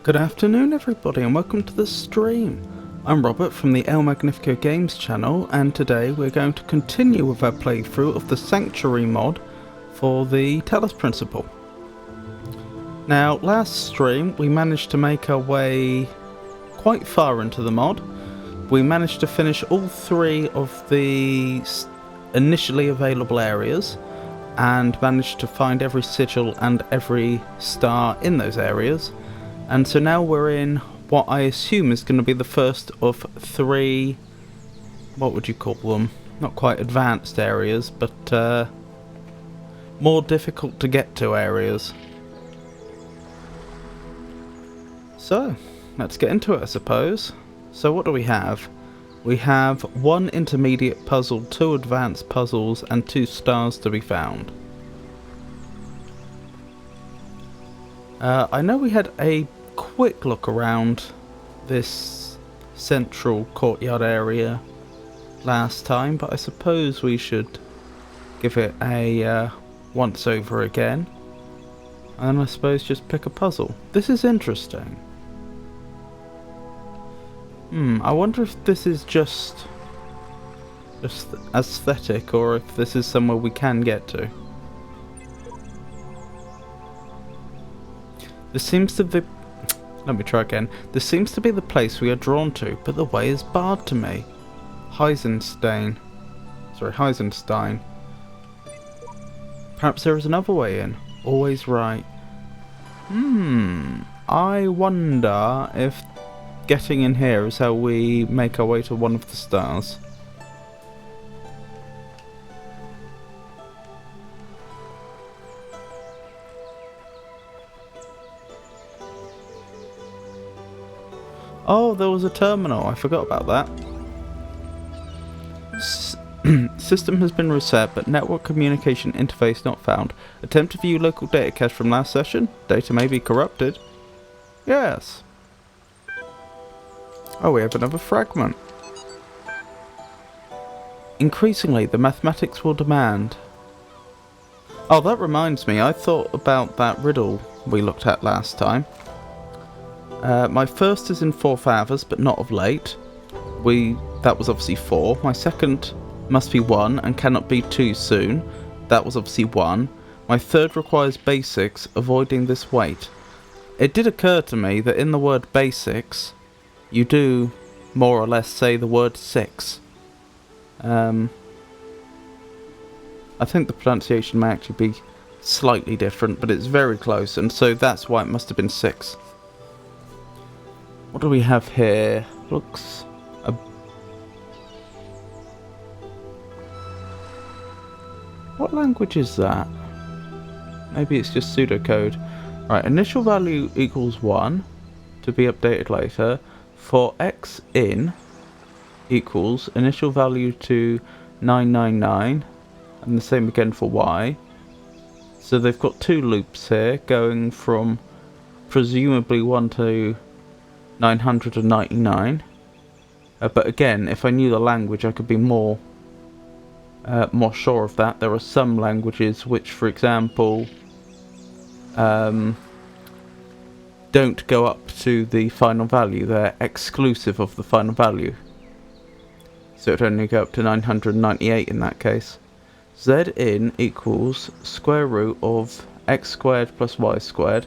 Good afternoon everybody and welcome to the stream. I'm Robert from the El Magnifico Games channel, and today we're going to continue with our playthrough of the Sanctuary mod for the Talos principle. Now, last stream we managed to make our way quite far into the mod. We managed to finish all three of the initially available areas and managed to find every sigil and every star in those areas. And so now we're in what I assume is going to be the first of three, what would you call them? Not quite advanced areas, but more difficult to get to areas. So, let's get into it, I suppose. So what do we have? We have one intermediate puzzle, two advanced puzzles, and 2 stars to be found. I know we had a quick look around this central courtyard area last time, but I suppose we should give it a once over again, and I suppose just pick a puzzle. This is interesting. I wonder if this is just aesthetic, or if this is somewhere we can get to. This seems to be... Let me try again. This seems to be the place we are drawn to, but the way is barred to me. Heisenstein. Perhaps there is another way in. Always right. I wonder if getting in here is how we make our way to one of the stars. Oh, there was a terminal. I forgot about that. System has been reset, but network communication interface not found. Attempt to view local data cache from last session. Data may be corrupted. Yes. Oh, we have another fragment. Increasingly, the mathematics will demand. Oh, that reminds me. I thought about that riddle we looked at last time. My first is in 4th hours, but not of late. That was obviously 4. My second must be 1 and cannot be too soon. That was obviously 1. My third requires basics, avoiding this weight. It did occur to me that in the word basics, you do more or less say the word 6. I think the pronunciation may actually be slightly different, but it's very close, and so that's why it must have been 6. What do we have here? Looks what language is that? Maybe it's just pseudocode. Right, initial value equals 1 to be updated later. For x in equals initial value to 999, and the same again for y. So they've got 2 loops here going from presumably 1 to 999. But again, if I knew the language, I could be more sure of that. There are some languages which, for example, don't go up to the final value. They're exclusive of the final value. So it'd only go up to 998 in that case. Z in equals square root of x squared plus y squared.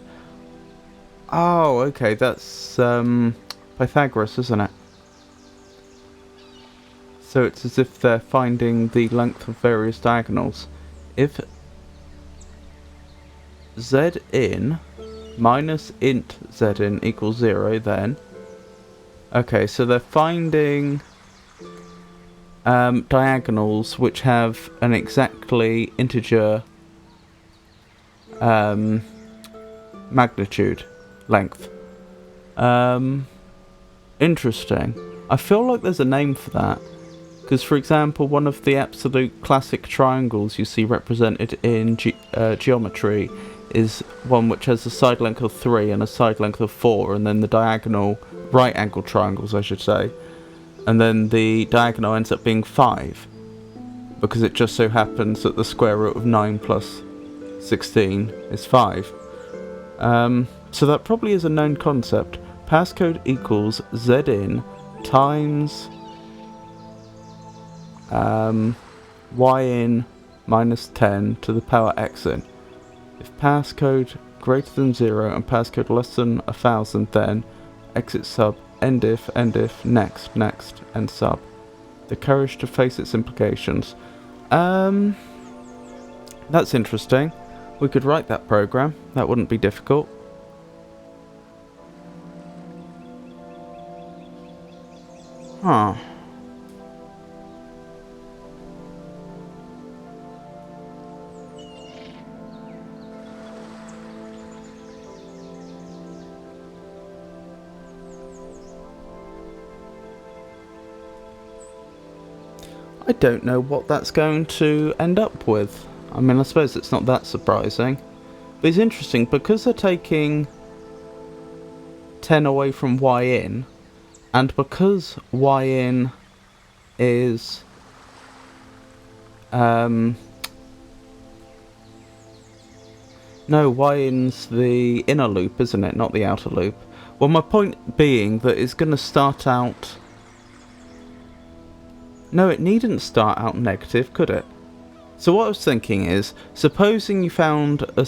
Oh, okay, that's Pythagoras, isn't it? So it's as if they're finding the length of various diagonals. If z in minus int z in equals 0, then... Okay, so they're finding diagonals which have an exactly integer magnitude, length. Interesting. I feel like there's a name for that. Because, for example, one of the absolute classic triangles you see represented in geometry is one which has a side length of 3 and a side length of 4, and then the diagonal, right angle triangles I should say, and then the diagonal ends up being 5, because it just so happens that the square root of 9 plus 16 is 5. So that probably is a known concept. Passcode equals z in times y in minus 10 to the power x in. If passcode greater than 0 and passcode less than 1000, then exit sub, end if, next, end sub. The courage to face its implications. That's interesting. We could write that program. That wouldn't be difficult. Huh. I don't know what that's going to end up with. I mean, I suppose it's not that surprising. But it's interesting, because they're taking 10 away from y in, and because y in is... no, y in's the inner loop, isn't it? Not the outer loop. Well, my point being that it's going to start out... No, it needn't start out negative, could it? So what I was thinking is, supposing you found a...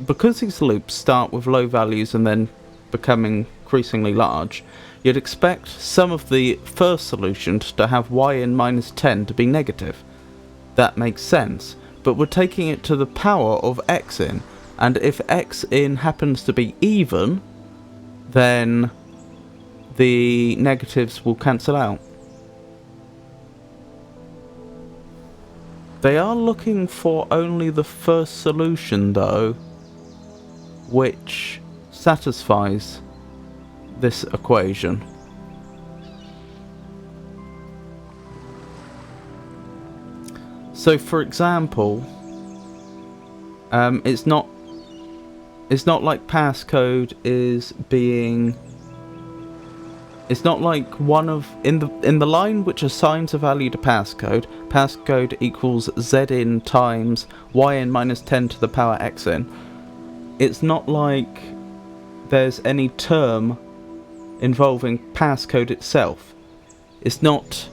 Because these loops start with low values and then becoming increasingly large, you'd expect some of the first solutions to have y in minus 10 to be negative. That makes sense, but we're taking it to the power of x in, and if x in happens to be even, then the negatives will cancel out. They are looking for only the first solution though, which satisfies this equation. So for example, it's not like passcode is being, it's not like one of, in the line which assigns a value to passcode equals z in times y in minus 10 to the power x in. It's not like there's any term involving passcode itself. It's not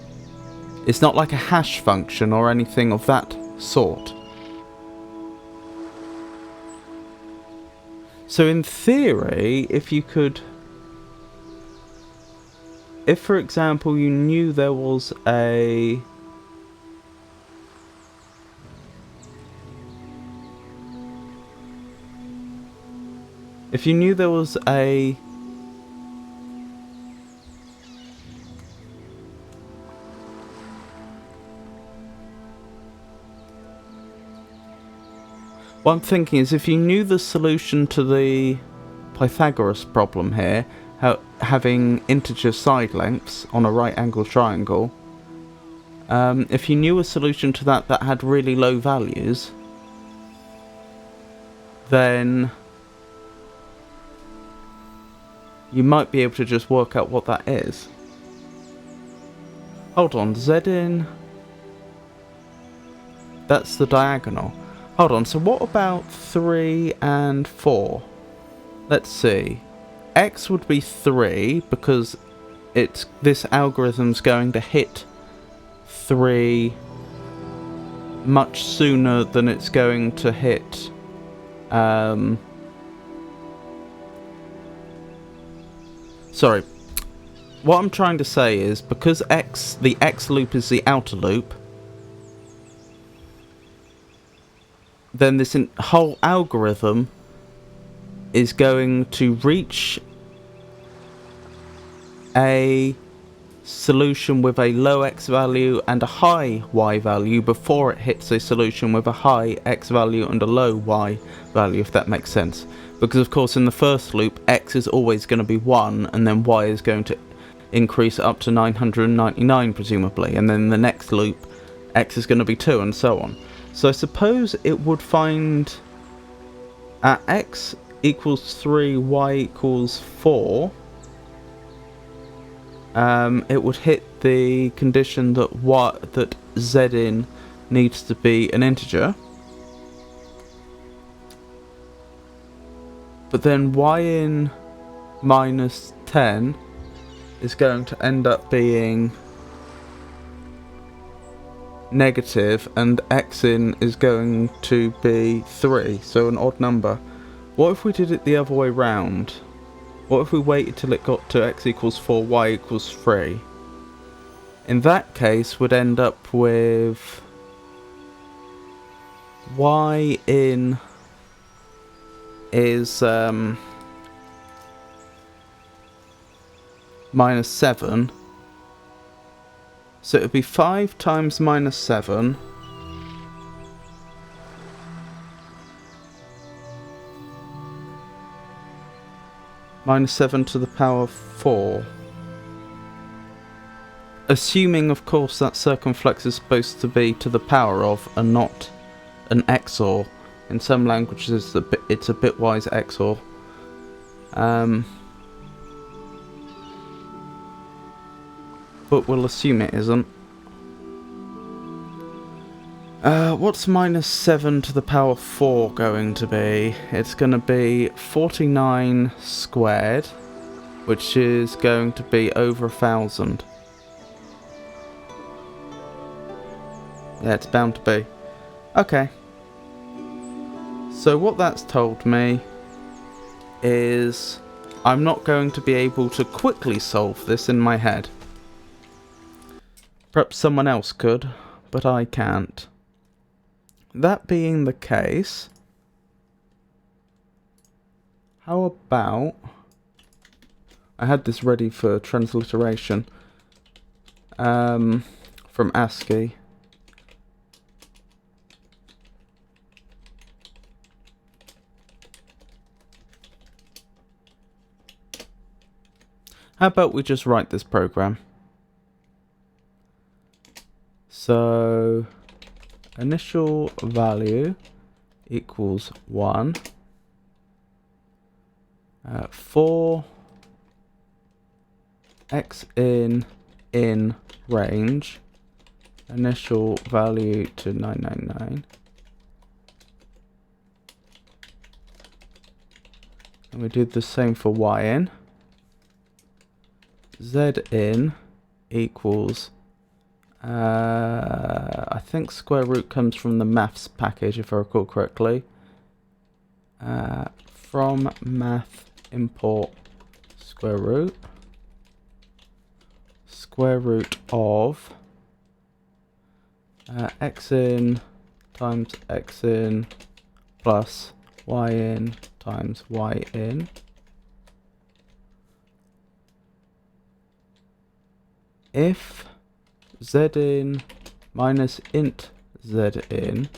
like a hash function or anything of that sort. So in theory, if for example you knew there was a what I'm thinking is, if you knew the solution to the Pythagoras problem here, having integer side lengths on a right angle triangle, if you knew a solution to that had really low values, then you might be able to just work out what that is. Hold on, z in, that's the diagonal. Hold on, so what about 3 and 4? Let's see. X would be 3 because this algorithm's going to hit 3 much sooner than it's going to hit sorry. What I'm trying to say is, because the X loop is the outer loop, then this whole algorithm is going to reach a solution with a low x value and a high y value before it hits a solution with a high x value and a low y value, if that makes sense. Because of course in the first loop x is always going to be 1 and then y is going to increase up to 999 presumably, and then in the next loop x is going to be 2 and so on. So I suppose it would find at x equals 3, y equals 4, it would hit the condition that z in needs to be an integer. But then y in minus 10 is going to end up being negative, and x in is going to be 3, so an odd number. What if we did it the other way round? What if we waited till it got to x equals 4, y equals 3? In that case, we'd end up with y in is minus 7. So it would be 5 times minus 7 minus 7 to the power 4. Assuming, of course, that circumflex is supposed to be to the power of and not an XOR. In some languages it's a bitwise XOR. But we'll assume it isn't. What's minus 7 to the power 4 going to be? It's going to be 49 squared, which is going to be over 1,000. Yeah, it's bound to be. Okay. So what that's told me is I'm not going to be able to quickly solve this in my head. Perhaps someone else could, but I can't. That being the case, how about... I had this ready for transliteration from ASCII. How about we just write this program? So, initial value equals 1 for x in range, initial value to 999, and we do the same for y in. Z in equals, I think square root comes from the maths package if I recall correctly. From math import square root of x in times x in plus y in times y in. If z in minus int z in,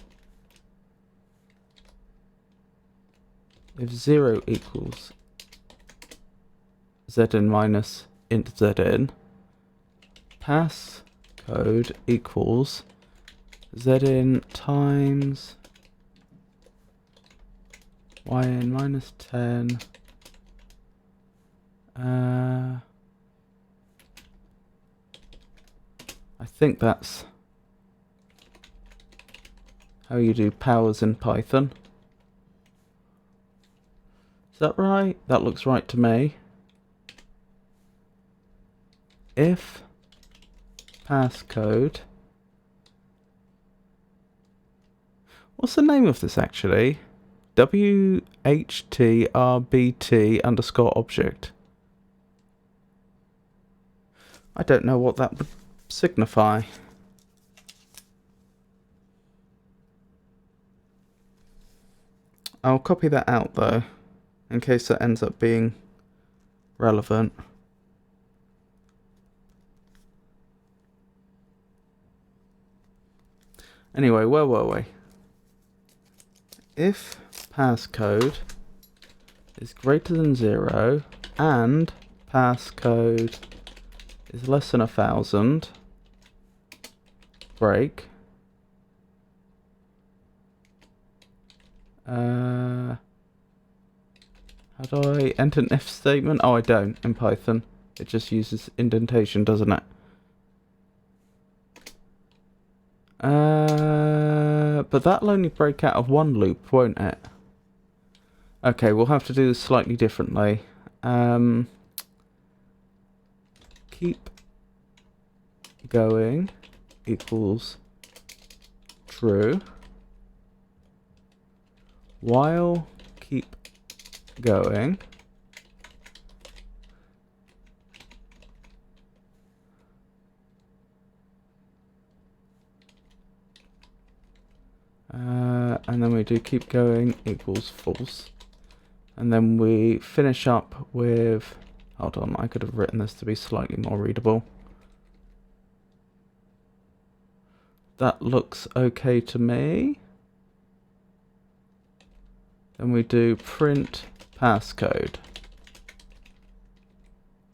if 0 equals z in minus int z in, pass code equals z in times y in minus 10 I think that's how you do powers in Python. Is that right? That looks right to me. If passcode... What's the name of this actually? WHTRBT underscore object. I don't know what that would signify. I'll copy that out though, in case that ends up being relevant. Anyway, where were we? If passcode is greater than 0 and passcode is less than 1000, break. How do I enter an if statement? Oh, I don't in Python. It just uses indentation, doesn't it? But that'll only break out of one loop, won't it? Okay, we'll have to do this slightly differently. Keep going equals true, while keep going and then we do keep going equals false, and then we finish up with, hold on, I could have written this to be slightly more readable. That looks okay to me. Then we do print passcode.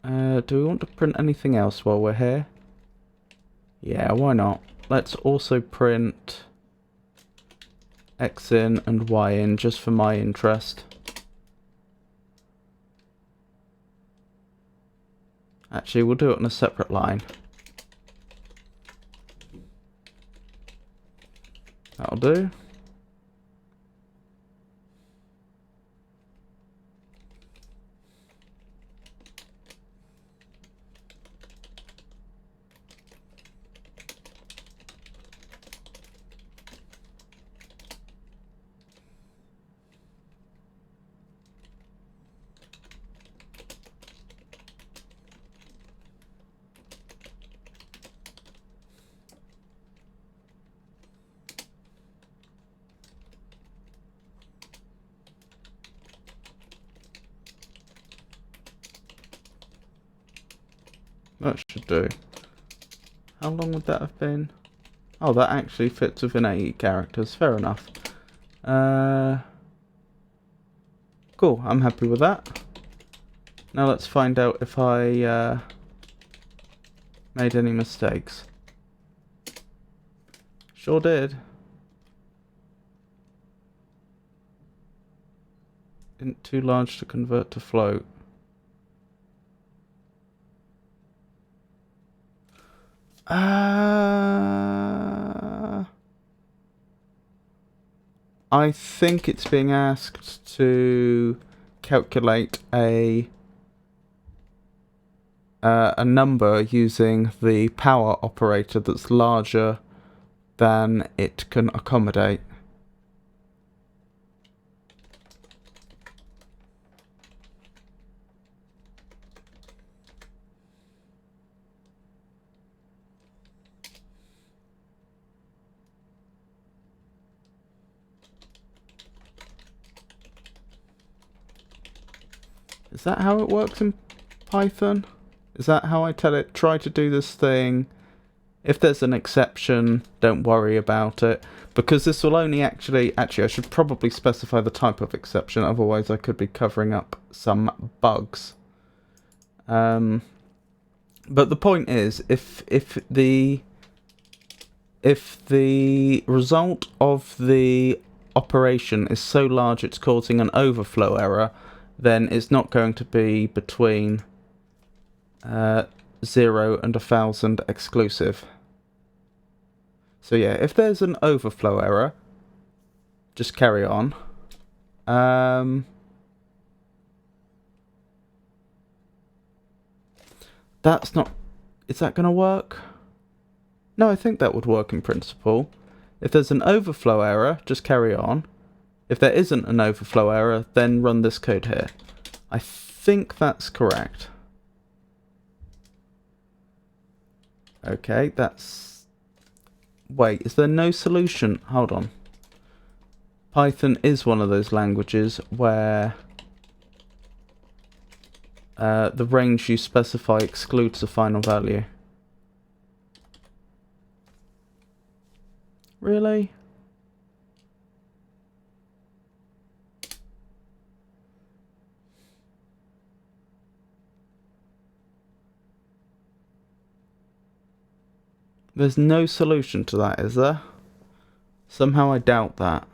Do we want to print anything else while we're here? Yeah, why not? Let's also print x in and y in, just for my interest. Actually, we'll do it on a separate line. That'll do. That should do. How long would that have been? Oh, that actually fits within 80 characters. Fair enough. Cool, I'm happy with that. Now let's find out if I made any mistakes. Sure did. Isn't too large to convert to float. I think it's being asked to calculate a number using the power operator that's larger than it can accommodate. Is that how it works in Python? Is that how I tell it, try to do this thing? If there's an exception, don't worry about it. Because this will only actually, I should probably specify the type of exception, otherwise I could be covering up some bugs. But the point is, if the result of the operation is so large it's causing an overflow error, then it's not going to be between 0 and 1,000 exclusive. So yeah, if there's an overflow error, just carry on. That's not... Is that going to work? No, I think that would work in principle. If there's an overflow error, just carry on. If there isn't an overflow error, then run this code here. I think that's correct. Okay, that's... Wait, is there no solution? Hold on. Python is one of those languages where the range you specify excludes the final value. Really? There's no solution to that, is there? Somehow I doubt that.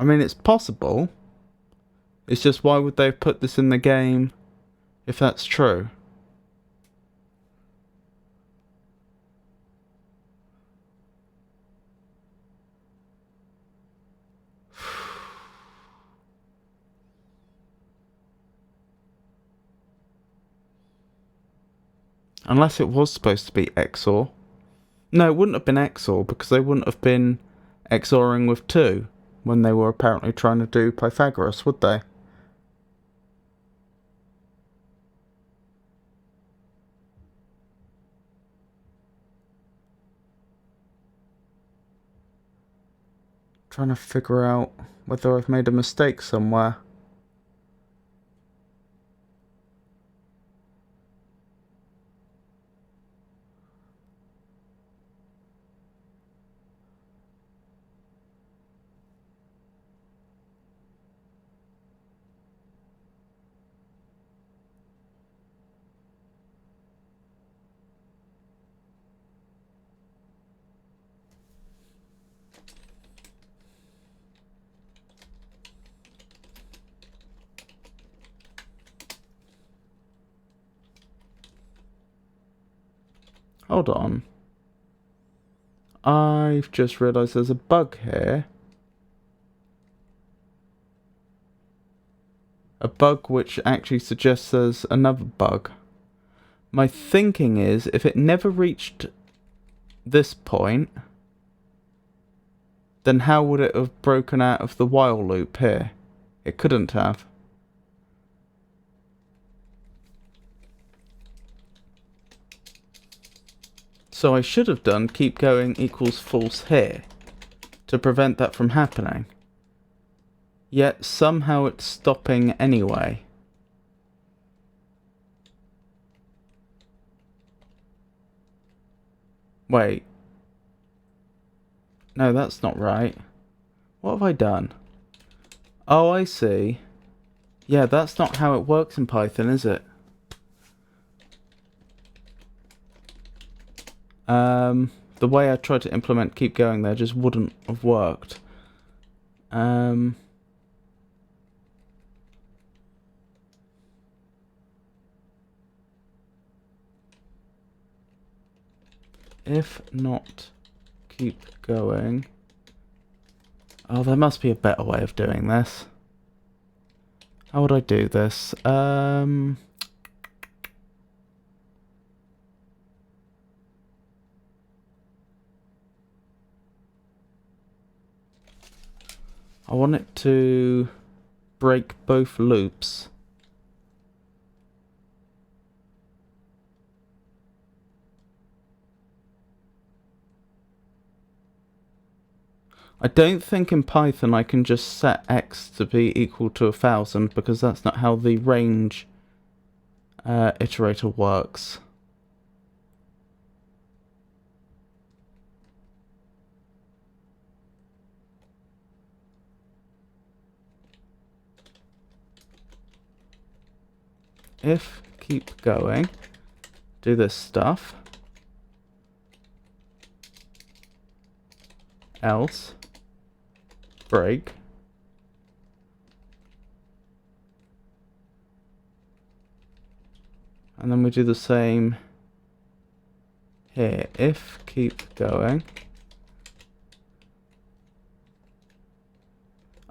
I mean, it's possible. It's just, why would they have put this in the game if that's true? Unless it was supposed to be XOR. No, it wouldn't have been XOR because they wouldn't have been XORing with 2 when they were apparently trying to do Pythagoras, would they? Trying to figure out whether I've made a mistake somewhere. Hold on. I've just realised there's a bug here. A bug which actually suggests there's another bug. My thinking is, if it never reached this point, then how would it have broken out of the while loop here? It couldn't have. So I should have done keep going equals false here to prevent that from happening. Yet somehow it's stopping anyway. Wait. No, that's not right. What have I done? Oh, I see. Yeah, that's not how it works in Python, is it? The way I tried to implement keep going there just wouldn't have worked. If not keep going. Oh, there must be a better way of doing this. How would I do this? I want it to break both loops. I don't think in Python I can just set x to be equal to 1000 because that's not how the range iterator works. If keep going, do this stuff, else break, and then we do the same here. If keep going.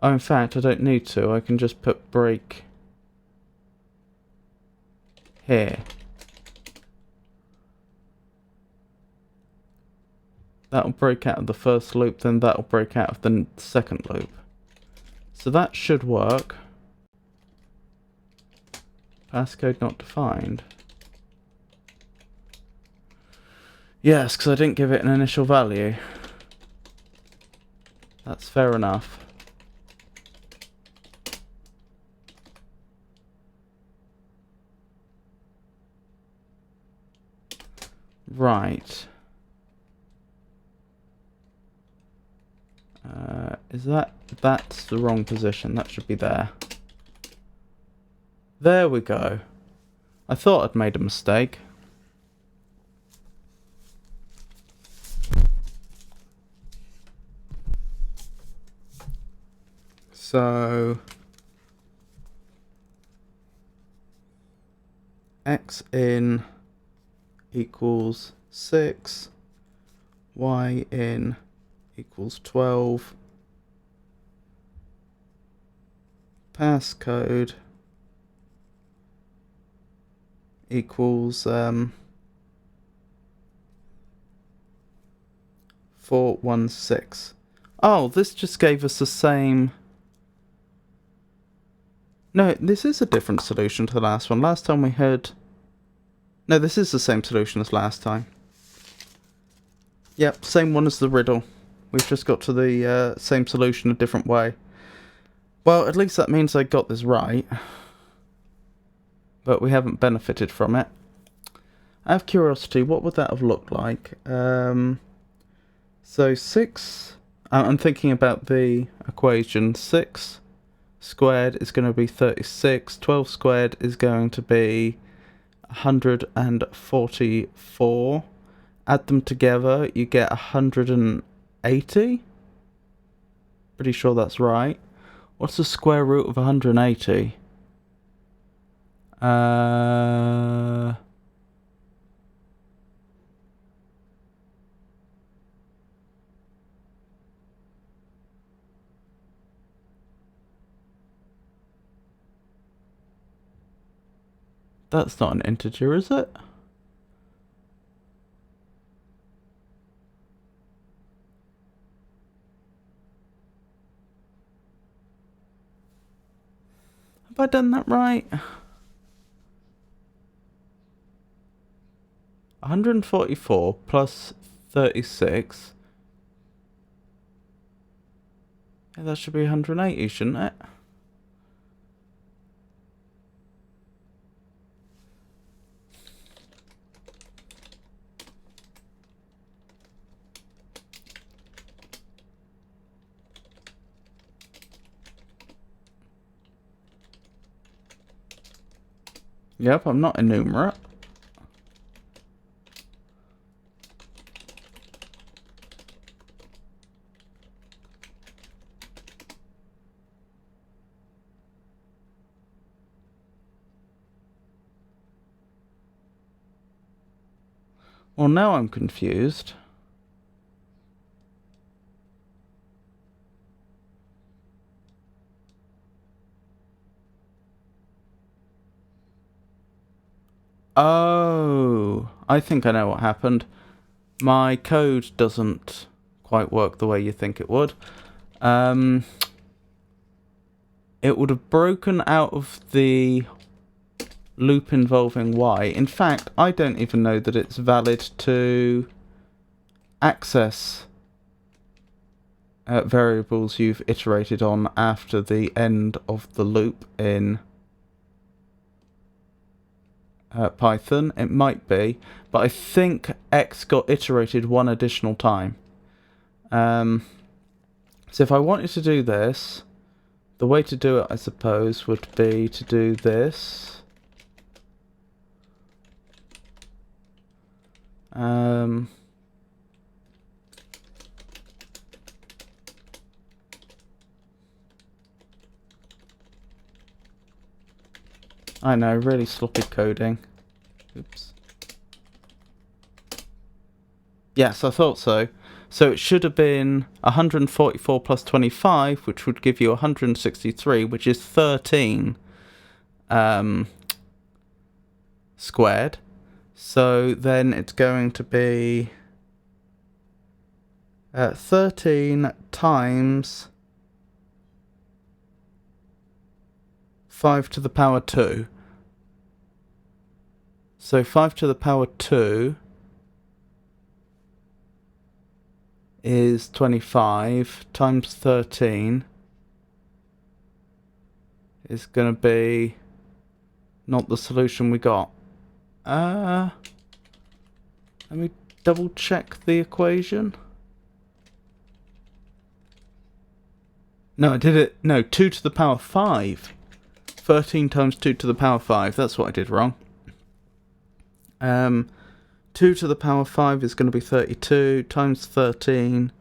Oh, in fact, I don't need to. I can just put break here. That'll break out of the first loop, then that'll break out of the second loop. So that should work. Passcode not defined. Yes, because I didn't give it an initial value. That's fair enough. Right. Is that's the wrong position? That should be there. There we go. I thought I'd made a mistake. So x in equals 6, y in equals 12, passcode equals 416. Oh, this just gave us the same. No, this is a different solution to the last one. Last time we had. No, this is the same solution as last time. Yep, same one as the riddle. We've just got to the same solution a different way. Well, at least that means I got this right. But we haven't benefited from it. Out of curiosity, what would that have looked like? So 6... I'm thinking about the equation. 6 squared is going to be 36. 12 squared is going to be 144. Add them together, you get 180. Pretty sure that's right. What's the square root of 180? That's not an integer, is it? Have I done that right? 144 plus 36. Yeah, that should be 180, shouldn't it? Yep, I'm not enumerate. Well, now I'm confused. Oh, I think I know what happened. My code doesn't quite work the way you think it would. It would have broken out of the loop involving Y. In fact, I don't even know that it's valid to access variables you've iterated on after the end of the loop in Python. It might be, but I think X got iterated one additional time. So if I wanted to do this, the way to do it, I suppose, would be to do this. I know, really sloppy coding. Oops. Yes, I thought so. So it should have been 144 plus 25, which would give you 163, which is 13 squared. So then it's going to be 13 times 5 to the power 2. So 5 to the power 2 is 25 times 13 is going to be not the solution we got. Let me double check the equation. No, I did it. No, 2 to the power 5. 13 times 2 to the power 5. That's what I did wrong. 2 to the power 5 is going to be 32 times 13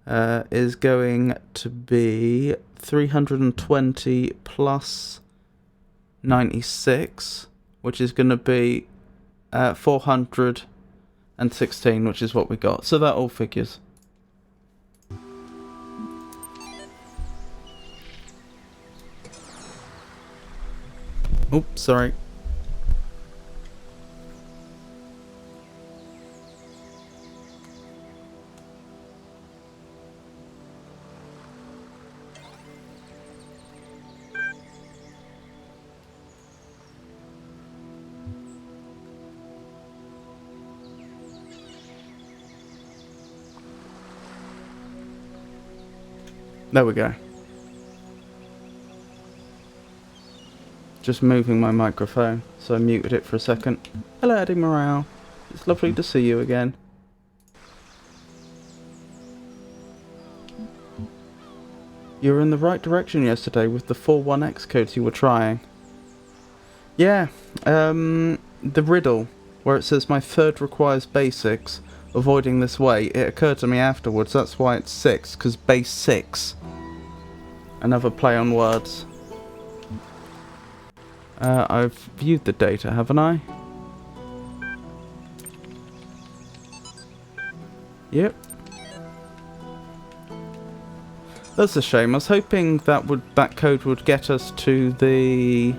is going to be 320 plus 96, which is going to be 416, which is what we got. So that all figures. Oops, sorry. There we go. Just moving my microphone, so I muted it for a second. Hello, Eddie Morale. It's lovely to see you again. You were in the right direction yesterday with the 41x codes you were trying. Yeah, the riddle, where it says my third requires basics, avoiding this way, it occurred to me afterwards, that's why it's 6, because base 6. Another play on words. I've viewed the data, haven't I? Yep. That's a shame. I was hoping that code would get us to the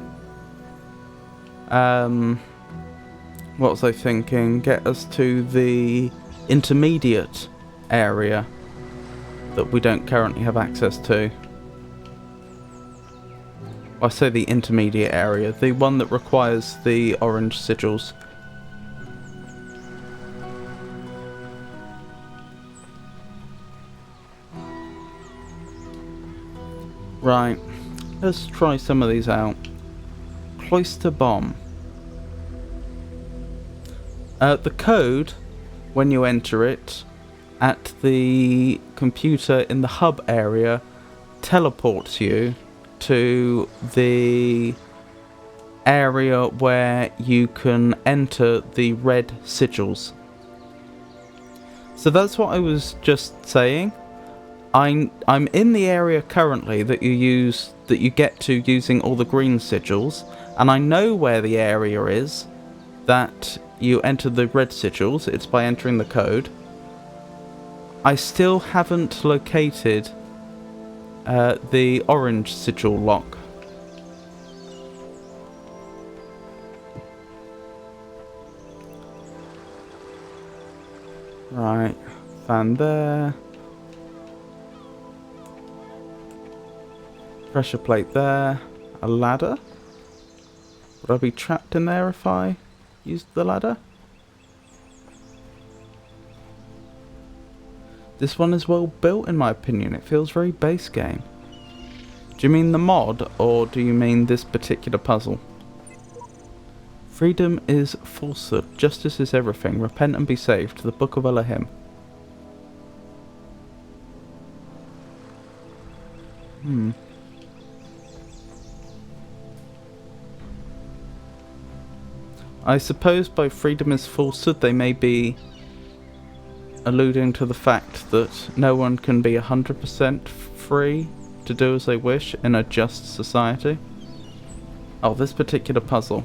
what was I thinking? Get us to the intermediate area that we don't currently have access to. I say the intermediate area, the one that requires the orange sigils. Right, let's try some of these out. Cloister bomb. The code, when you enter it, at the computer in the hub area, teleports you to the area where you can enter the red sigils. So that's what I was just saying. I'm in the area currently that you get to using all the green sigils, and I know where the area is that you enter the red sigils. It's by entering the code. I still haven't located the orange sigil lock. Right, fan there. Pressure plate there. A ladder. Would I be trapped in there if I used the ladder? This one is well built in my opinion. It feels very base game. Do you mean the mod or do you mean this particular puzzle? Freedom is falsehood. Justice is everything. Repent and be saved. The Book of Elohim. I suppose by freedom is falsehood they may be alluding to the fact that no one can be 100% free to do as they wish in a just society. Oh, this particular puzzle.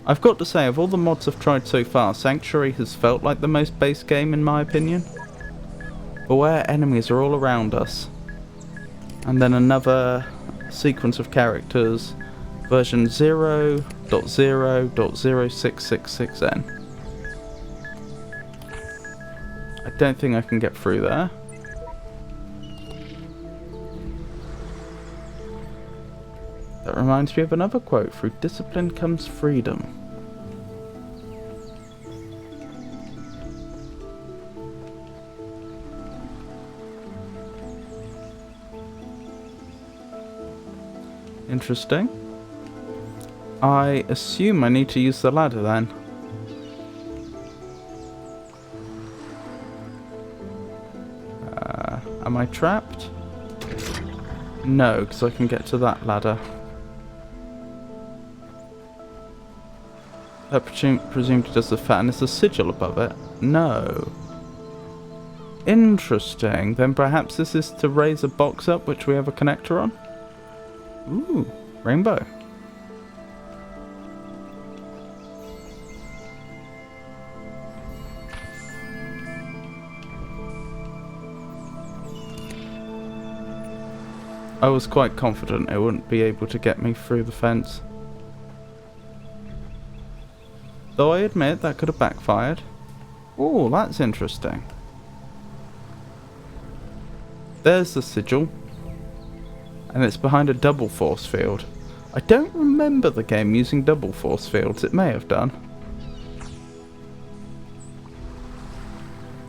I've got to say, of all the mods I've tried so far, Sanctuary has felt like the most base game in my opinion. But where enemies are all around us. And then another sequence of characters, version 0.0.0.0666N. I don't think I can get through there. That reminds me of another quote, through discipline comes freedom. Interesting. I assume I need to use the ladder then. Am I trapped? No, because I can get to that ladder. That presumably does the fat, and is the sigil above it? No. Interesting. Then perhaps this is to raise a box up, which we have a connector on? Ooh, rainbow. I was quite confident it wouldn't be able to get me through the fence. Though I admit that could have backfired. Oh, that's interesting. There's the sigil. And it's behind a double force field. I don't remember the game using double force fields. It may have done.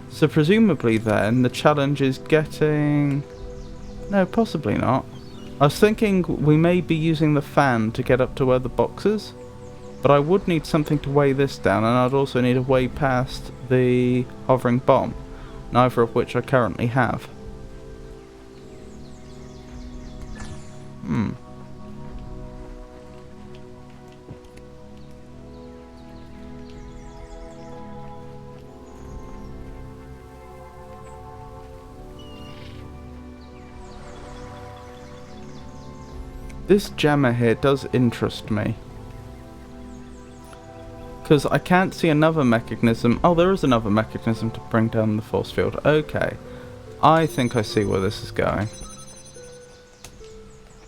So presumably then the challenge is getting... No, possibly not. I was thinking we may be using the fan to get up to where the box is. But I would need something to weigh this down, and I'd also need a way past the hovering bomb. Neither of which I currently have. This jammer here does interest me. Because I can't see another mechanism. Oh, there is another mechanism to bring down the force field. Okay. I think I see where this is going.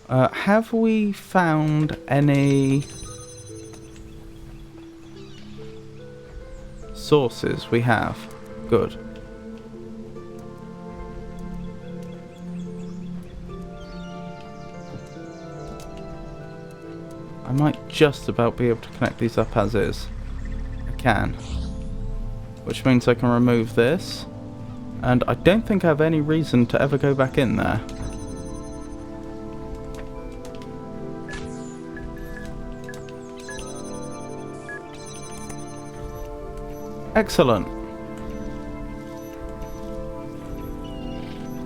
Have we found any sources? We have. Good. I might just about be able to connect these up as is. I can. Which means I can remove this. And I don't think I have any reason to ever go back in there. Excellent.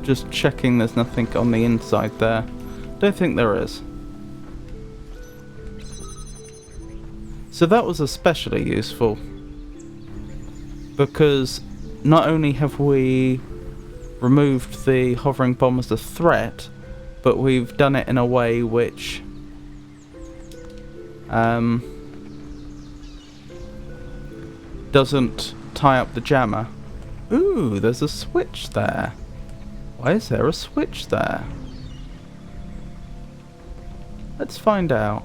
Just checking there's nothing on the inside there. Don't think there is. So that was especially useful, because not only have we removed the hovering bomb as a threat, but we've done it in a way which doesn't tie up the jammer. Ooh, there's a switch there. Why is there a switch there? Let's find out.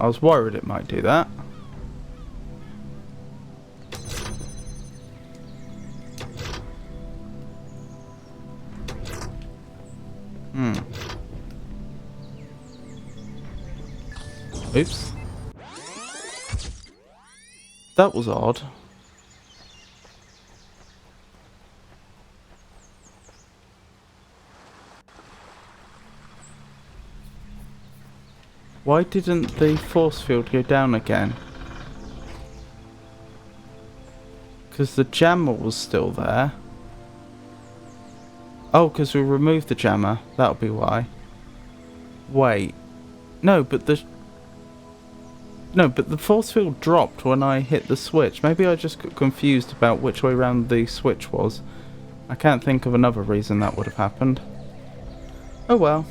I was worried it might do that. Oops. That was odd. Why didn't the force field go down again? Because the jammer was still there. Oh, because we removed the jammer. That'll be why. Wait. No, but the force field dropped when I hit the switch. Maybe I just got confused about which way round the switch was. I can't think of another reason that would have happened. Oh well.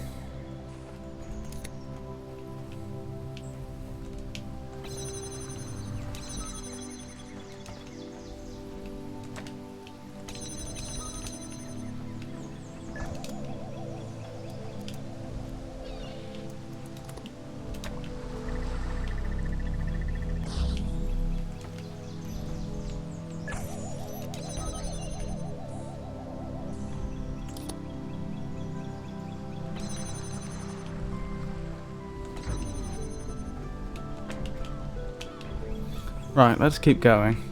Right, let's keep going.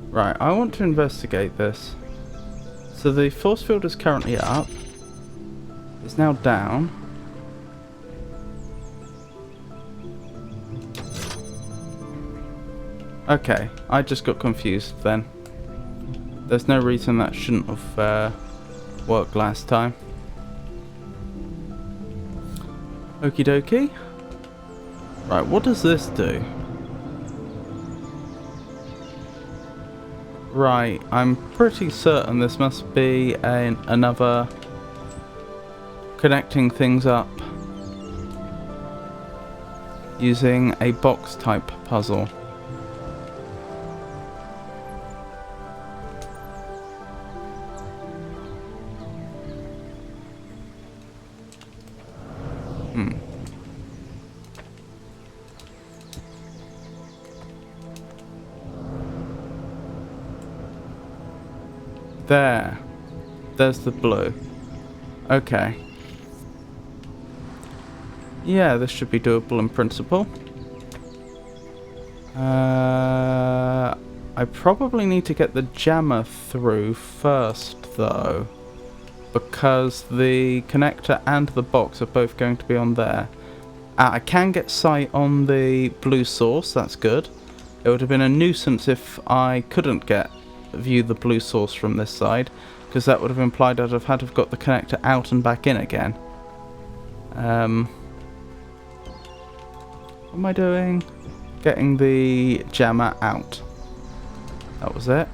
Right, I want to investigate this. So the force field is currently up. It's now down. Okay, I just got confused then. There's no reason that shouldn't have worked last time. Okie dokie. Right, what does this do? Right, I'm pretty certain this must be another connecting things up using a box type puzzle. There's the blue. Okay. Yeah, this should be doable in principle. I probably need to get the jammer through first, though, because the connector and the box are both going to be on there. I can get sight on the blue source, that's good. It would have been a nuisance if I couldn't view the blue source from this side, because that would have implied I'd have had to have got the connector out and back in again. What am I doing? Getting the jammer out. That was it.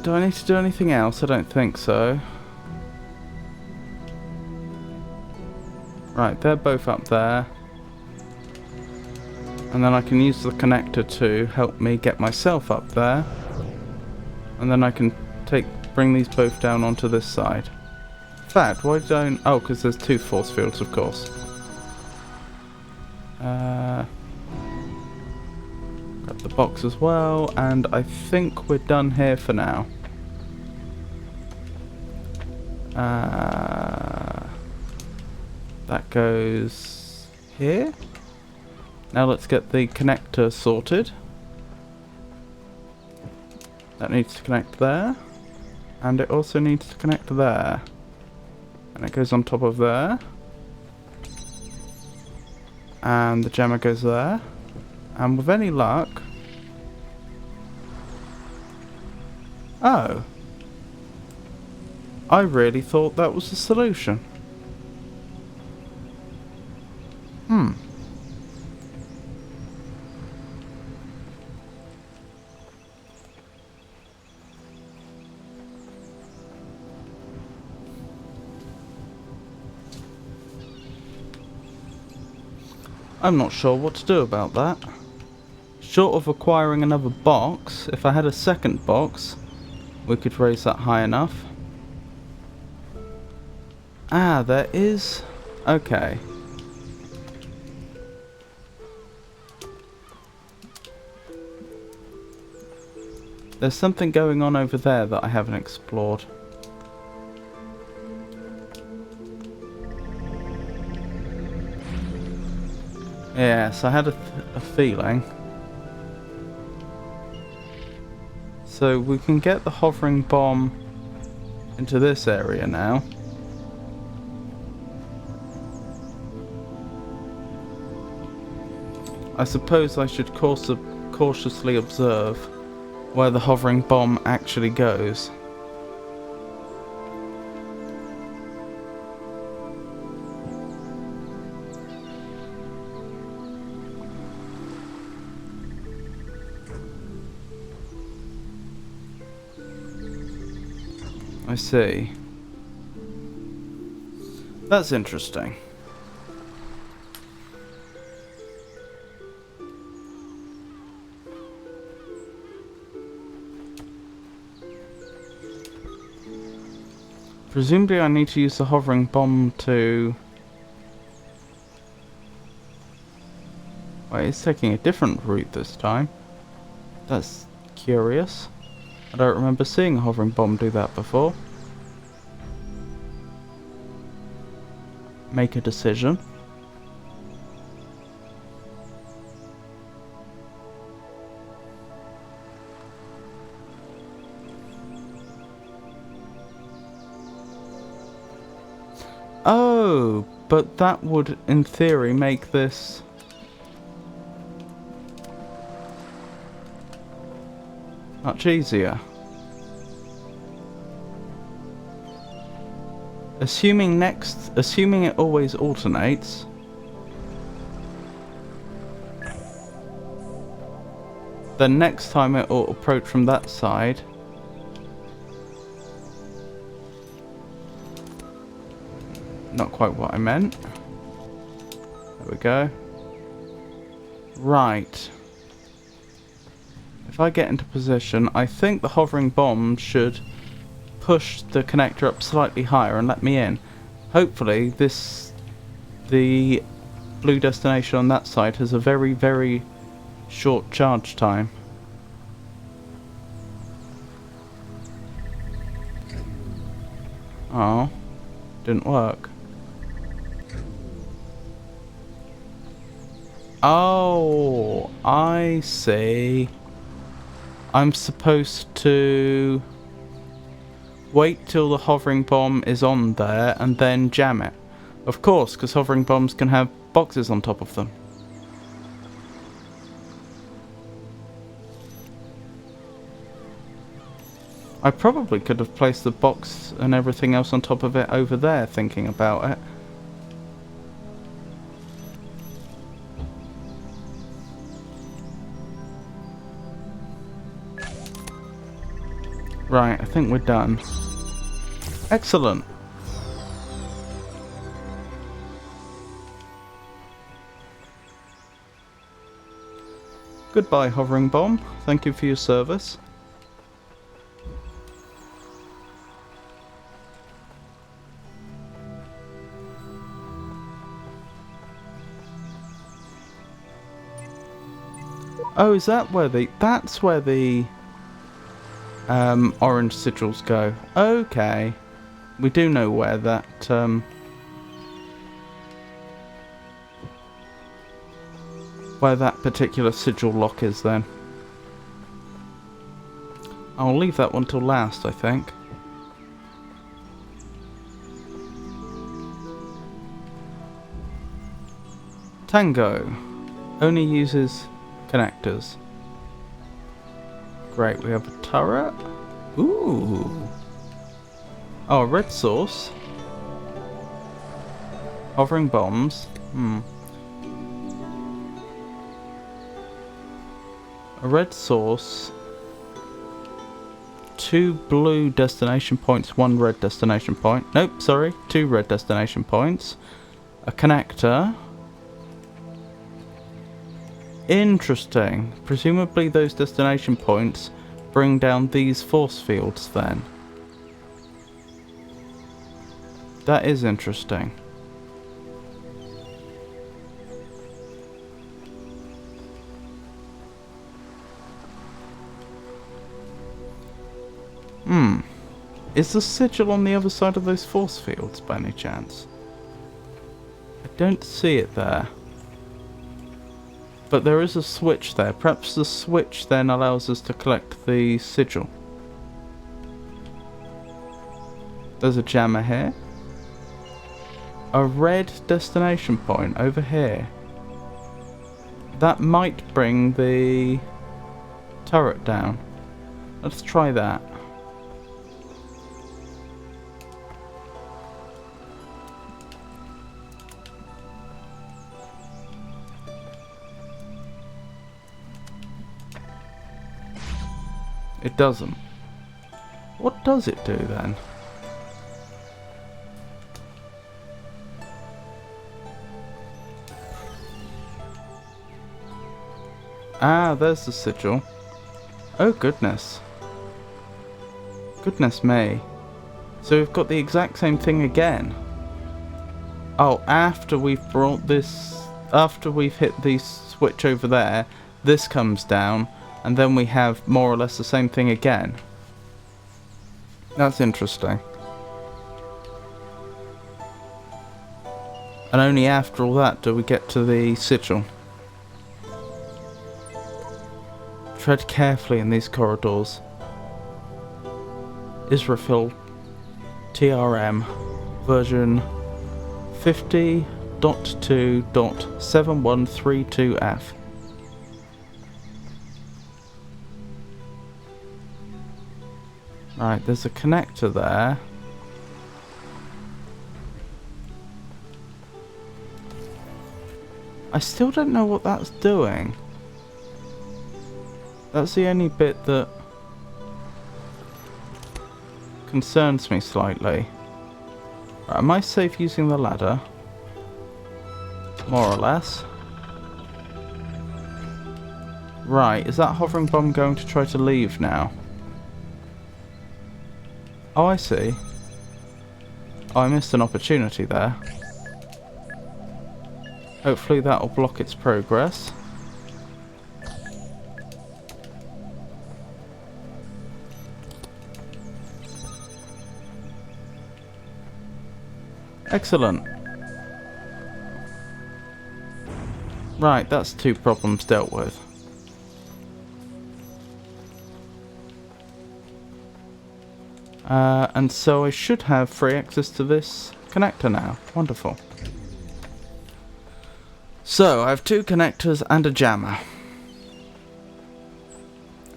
Do I need to do anything else? I don't think so. Right, they're both up there. And then I can use the connector to help me get myself up there. And then I can bring these both down onto this side. In fact, why don't... Oh, because there's two force fields, of course. Grab the box as well, and I think we're done here for now. That goes here. Now let's get the connector sorted. That needs to connect there. And it also needs to connect there. And it goes on top of there. And the jammer goes there. And with any luck... Oh. I really thought that was the solution. I'm not sure what to do about that. Short of acquiring another box, if I had a second box, we could raise that high enough. Ah, there is... Okay. There's something going on over there that I haven't explored. Yes, I had a feeling. So we can get the hovering bomb into this area now. I suppose I should cautiously observe where the hovering bomb actually goes. I see. That's interesting. Presumably I need to use the hovering bomb to... Wait, it's taking a different route this time. That's curious. I don't remember seeing a hovering bomb do that before. Make a decision. Oh, but that would, in theory, make this... much easier. Assuming it always alternates. Then next time it will approach from that side. Not quite what I meant. There we go. Right. If I get into position, I think the hovering bomb should push the connector up slightly higher and let me in. Hopefully the blue destination on that side has a very, very short charge time. Oh, didn't work. Oh, I see. I'm supposed to wait till the hovering bomb is on there and then jam it. Of course, because hovering bombs can have boxes on top of them. I probably could have placed the box and everything else on top of it over there, thinking about it. Right, I think we're done. Excellent. Goodbye, hovering bomb. Thank you for your service. Oh, is that where that's where the orange sigils go. Okay. we do know where that particular sigil lock is then. I'll leave that one till last, I think. Tango only uses connectors. Great, we have a turret. Ooh. Oh, a red source. Hovering bombs. A red source. 2 blue destination points, 1 red destination point. Nope, sorry, 2 red destination points. A connector. Interesting. Presumably those destination points bring down these force fields then. That is interesting. Is the sigil on the other side of those force fields by any chance? I don't see it there. But there is a switch there. Perhaps the switch then allows us to collect the sigil. There's a jammer here. A red destination point over here. That might bring the turret down. Let's try that. It doesn't. What does it do then? Ah, there's the sigil. Oh goodness. Goodness me. So we've got the exact same thing again. Oh, after we've brought this... After we've hit the switch over there, this comes down. And then we have more or less the same thing again. That's interesting. And only after all that do we get to the sigil. Tread carefully in these corridors. Israfil TRM version 50.2.7132F. Right, there's a connector there. I still don't know what that's doing. That's the only bit that concerns me slightly. Right, am I safe using the ladder? More or less. Right, is that hovering bomb going to try to leave now? Oh, I see. Oh, I missed an opportunity there. Hopefully that will block its progress. Excellent. Right, that's 2 problems dealt with. And so I should have free access to this connector now. Wonderful. So, I have 2 connectors and a jammer.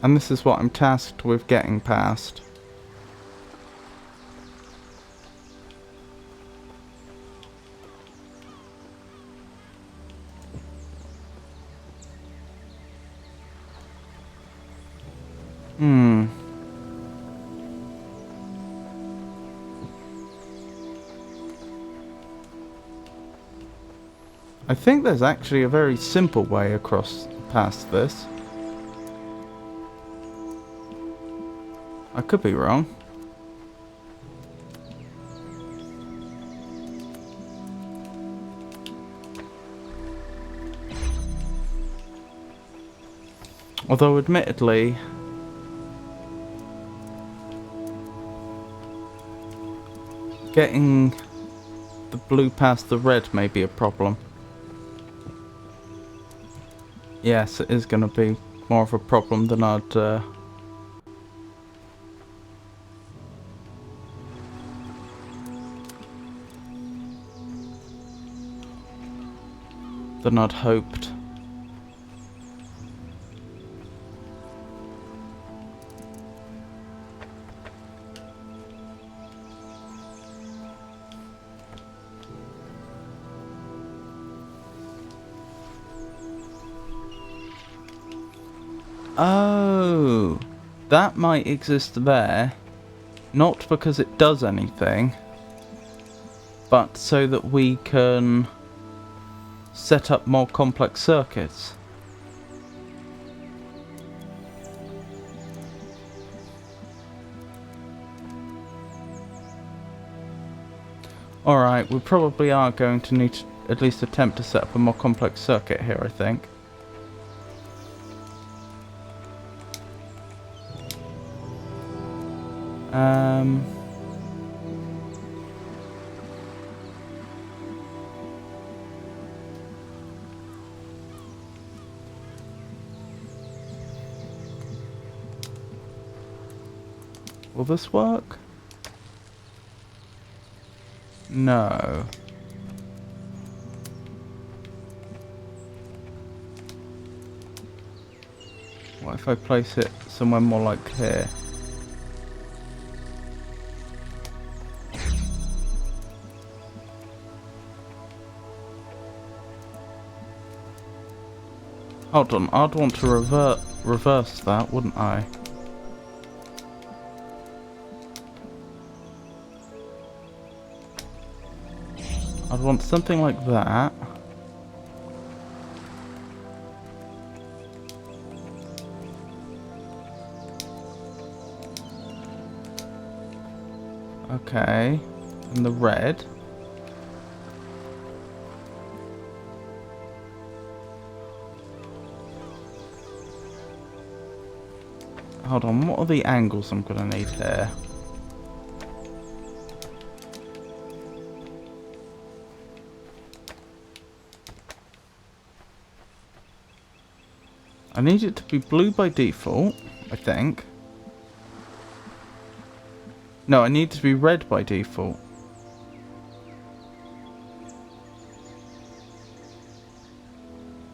And this is what I'm tasked with getting past. I think there's actually a very simple way across past this. I could be wrong. Although admittedly, Getting the blue past the red may be a problem. Yes, it is going to be more of a problem than I'd hoped. Oh, that might exist there, not because it does anything, but so that we can set up more complex circuits. Alright, we probably are going to need to at least attempt to set up a more complex circuit here, I think. Will this work? No. What if I place it somewhere more like here? Hold on, I'd want to reverse that, wouldn't I? I'd want something like that. Okay, and the red. Hold on, what are the angles I'm gonna need here? I need it to be blue by default, I think. No, I need it to be red by default.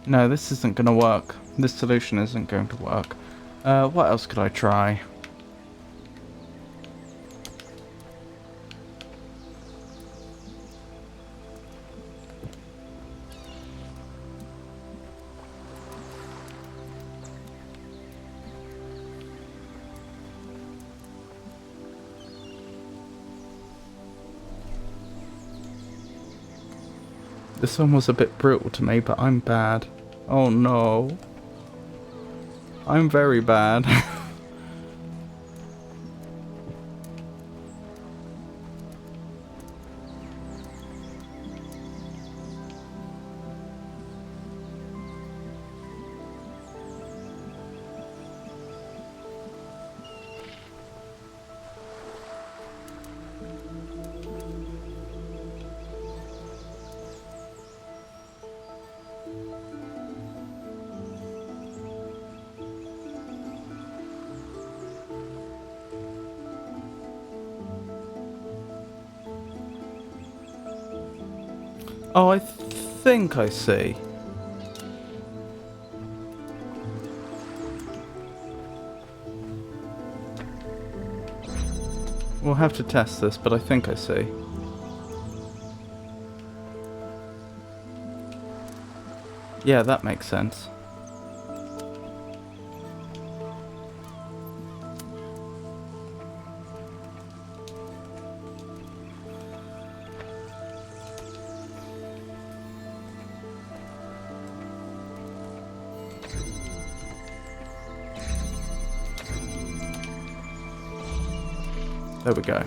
No, this isn't going to work. This solution isn't going to work. What else could I try? This one was a bit brutal to me, but I'm bad. Oh no. I'm very bad. Oh, I think I see. We'll have to test this, but I think I see. Yeah, that makes sense. There we go.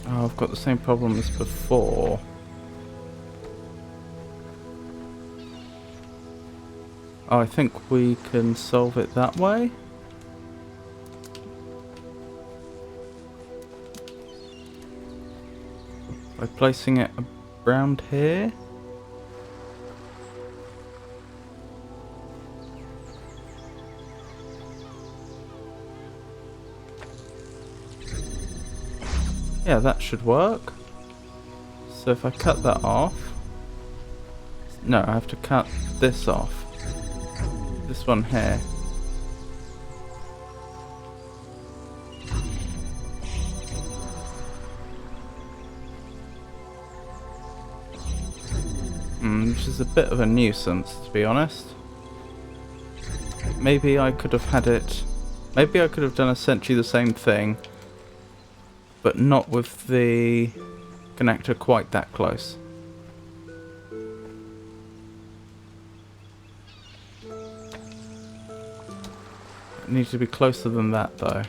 Oh, I've got the same problem as before. Oh, I think we can solve it that way. By placing it around here. Yeah, that should work. So if I cut that off... No, I have to cut this off. This one here. Which is a bit of a nuisance, to be honest. Maybe I could have had it... Maybe I could have done essentially the same thing, but not with the connector quite that close. It needs to be closer than that, though.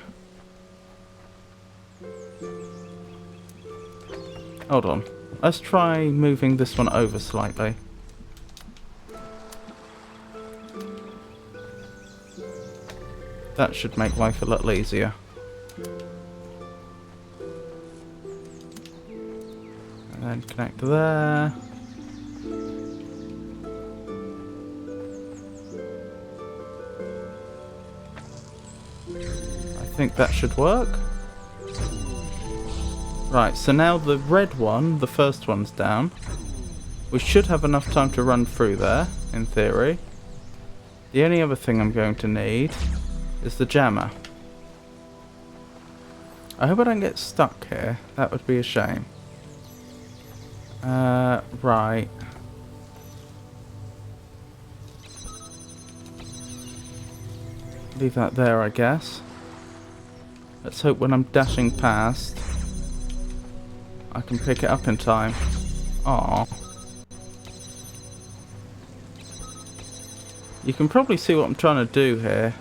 Hold on. Let's try moving this one over slightly. That should make life a little easier. And then connect there. I think that should work. Right, so now the red one, the first one's down. We should have enough time to run through there, in theory. The only other thing I'm going to need is the jammer. I hope I don't get stuck here. That would be a shame. Right. Leave that there, I guess. Let's hope when I'm dashing past, I can pick it up in time. Aww. You can probably see what I'm trying to do here.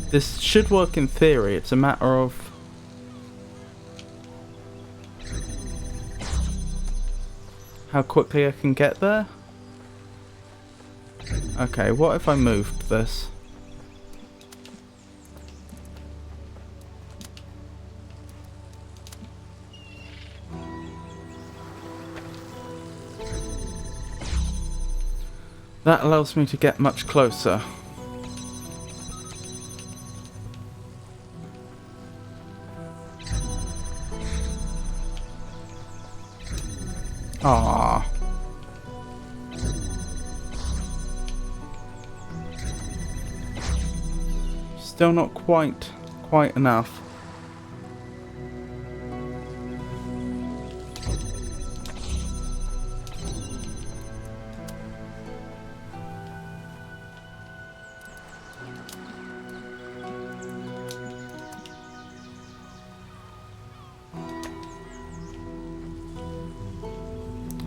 This should work in theory. It's a matter of how quickly I can get there. Okay, what if I moved this? That allows me to get much closer. Ah. Still not quite enough.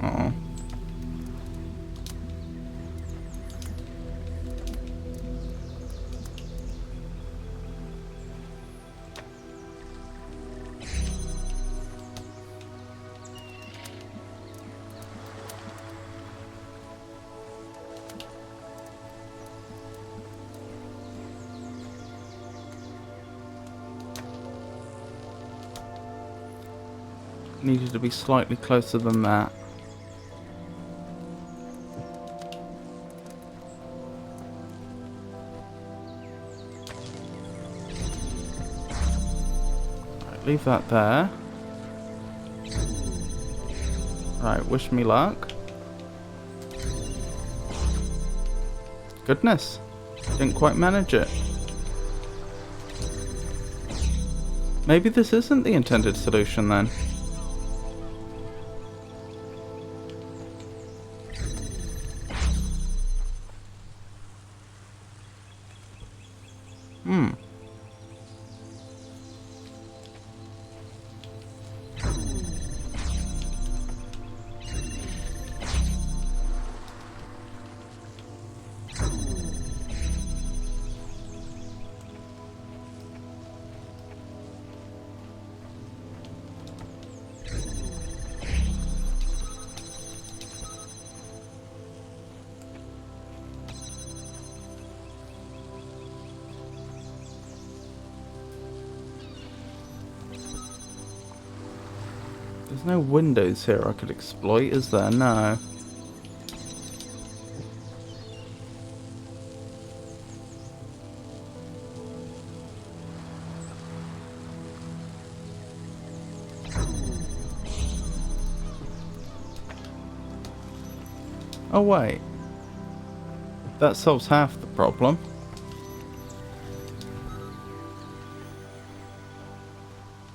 Oh. Needed to be slightly closer than that. Right, leave that there. Right, wish me luck. Goodness, didn't quite manage it. Maybe this isn't the intended solution then. There's no windows here I could exploit, is there? No. Oh wait. That solves half the problem.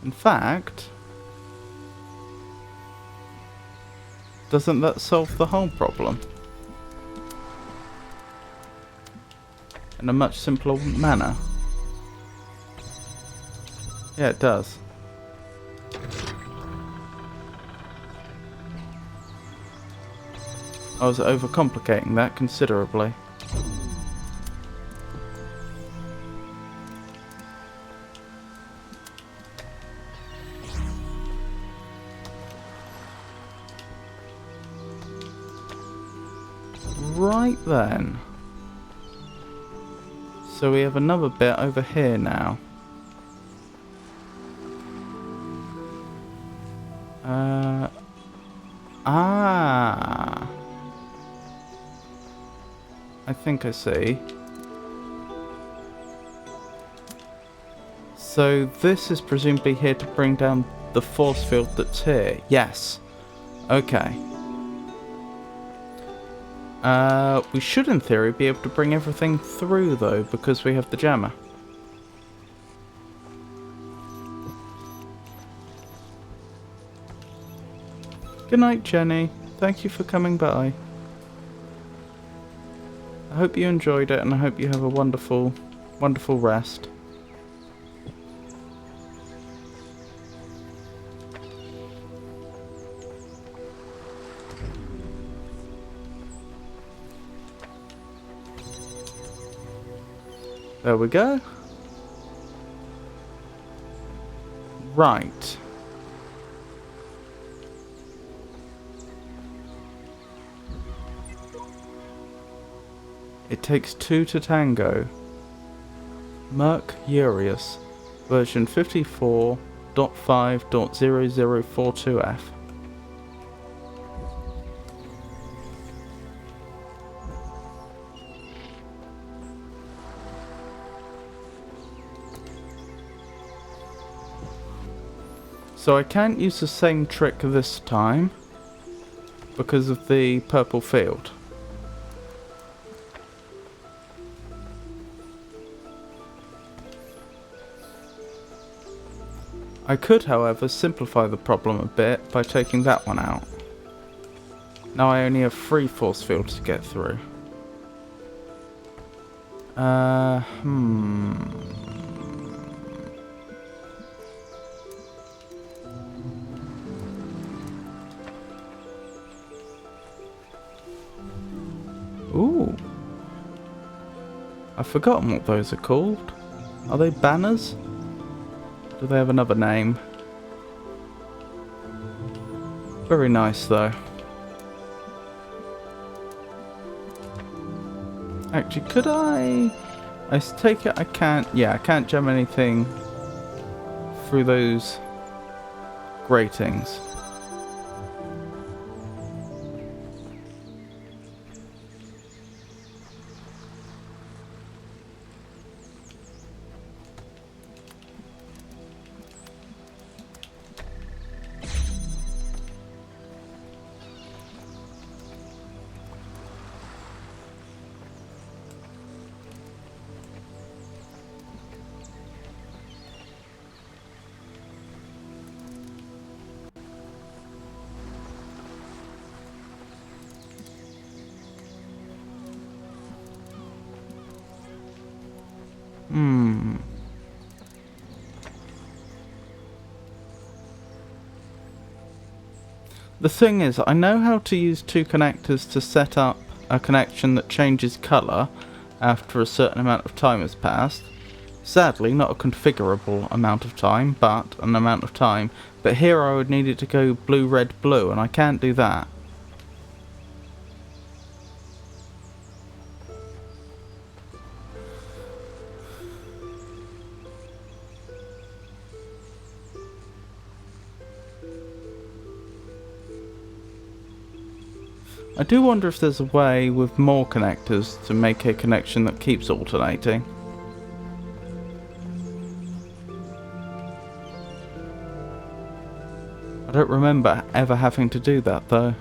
In fact, doesn't that solve the whole problem? In a much simpler manner. Yeah, it does. I was overcomplicating that considerably. Right then. So we have another bit over here now. I think I see. So this is presumably here to bring down the force field that's here. Yes. Okay. We should in theory be able to bring everything through though, because we have the jammer. Good night, Jenny. Thank you for coming by. I hope you enjoyed it and I hope you have a wonderful, wonderful rest. There we go. Right. It takes two to tango. Mercurius, version 54.5.0042F. So I can't use the same trick this time because of the purple field. I could, however, simplify the problem a bit by taking that one out. Now I only have 3 force fields to get through. Ooh. I've forgotten what those are called. Are they banners? Do they have another name? Very nice though. Actually, could I take it I can't, yeah, I can't jam anything through those gratings. The thing is, I know how to use 2 connectors to set up a connection that changes colour after a certain amount of time has passed. Sadly, not a configurable amount of time, but an amount of time. But here I would need it to go blue, red, blue, and I can't do that. I do wonder if there's a way with more connectors to make a connection that keeps alternating. I don't remember ever having to do that though.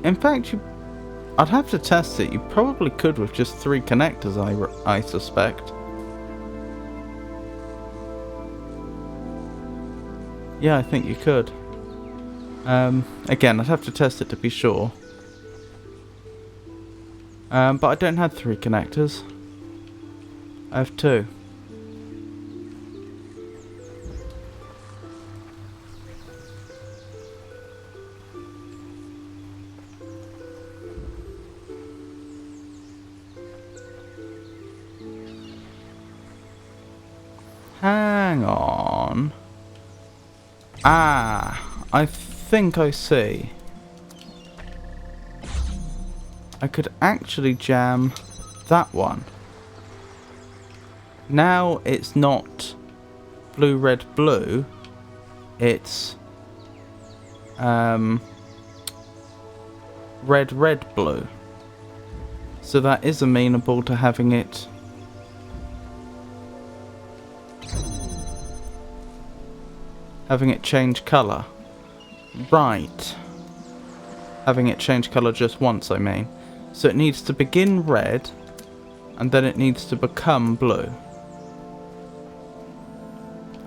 In fact, I'd have to test it. You probably could with just 3 connectors, I suspect. Yeah, I think you could. Again, I'd have to test it to be sure. But I don't have 3 connectors. I have 2. Hang on. Ah, I think I see. I could actually jam that one. Now it's not blue, red, blue. It's red, red, blue. So that is amenable to having it change colour. Right. Having it change colour just once, I mean. So it needs to begin red, and then it needs to become blue.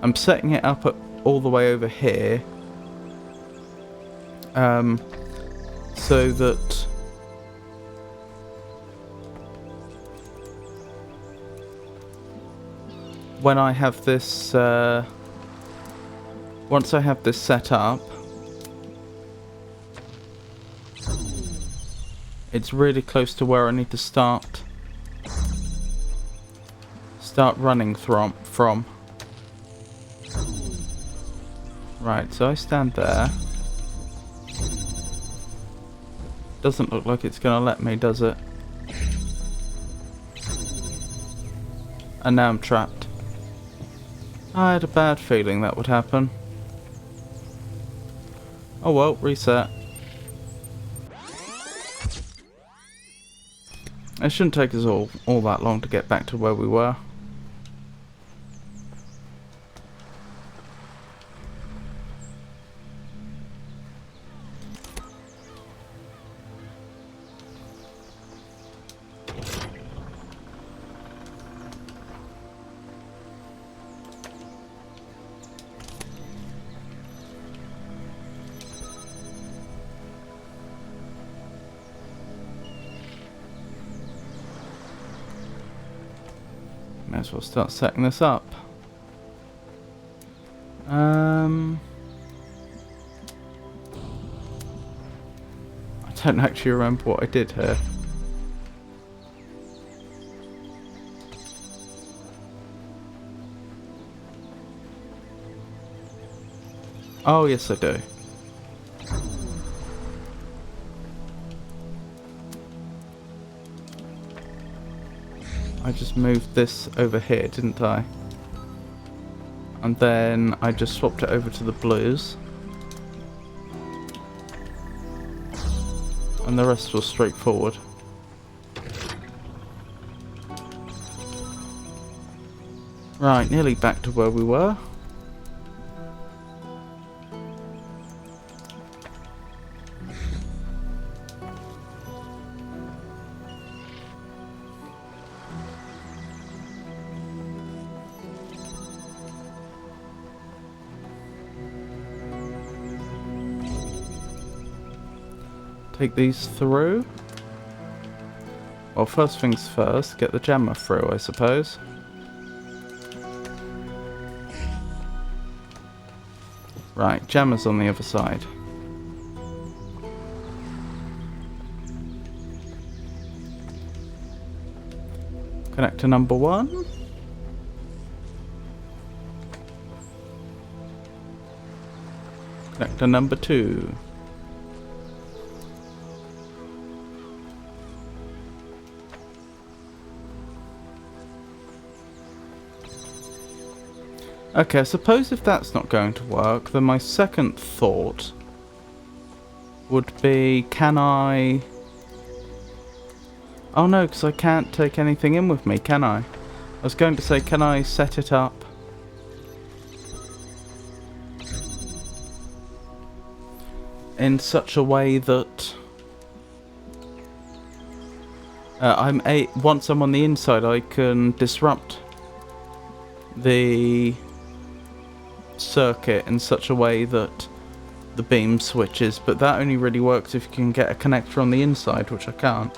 I'm setting it up all the way over here, so that when I have this, once I have this set up, it's really close to where I need to start running from. Right, so I stand there. Doesn't look like it's gonna let me, does it? And now I'm trapped. I had a bad feeling that would happen. Oh well, reset. It shouldn't take us all that long to get back to where we were. May as well start setting this up. I don't actually remember what I did here. Oh yes, I do. I just moved this over here, didn't I? And then I just swapped it over to the blues. And the rest was straightforward. Right, nearly back to where we were. Take these through. Well, first things first, get the jammer through, I suppose. Right, jammer's on the other side. Connector number 1. Connector number 2. Okay, I suppose if that's not going to work, then my second thought would be, can I... Oh no, because I can't take anything in with me, can I? I was going to say, can I set it up in such a way that once I'm on the inside, I can disrupt the circuit in such a way that the beam switches, but that only really works if you can get a connector on the inside, which I can't.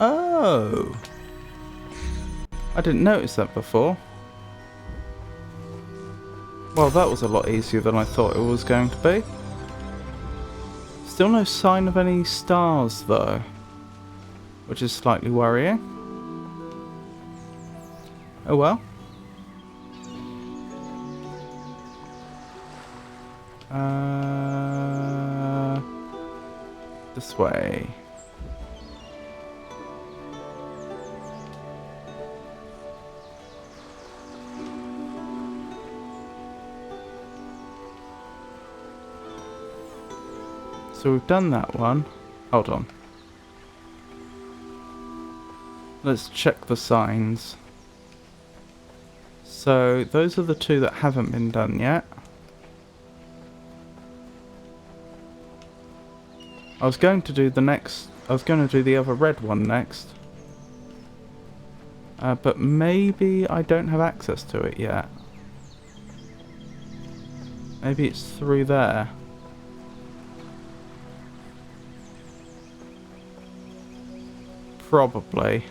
Oh! I didn't notice that before. Well, that was a lot easier than I thought it was going to be. Still no sign of any stars, though, which is slightly worrying. Oh well. This way. So we've done that one. Hold on. Let's check the signs. So those are the two that haven't been done yet. I was going to do the other red one next. But maybe I don't have access to it yet. Maybe it's through there. Probably.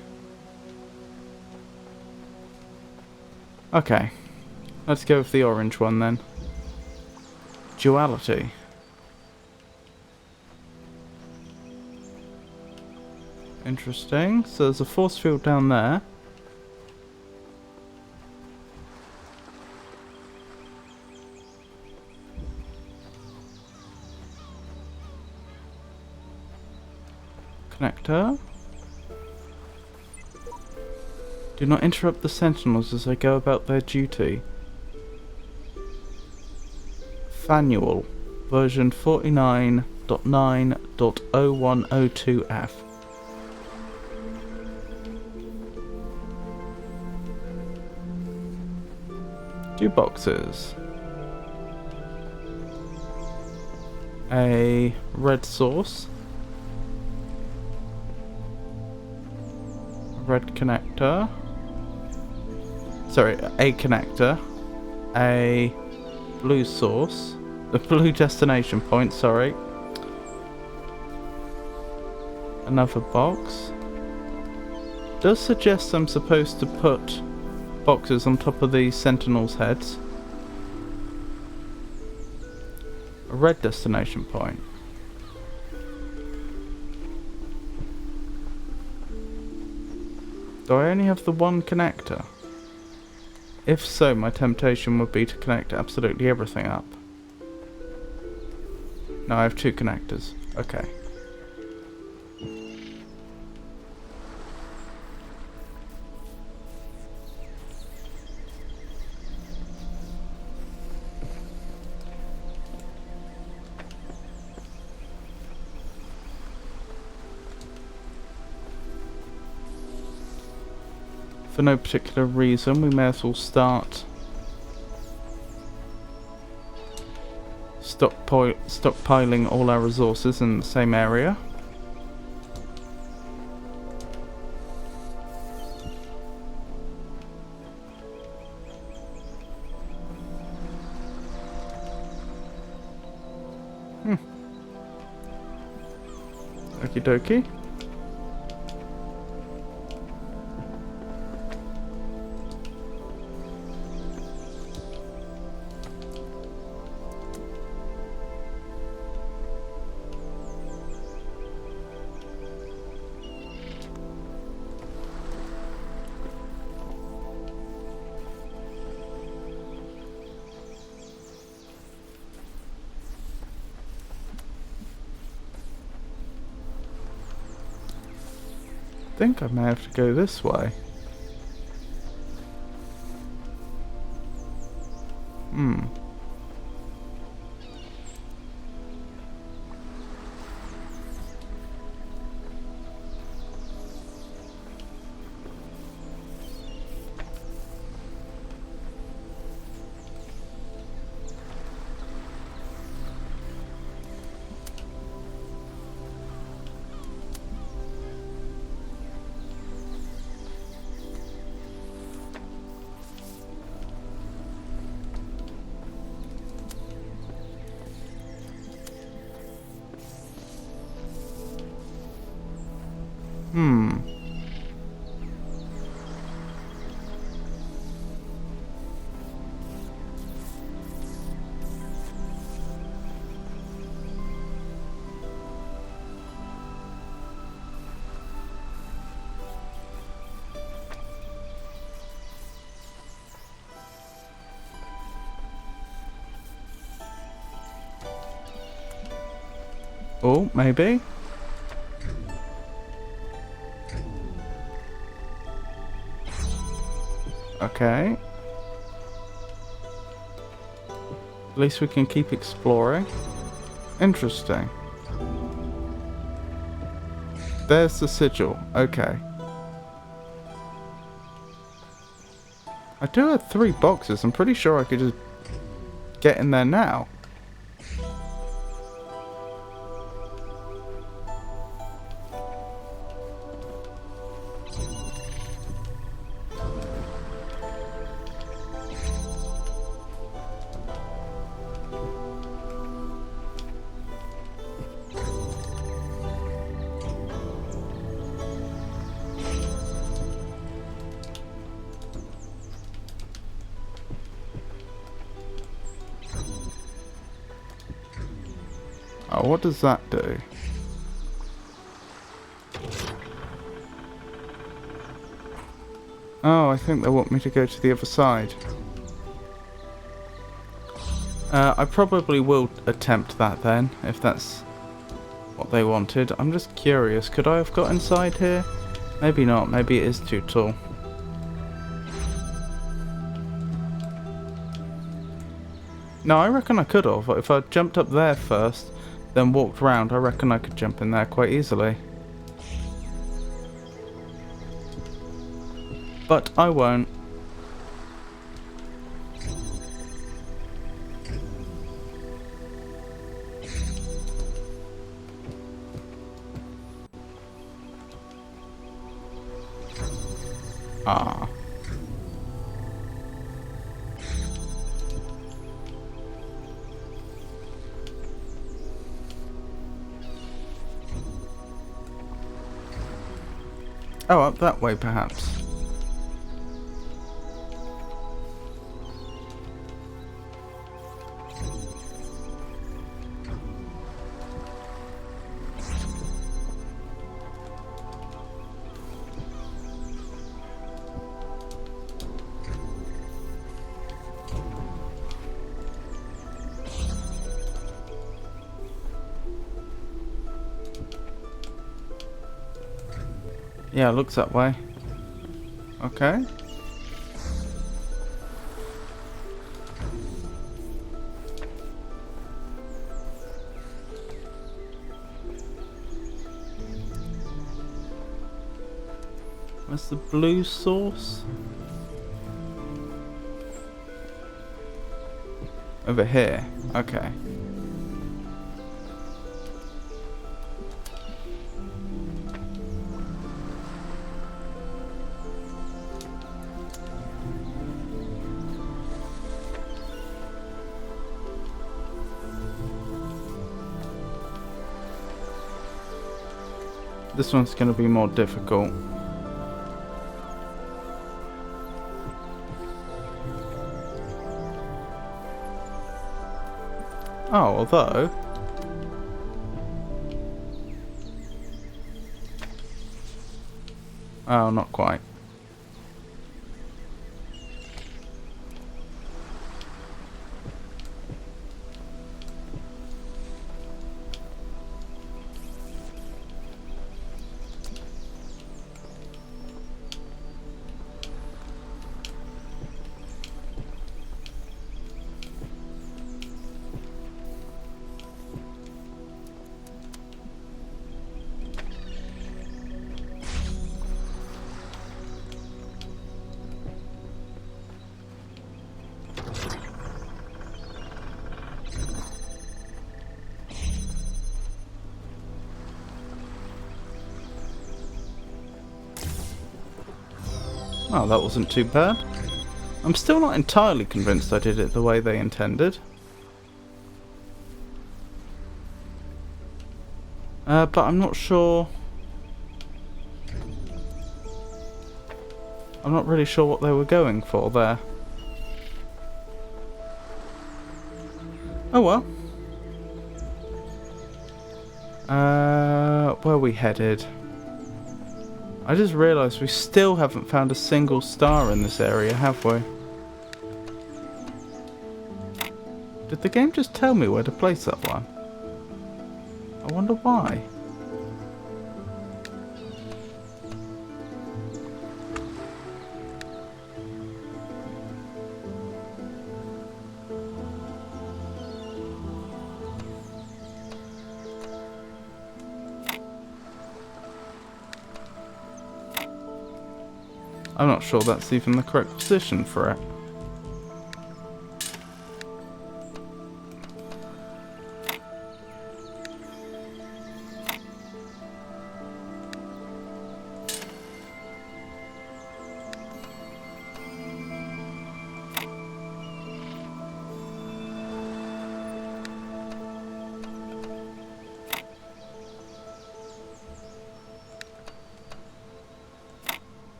Okay. Let's go with the orange one then. Duality. Interesting. So there's a force field down there. Connector. Do not interrupt the sentinels as they go about their duty. Fanual, version 49.9.0102F. Two boxes. A red source. A red connector. Sorry, a connector. A blue source. The blue destination point, sorry. Another box. Does suggest I'm supposed to put boxes on top of these sentinels' heads. A red destination point. Do I only have the one connector? If so, my temptation would be to connect absolutely everything up. No, I have two connectors. Okay. For no particular reason, we may as well start stockpiling all our resources in the same area. Okie dokie. think I may have to go this way. Oh, maybe? Okay. At least we can keep exploring. Interesting. There's the sigil. Okay. I do have 3 boxes. I'm pretty sure I could just get in there now. Oh, what does that do? Oh, I think they want me to go to the other side. I probably will attempt that then, if that's what they wanted. I'm just curious, could I have got inside here? Maybe not, maybe it is too tall. No, I reckon I could have. If I jumped up there first, then walked round, I reckon I could jump in there quite easily. But I won't. Ah. Oh, up that way perhaps. Yeah, it looks that way. Okay. Where's the blue source? Over here. Okay. This one's going to be more difficult. Oh, although... Oh, not quite. Oh, that wasn't too bad. I'm still not entirely convinced I did it the way they intended. But I'm not sure. I'm not really sure what they were going for there. Oh well. Where are we headed? I just realised we still haven't found a single star in this area, have we? Did the game just tell me where to place that one? I wonder why. I'm not sure that's even the correct position for it.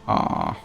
Ah.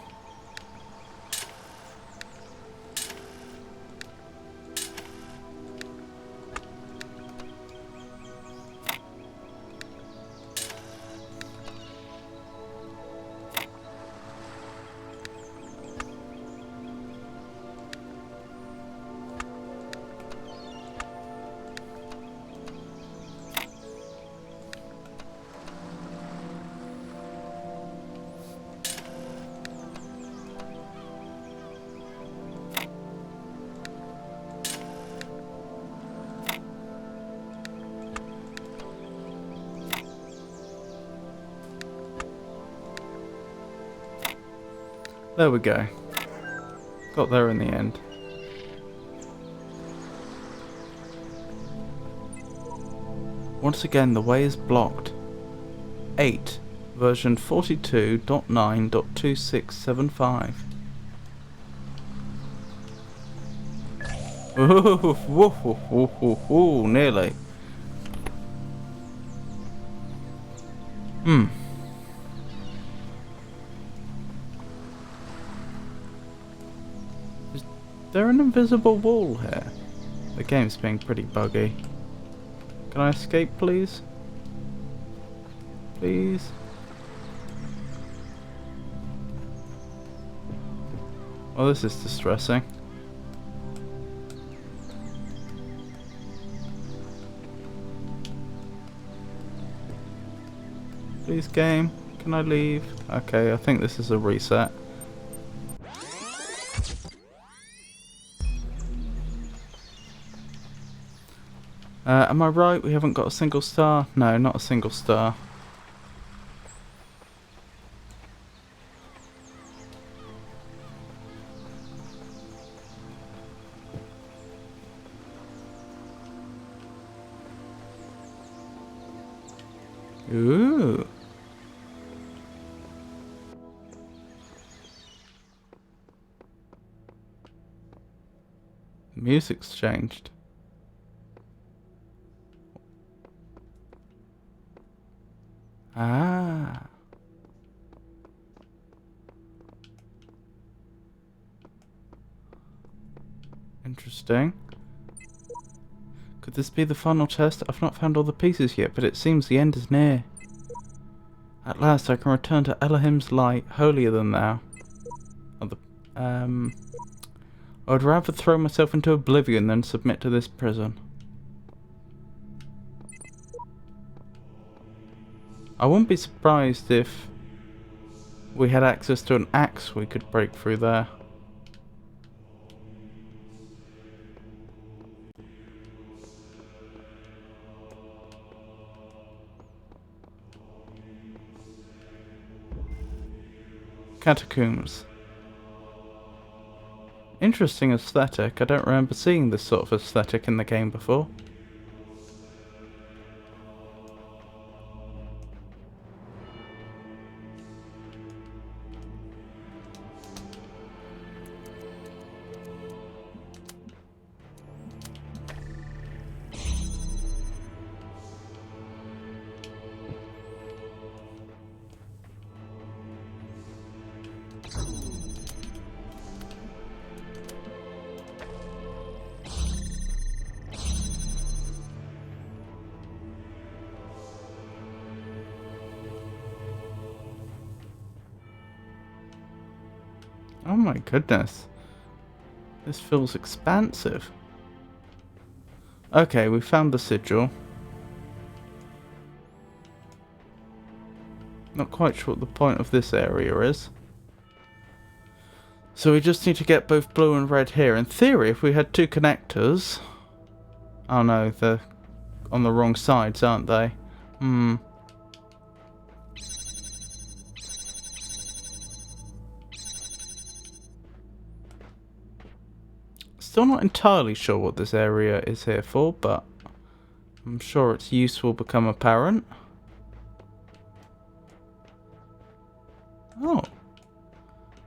There we go. Got there in the end. Once again, the way is blocked. 8. Version 42.9.2675. Ooh, nearly. Is there an invisible wall here? The game's being pretty buggy. Can I escape, please? Please? Oh, this is distressing. Please, game. Can I leave? Okay, I think this is a reset. Am I right? We haven't got a single star? No, not a single star. Ooh. Music's changed. Ah. Interesting. Could this be the final test? I've not found all the pieces yet, but it seems the end is near. At last I can return to Elohim's light, holier than thou. I would rather throw myself into oblivion than submit to this prison. I wouldn't be surprised if we had access to an axe we could break through there. Catacombs. Interesting aesthetic. I don't remember seeing this sort of aesthetic in the game before. Oh my goodness. This feels expansive. Okay, we found the sigil. Not quite sure what the point of this area is. So we just need to get both blue and red here. In theory, if we had two connectors... Oh no, they're on the wrong sides, aren't they? Still not entirely sure what this area is here for, but I'm sure its use will become apparent. Oh.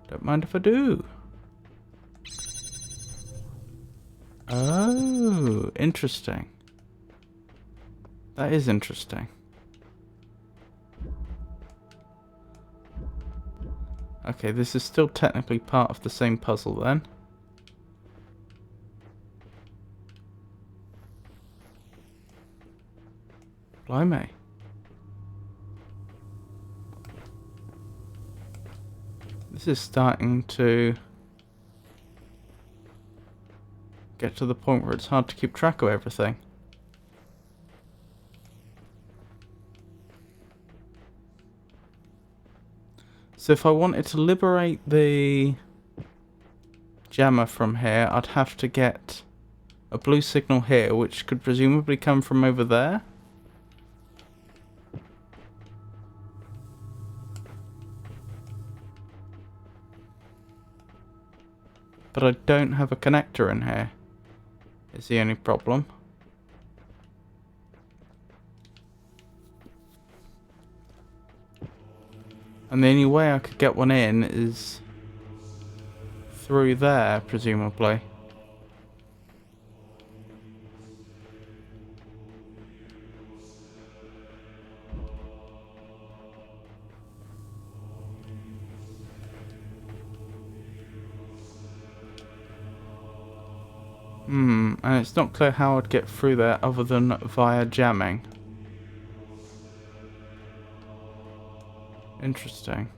Don't mind if I do. Oh, interesting. That is interesting. Okay, this is still technically part of the same puzzle then. Blimey. This is starting to get to the point where it's hard to keep track of everything. So if I wanted to liberate the jammer from here, I'd have to get a blue signal here, which could presumably come from over there. But I don't have a connector in here, is the only problem. And the only way I could get one in is through there, presumably. And it's not clear how I'd get through there other than via jamming. Interesting.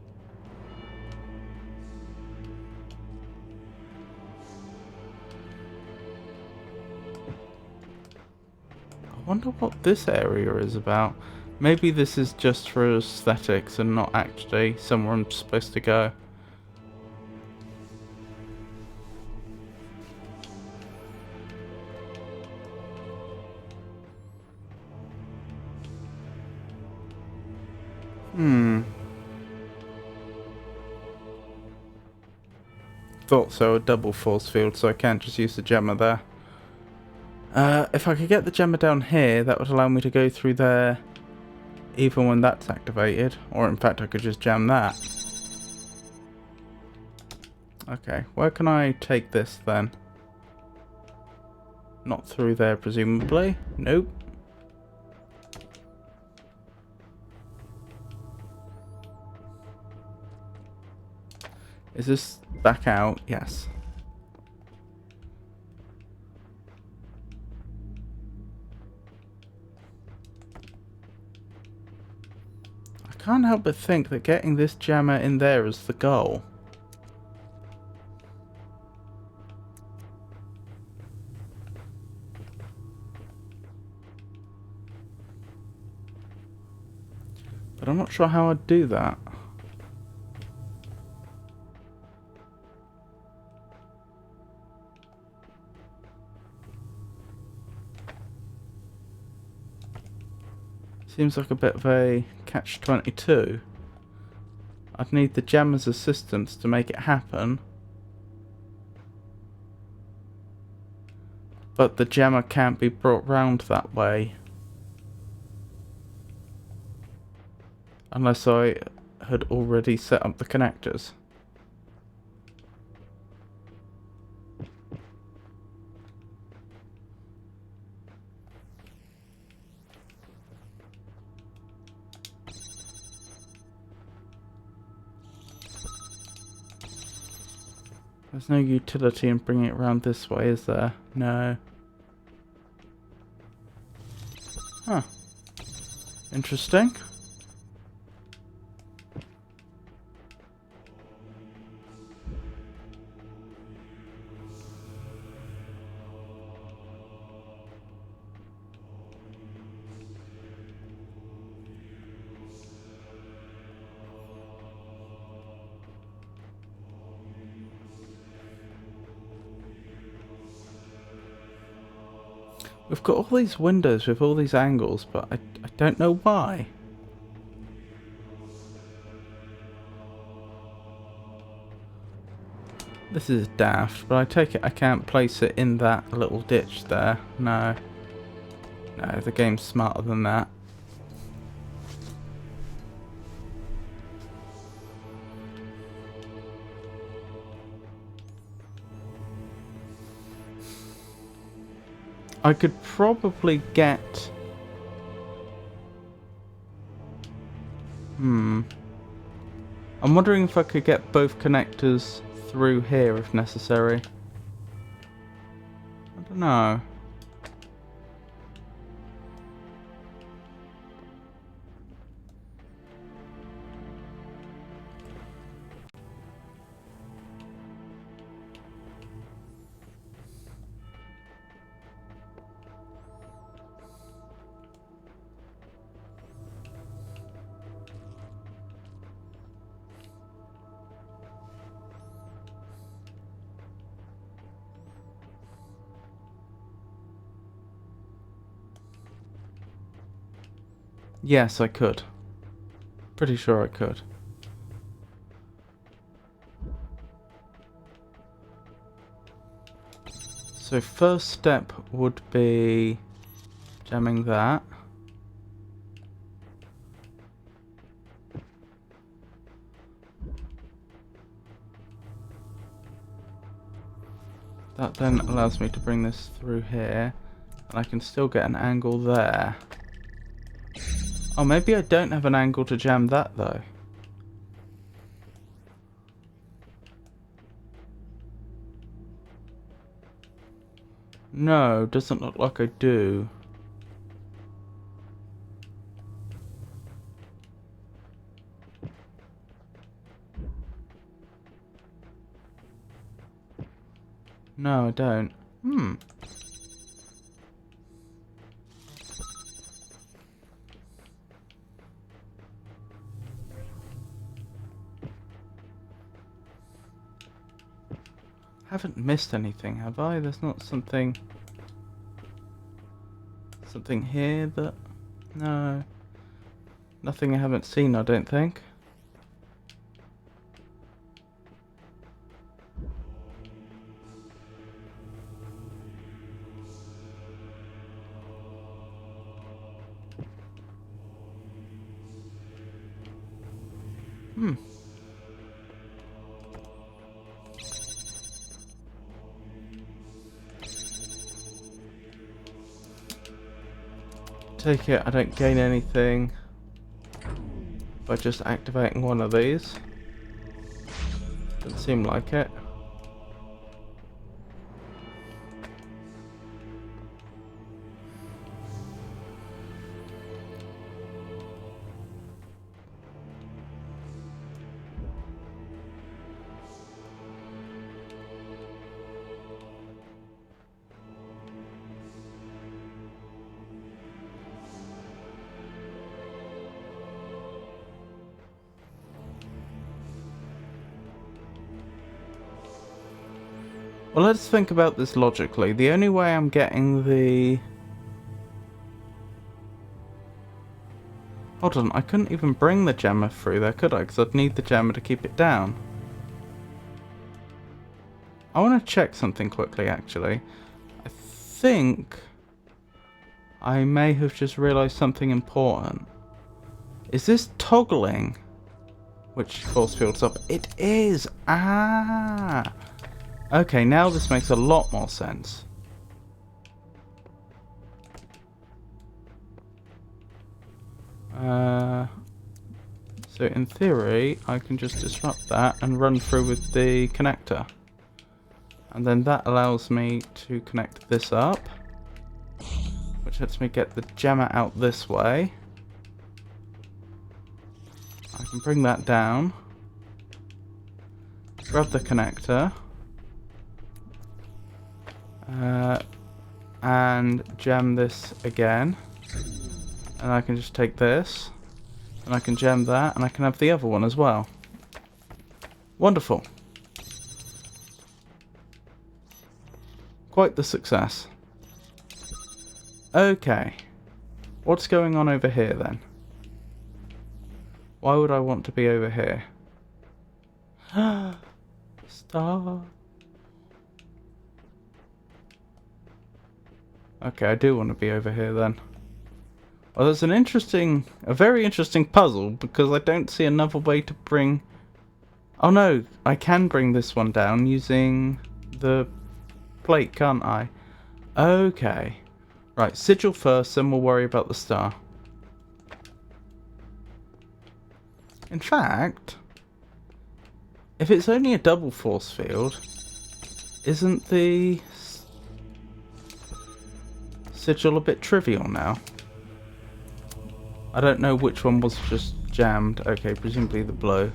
I wonder what this area is about. Maybe this is just for aesthetics and not actually somewhere I'm supposed to go. Thought so, a double force field, so I can't just use the gemmer there. If I could get the gemmer down here, that would allow me to go through there even when that's activated. Or in fact, I could just jam that. Okay, where can I take this then? Not through there, presumably. Nope. Is this back out? Yes. I can't help but think that getting this jammer in there is the goal. But I'm not sure how I'd do that. Seems like a bit of a catch-22. I'd need the jammer's assistance to make it happen. But the jammer can't be brought round that way. Unless I had already set up the connectors. There's no utility in bringing it around this way, is there? No. Huh. Interesting. We've got all these windows with all these angles, but I don't know why. This is daft, but I take it I can't place it in that little ditch there. No. No, the game's smarter than that. I could probably get... I'm wondering if I could get both connectors through here if necessary. I don't know. Yes, I could. Pretty sure I could. So first step would be jamming that. That then allows me to bring this through here, and I can still get an angle there. Oh, maybe I don't have an angle to jam that though. No, doesn't look like I do. No, I don't. Haven't missed anything, have I? There's not something here that... No. Nothing I haven't seen, I don't think. Take it, I don't gain anything by just activating one of these. Doesn't seem like it. Well, let's think about this logically. The only way I'm getting the... Hold on, I couldn't even bring the jammer through there, could I? Because I'd need the jammer to keep it down. I want to check something quickly, actually. I think I may have just realised something important. Is this toggling which force fields up? It is! Ah! Okay, now this makes a lot more sense. So in theory, I can just disrupt that and run through with the connector. And then that allows me to connect this up, which lets me get the jammer out this way. I can bring that down, grab the connector, and jam this again, and I can just take this and I can jam that and I can have the other one as well. Wonderful. Quite the success. Okay. What's going on over here then? Why would I want to be over here? Star. Okay, I do want to be over here then. Well, there's a very interesting puzzle, because I don't see another way to bring... Oh no, I can bring this one down using the plate, can't I? Okay. Right, sigil first, then we'll worry about the star. In fact, if it's only a double force field, isn't the sigil a bit trivial now? I don't know which one was just jammed. Okay, presumably the blow.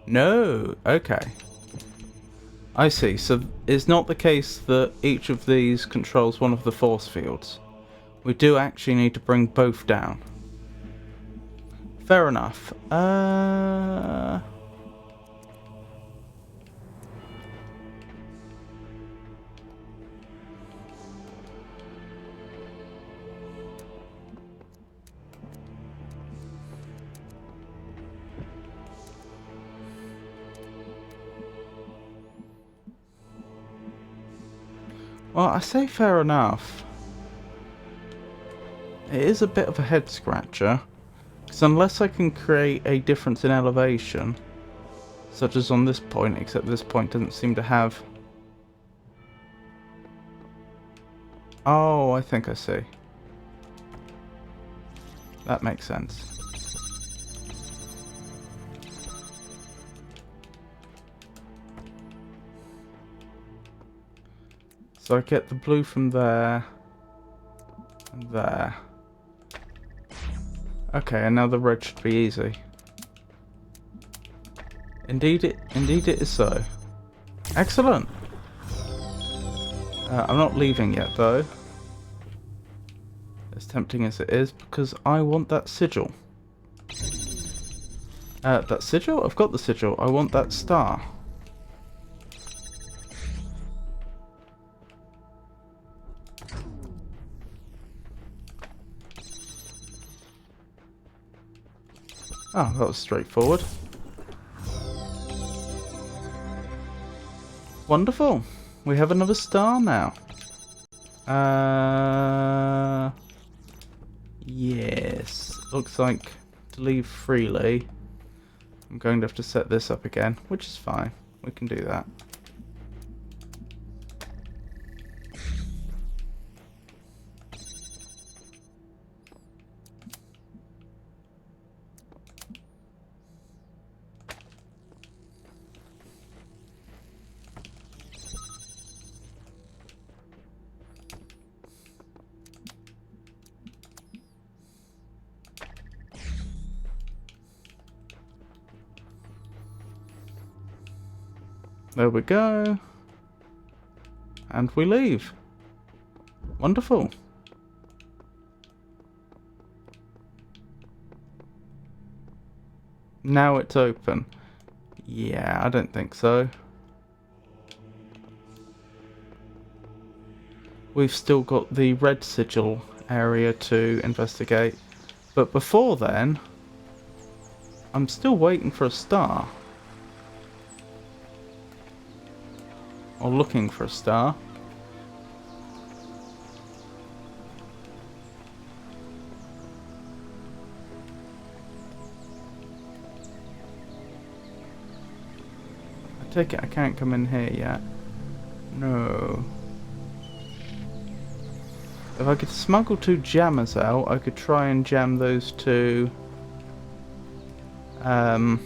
No, okay. I see, so it's not the case that each of these controls one of the force fields. We do actually need to bring both down. Fair enough. Well, I say fair enough. It is a bit of a head scratcher, because unless I can create a difference in elevation, such as on this point, except this point doesn't seem to have... Oh, I think I see. That makes sense. So I get the blue from there, and there. Okay, and now the red should be easy. Indeed it is so. Excellent! I'm not leaving yet though. As tempting as it is, because I want that sigil. That sigil? I've got the sigil. I want that star. Oh, that was straightforward. Wonderful. We have another star now. Yes. Looks like to leave freely. I'm going to have to set this up again, which is fine. We can do that. There we go. And we leave. Wonderful. Now it's open. Yeah, I don't think so. We've still got the red sigil area to investigate. But before then, I'm still waiting for a star. Or looking for a star. I take it I can't come in here yet. No. If I could smuggle 2 jammers out, I could try and jam those 2 hovering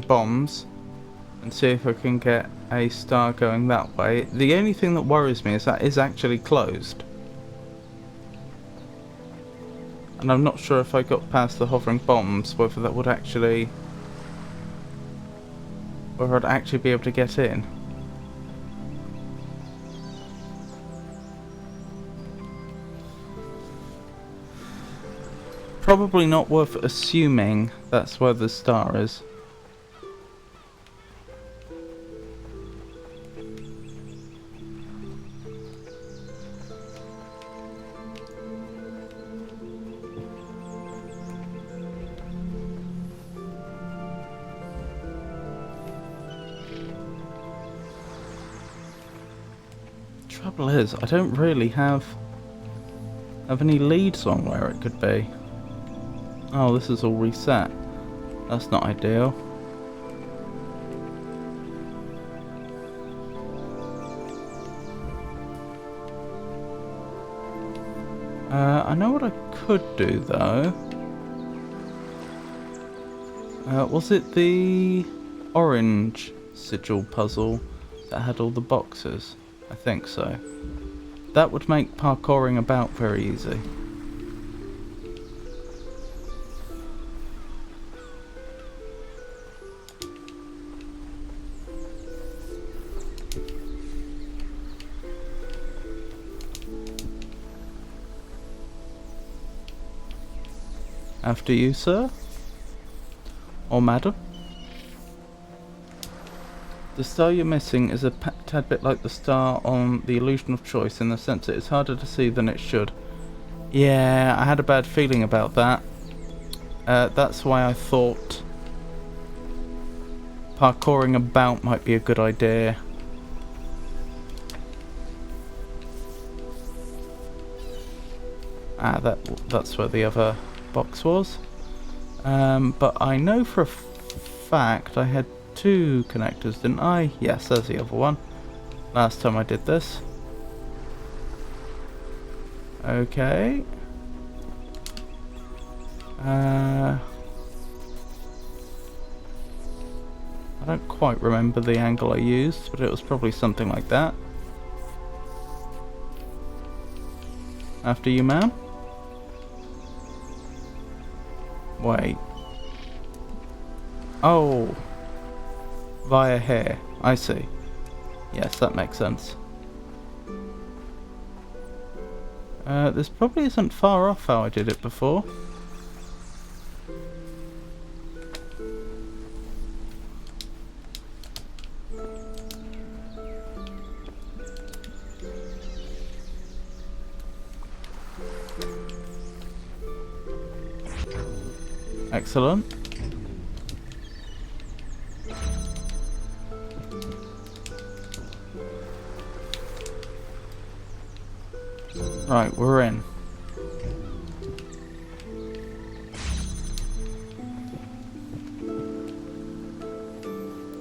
bombs and see if I can get a star going that way. The only thing that worries me is that is actually closed. And I'm not sure if I got past the hovering bombs, whether that would actually... whether I'd actually be able to get in. Probably not worth assuming that's where the star is. Trouble is, I don't really have any leads on where it could be. Oh, this is all reset. That's not ideal. I know what I could do though. Was it the orange sigil puzzle that had all the boxes? I think so. That would make parkouring about very easy. After you, sir? Or madam? The star you're missing is a tad bit like the star on the illusion of choice in the sense that it's harder to see than it should. Yeah, I had a bad feeling about that. That's why I thought parkouring about might be a good idea. Ah, that's where the other box was. But I know for a fact I had 2 connectors, didn't I? Yes, there's the other one. Last time I did this. Okay. I don't quite remember the angle I used, but it was probably something like that. After you, ma'am. Wait. Oh. Via here. I see. Yes, that makes sense. This probably isn't far off how I did it before. Excellent. Right, we're in.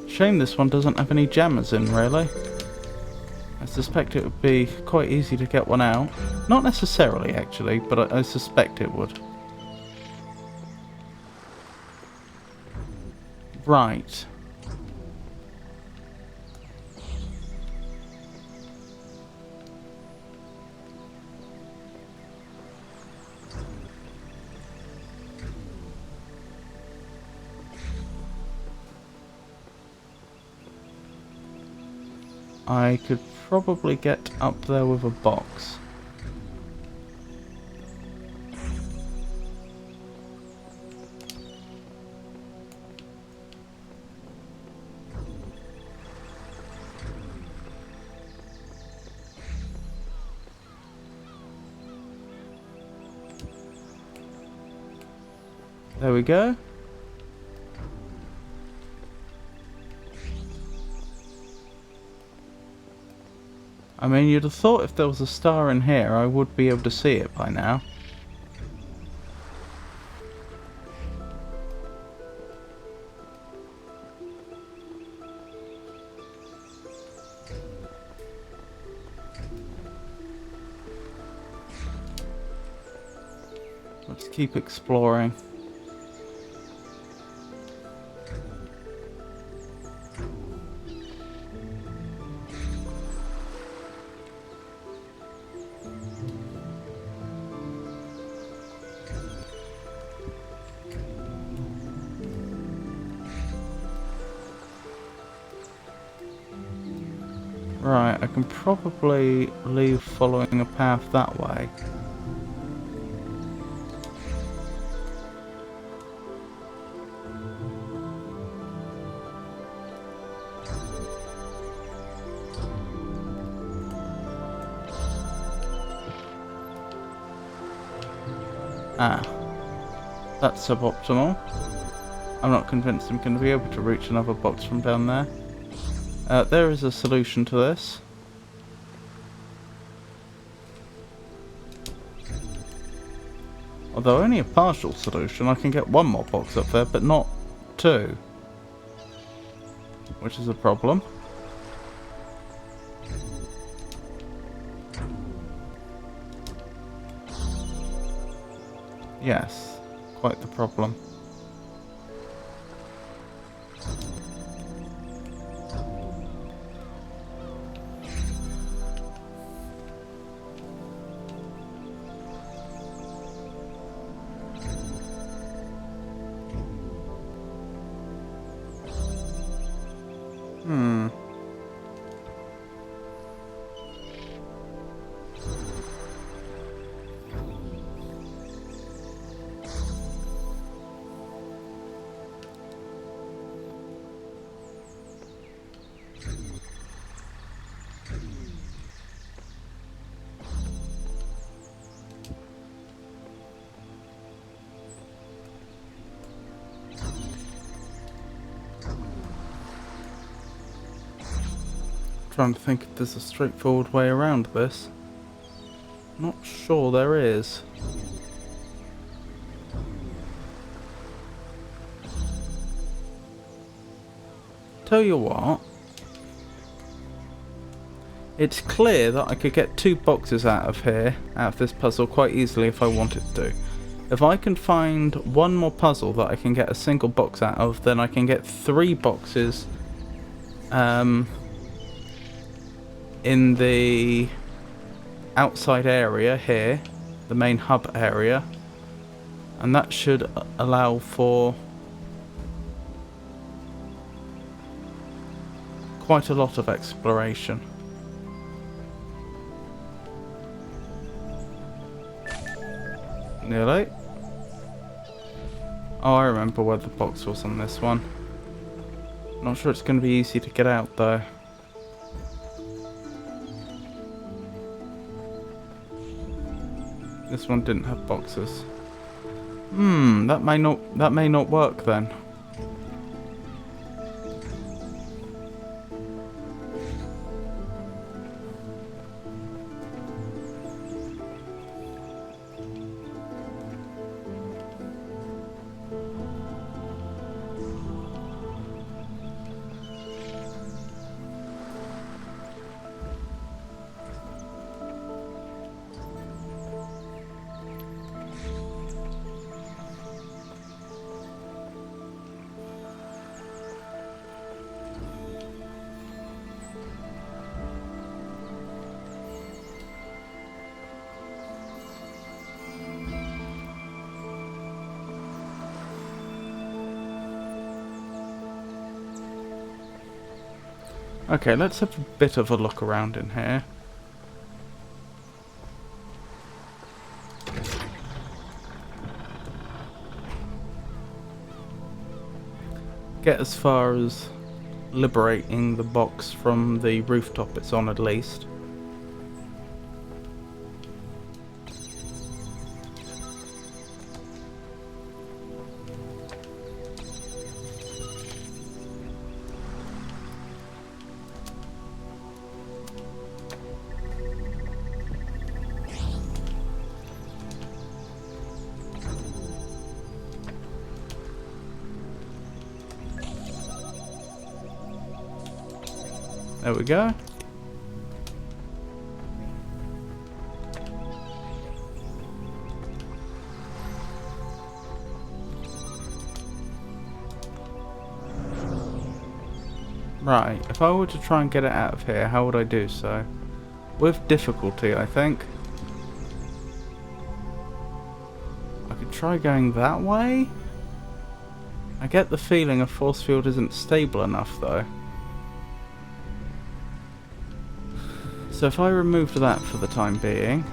Shame this one doesn't have any jammers in, really. I suspect it would be quite easy to get one out. Not necessarily, actually, but I suspect it would. Right. I could probably get up there with a box. There we go. I mean, you'd have thought if there was a star in here, I would be able to see it by now. Let's keep exploring. Right, I can probably leave following a path that way. Ah, that's suboptimal. I'm not convinced I'm going to be able to reach another box from down there. There is a solution to this. Although only a partial solution, I can get one more box up there, but not two. Which is a problem. Yes, quite the problem. Trying to think if there's a straightforward way around this. Not sure there is. Tell you what. It's clear that I could get two boxes out of here, out of this puzzle, quite easily if I wanted to. If I can find one more puzzle that I can get a single box out of, then I can get 3 boxes in the outside area here, the main hub area, and that should allow for quite a lot of exploration. Nearly. Oh, I remember where the box was on this one. Not sure it's going to be easy to get out though. This one didn't have boxes. That may not work then. Okay, let's have a bit of a look around in here. Get as far as liberating the box from the rooftop it's on at least. There we go. Right, if I were to try and get it out of here, how would I do so? With difficulty, I think. I could try going that way? I get the feeling a force field isn't stable enough though. So if I remove that for the time being,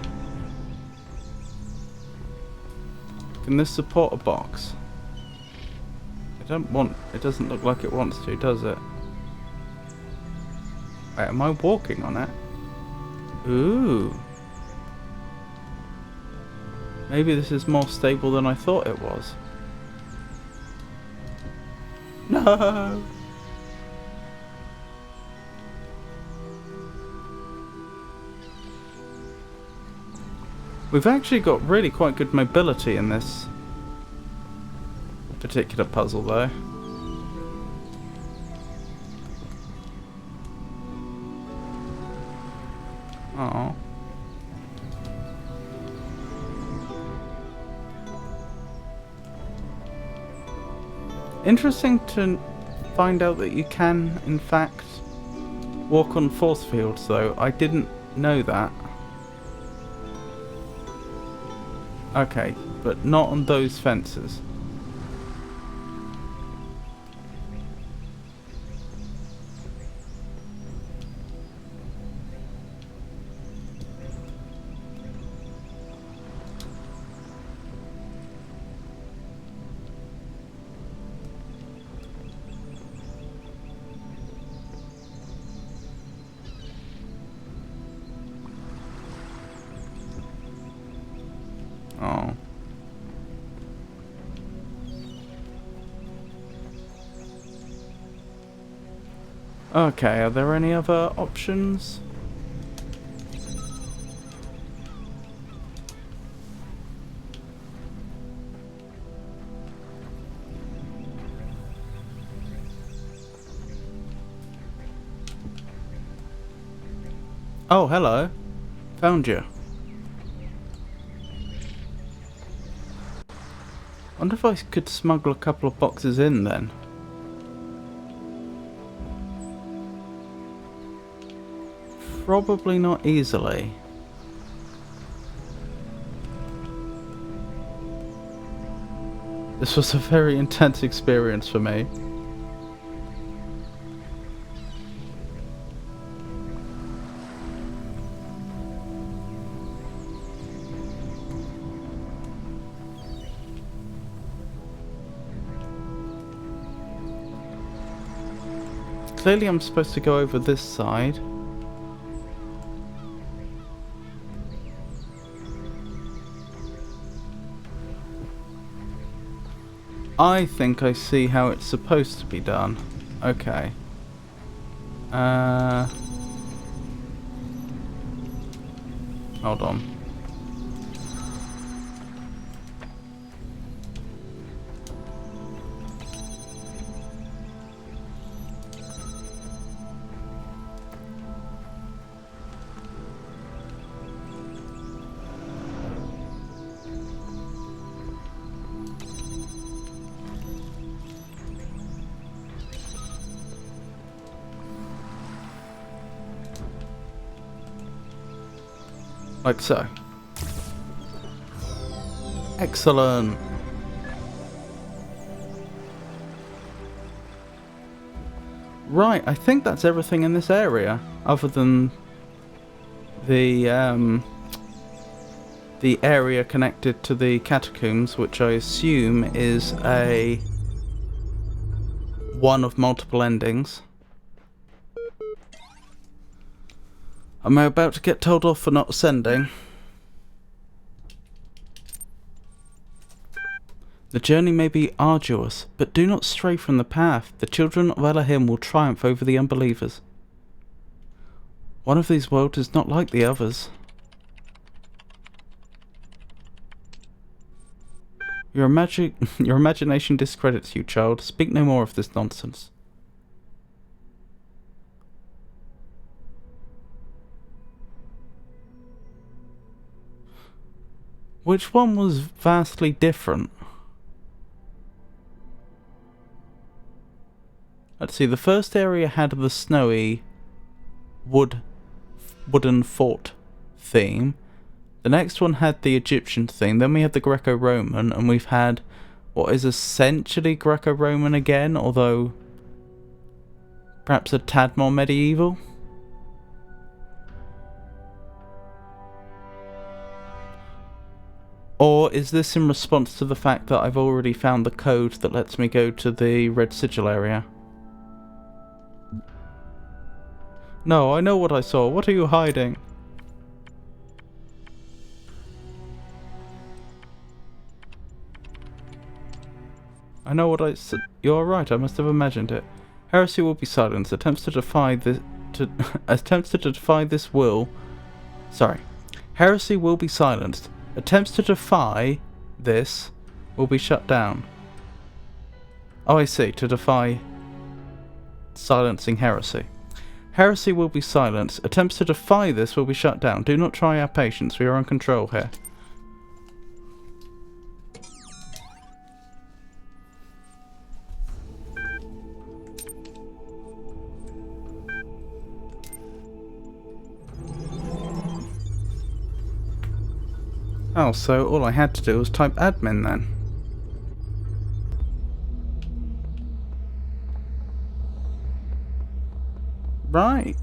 can this support a box? It doesn't look like it wants to, does it? Wait, am I walking on it? Ooh. Maybe this is more stable than I thought it was. No! We've actually got really quite good mobility in this particular puzzle, though. Oh. Interesting to find out that you can, in fact, walk on force fields, though. I didn't know that. Okay, but not on those fences. Oh. Okay, are there any other options? Oh, hello. Found you. Wonder if I could smuggle a couple of boxes in then. Probably not easily. This was a very intense experience for me. Clearly I'm supposed to go over this side. I think I see how it's supposed to be done. Okay. Hold on. Like so. Excellent. Right, I think that's everything in this area, other than the area connected to the catacombs, which I assume is one of multiple endings. Am I about to get told off for not ascending? The journey may be arduous, but do not stray from the path. The children of Elohim will triumph over the unbelievers. One of these worlds is not like the others. Your imagination discredits you, child. Speak no more of this nonsense. Which one was vastly different? Let's see, the first area had the snowy wooden fort theme. The next one had the Egyptian theme. Then we had the Greco-Roman, and we've had what is essentially Greco-Roman again, although perhaps a tad more medieval. Or is this in response to the fact that I've already found the code that lets me go to the Red Sigil area? No, I know what I saw. What are you hiding? I know what I said. You're right, I must have imagined it. Heresy will be silenced. Attempts to defy this will... Sorry. Heresy will be silenced. Attempts to defy this will be shut down. Oh, I see. To defy silencing heresy. Heresy will be silenced. Attempts to defy this will be shut down. Do not try our patience. We are on control here. Oh, so all I had to do was type admin then. Right.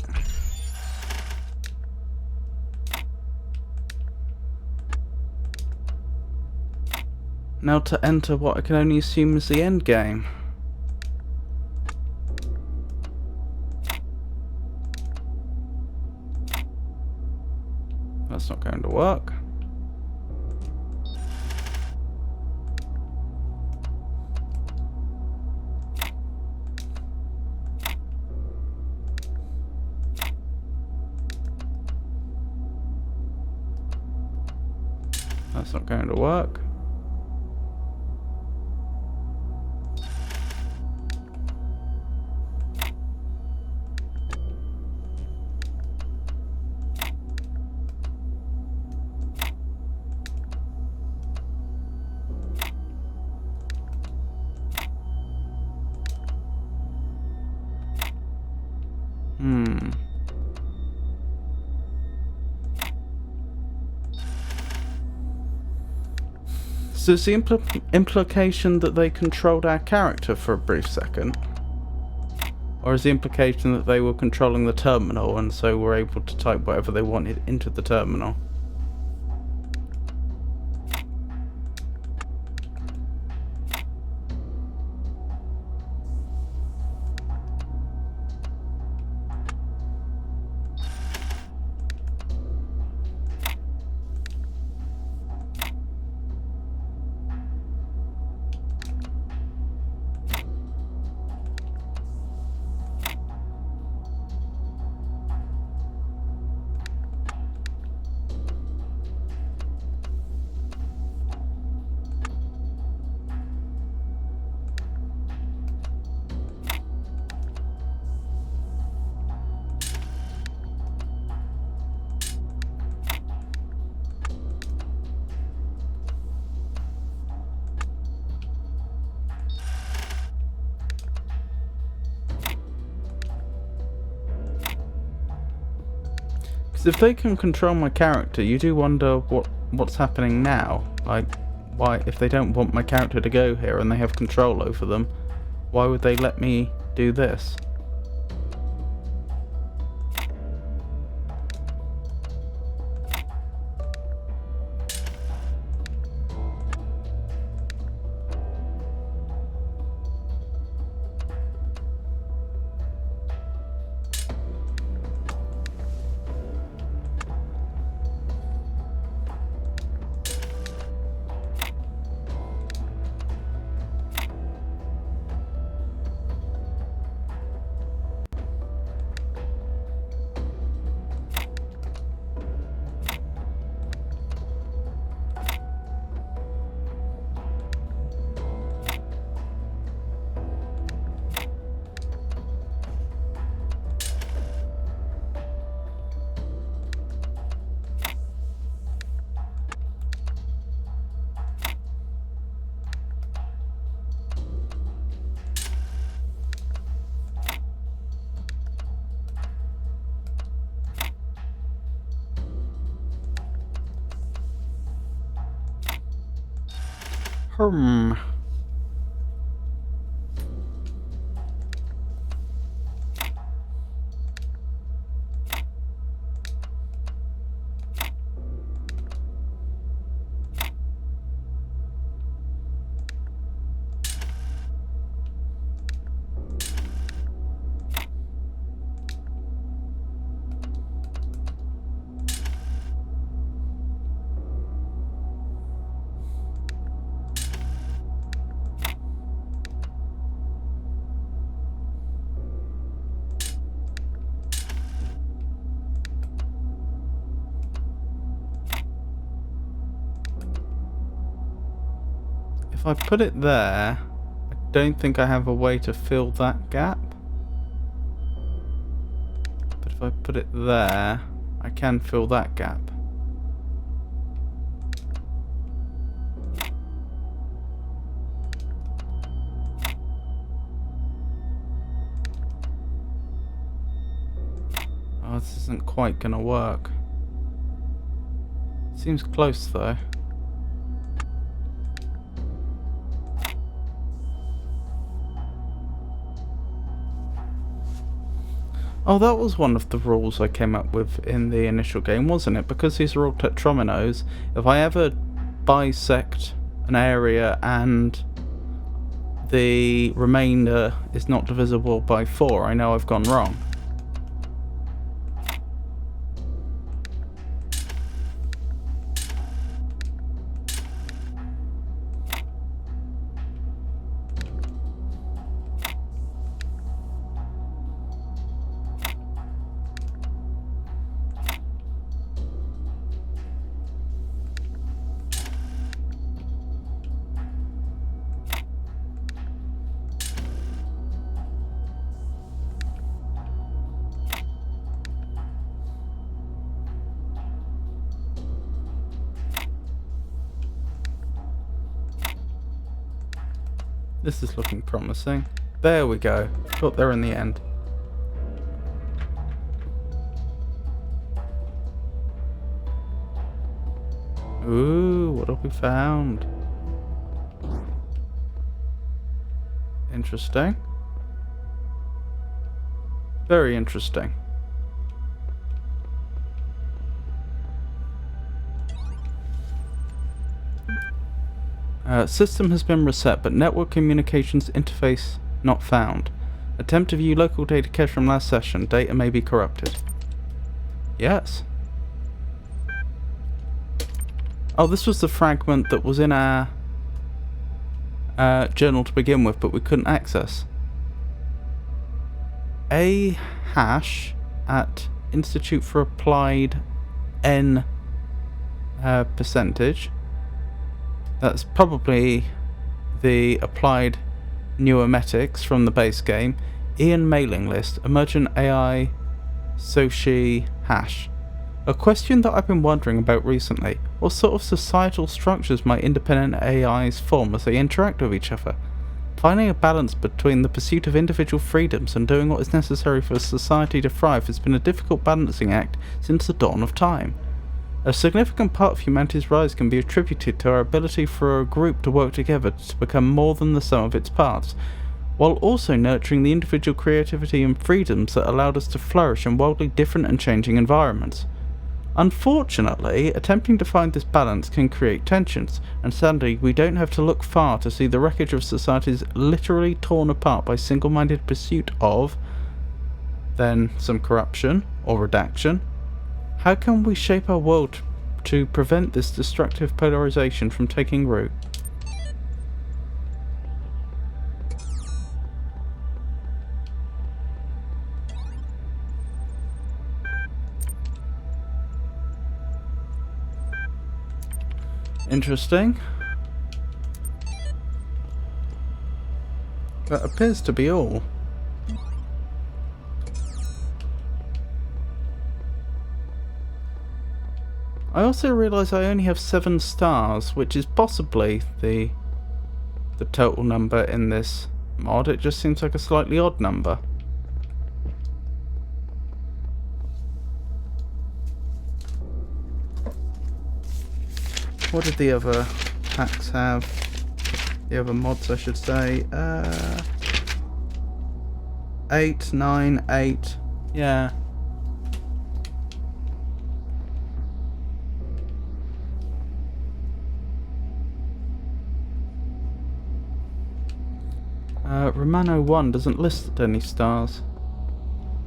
Now to enter what I can only assume is the end game. That's not going to work. That's not going to work. So is the implication that they controlled our character for a brief second? Or is the implication that they were controlling the terminal and so were able to type whatever they wanted into the terminal? Because if they can control my character, you do wonder what's happening now. Like, why, if they don't want my character to go here and they have control over them, why would they let me do this? Hmm. If I put it there, I don't think I have a way to fill that gap. But if I put it there, I can fill that gap. Oh, this isn't quite gonna work. Seems close though. Oh, that was one of the rules I came up with in the initial game, wasn't it? Because these are all tetrominos, if I ever bisect an area and the remainder is not divisible by 4, I know I've gone wrong. This is looking promising. There we go. Got there in the end. Ooh, what have we found? Interesting. Very interesting. System has been reset, but network communications interface not found. Attempt to view local data cache from last session. Data may be corrupted. Yes. Oh, this was the fragment that was in our journal to begin with, but we couldn't access. A hash at Institute for Applied N percentage. That's probably the applied pneumatics from the base game. Ian mailing list. Emergent AI Soshi hash. A question that I've been wondering about recently. What sort of societal structures might independent AIs form as they interact with each other? Finding a balance between the pursuit of individual freedoms and doing what is necessary for society to thrive has been a difficult balancing act since the dawn of time. A significant part of humanity's rise can be attributed to our ability for a group to work together to become more than the sum of its parts, while also nurturing the individual creativity and freedoms that allowed us to flourish in wildly different and changing environments. Unfortunately, attempting to find this balance can create tensions, and sadly we don't have to look far to see the wreckage of societies literally torn apart by single-minded pursuit of, then some corruption or redaction. How can we shape our world to prevent this destructive polarization from taking root? Interesting. That appears to be all. I also realise I only have 7 stars, which is possibly the total number in this mod. It just seems like a slightly odd number. What did the other packs have? The other mods, I should say. 8, 9, 8. Yeah. Romano 1 doesn't list any stars.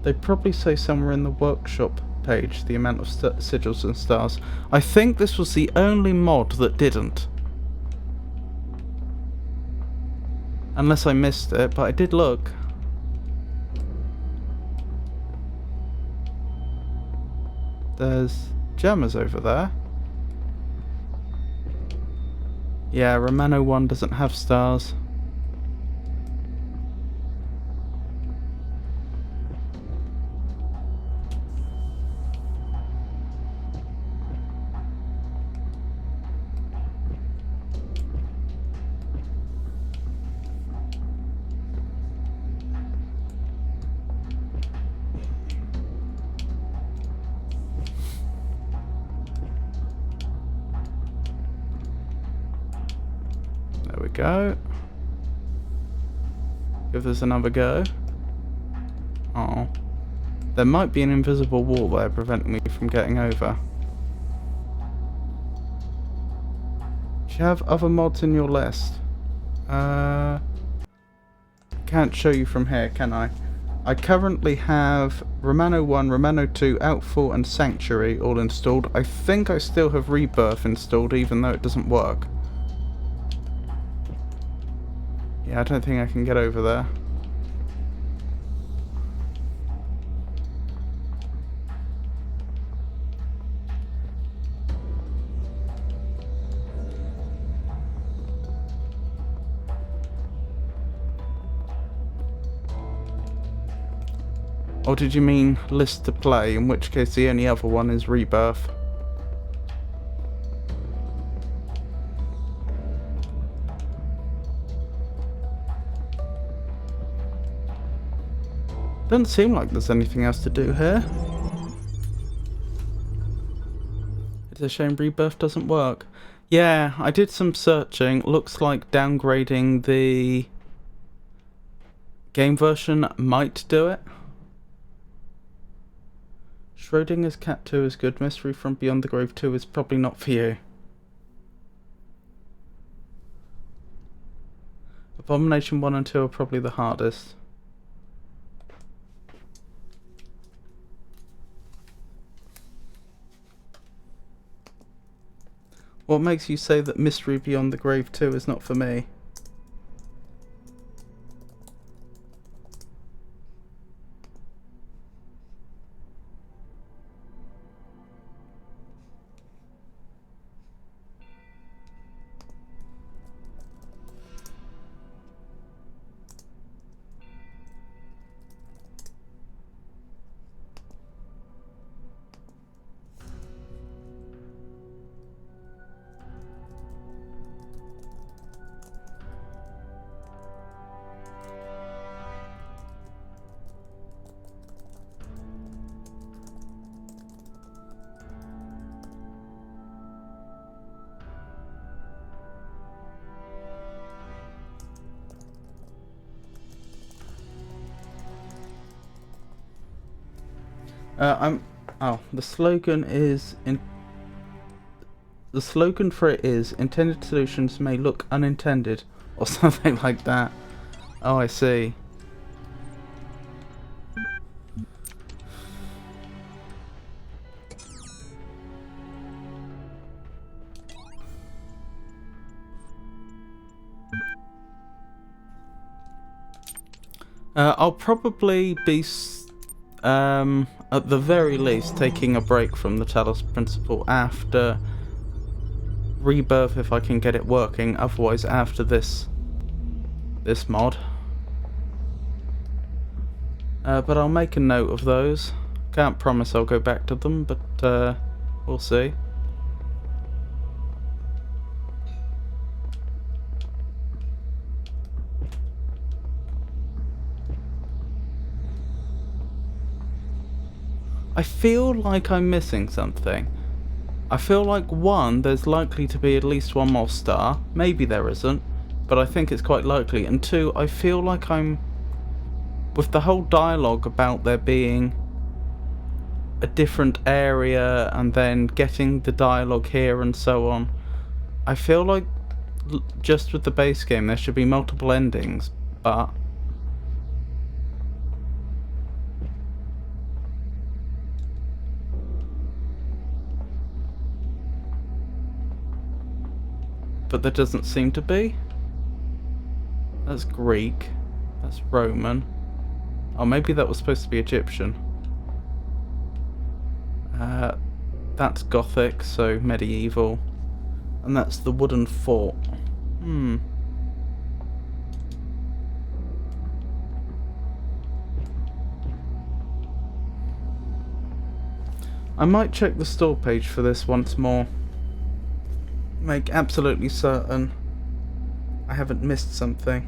They probably say somewhere in the workshop page the amount of sigils and stars. I think this was the only mod that didn't. Unless I missed it, but I did look. There's gems over there. Yeah, Romano 1 doesn't have stars. There we go. Give this another go. Oh. There might be an invisible wall there preventing me from getting over. Do you have other mods in your list? Can't show you from here, can I? I currently have Romano 1, Romano 2, Outfall and Sanctuary all installed. I think I still have Rebirth installed even though it doesn't work. Yeah, I don't think I can get over there. Or did you mean list to play, in which case the only other one is Rebirth? Doesn't seem like there's anything else to do here. It's a shame Rebirth doesn't work. Yeah, I did some searching. Looks like downgrading the game version might do it. Schrodinger's Cat 2 is good. Mystery from Beyond the Grave 2 is probably not for you. Abomination 1 and 2 are probably the hardest. What makes you say that Mystery Beyond the Grave 2 is not for me? The slogan is the slogan for it is intended solutions may look unintended or something like that. Oh, I see. I'll probably be at the very least taking a break from the Talos principle after Rebirth if I can get it working, otherwise after this mod. But I'll make a note of those. Can't promise I'll go back to them, but we'll see. I feel like I'm missing something. I feel like 1, there's likely to be at least one more star. Maybe there isn't, but I think it's quite likely. And 2, I feel like I'm... with the whole dialogue about there being a different area and then getting the dialogue here and so on, I feel like just with the base game there should be multiple endings, but... but there doesn't seem to be. That's Greek. That's Roman. Oh, maybe that was supposed to be Egyptian. That's Gothic, so medieval. And that's the wooden fort. I might check the store page for this once more. Make absolutely certain I haven't missed something.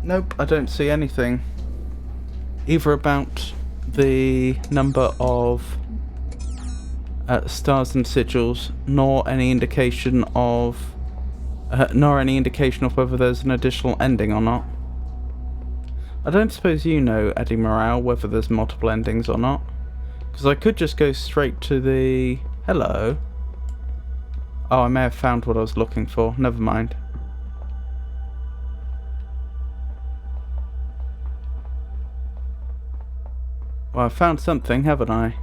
Nope, I don't see anything. Either about the number of stars and sigils, nor any indication of whether there's an additional ending or not. I don't suppose you know, Eddie Morale, whether there's multiple endings or not. Because I could just go straight to the... Hello. Oh, I may have found what I was looking for. Never mind. Well, I found something, haven't I?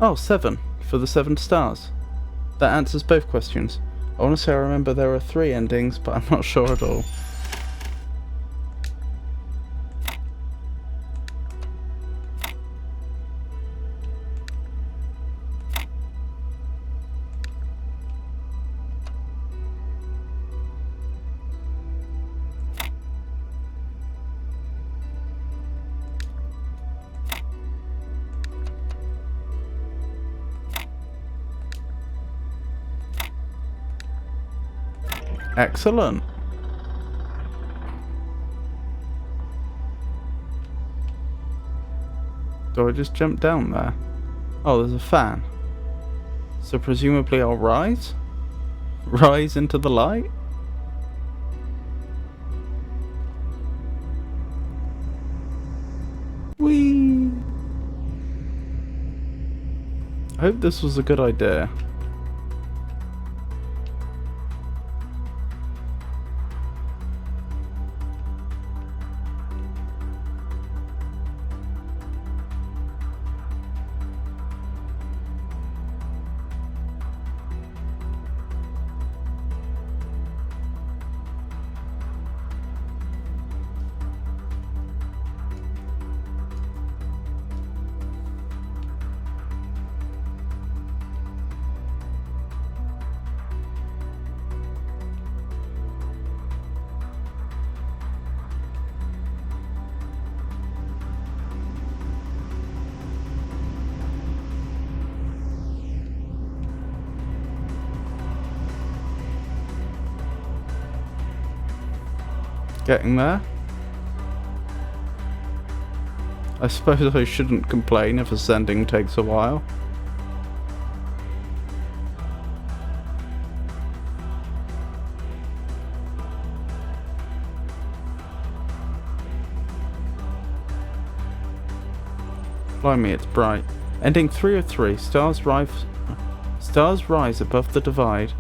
Oh, 7 for the 7 stars. That answers both questions. I want to say I remember there are 3 endings, but I'm not sure at all. Excellent. Do I just jump down there? Oh, there's a fan. So presumably I'll rise? Rise into the light? Whee! I hope this was a good idea. Getting there. I suppose I shouldn't complain if ascending takes a while. Blimey, it's bright. Ending 303. Stars rise above the divide.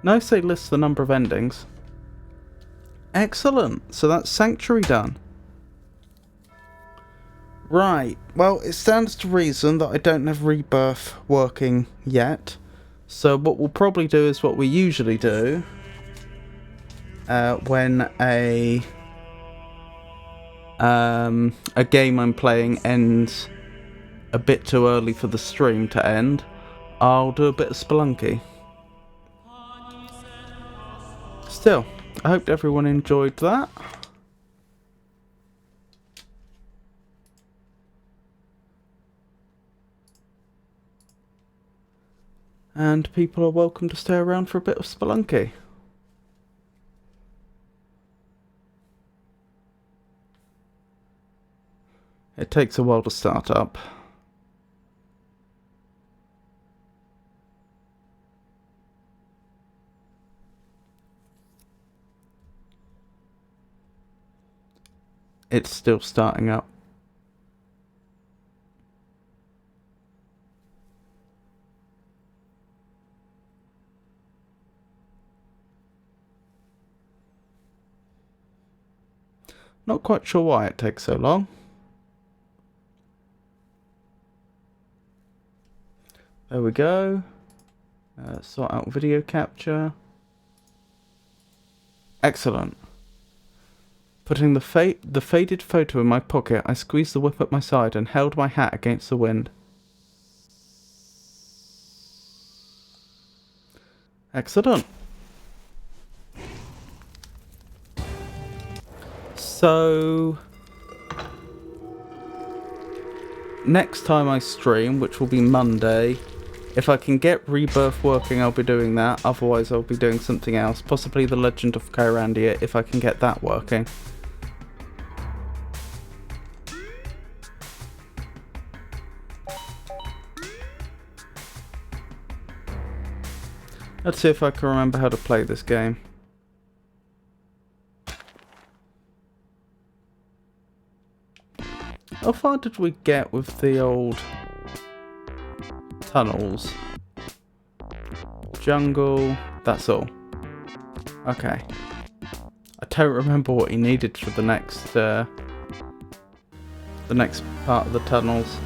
Nice they list the number of endings. Excellent. So that's Sanctuary done. Right. Well, it stands to reason that I don't have Rebirth working yet. So what we'll probably do is what we usually do when a game I'm playing ends a bit too early for the stream to end. I'll do a bit of Spelunky. Still, I hope everyone enjoyed that. And people are welcome to stay around for a bit of Spelunky. It takes a while to start up. it's still starting up. Not quite sure why it takes so long. There we go. Sort out video capture. Excellent. Putting the faded photo in my pocket, I squeezed the whip at my side and held my hat against the wind. Excellent. So, next time I stream, which will be Monday, if I can get Rebirth working, I'll be doing that. Otherwise, I'll be doing something else. Possibly The Legend of Kyrandia, if I can get that working. Let's see if I can remember how to play this game. How far did we get with the old tunnels? Jungle, that's all. Okay. I don't remember what he needed for the next part of the tunnels.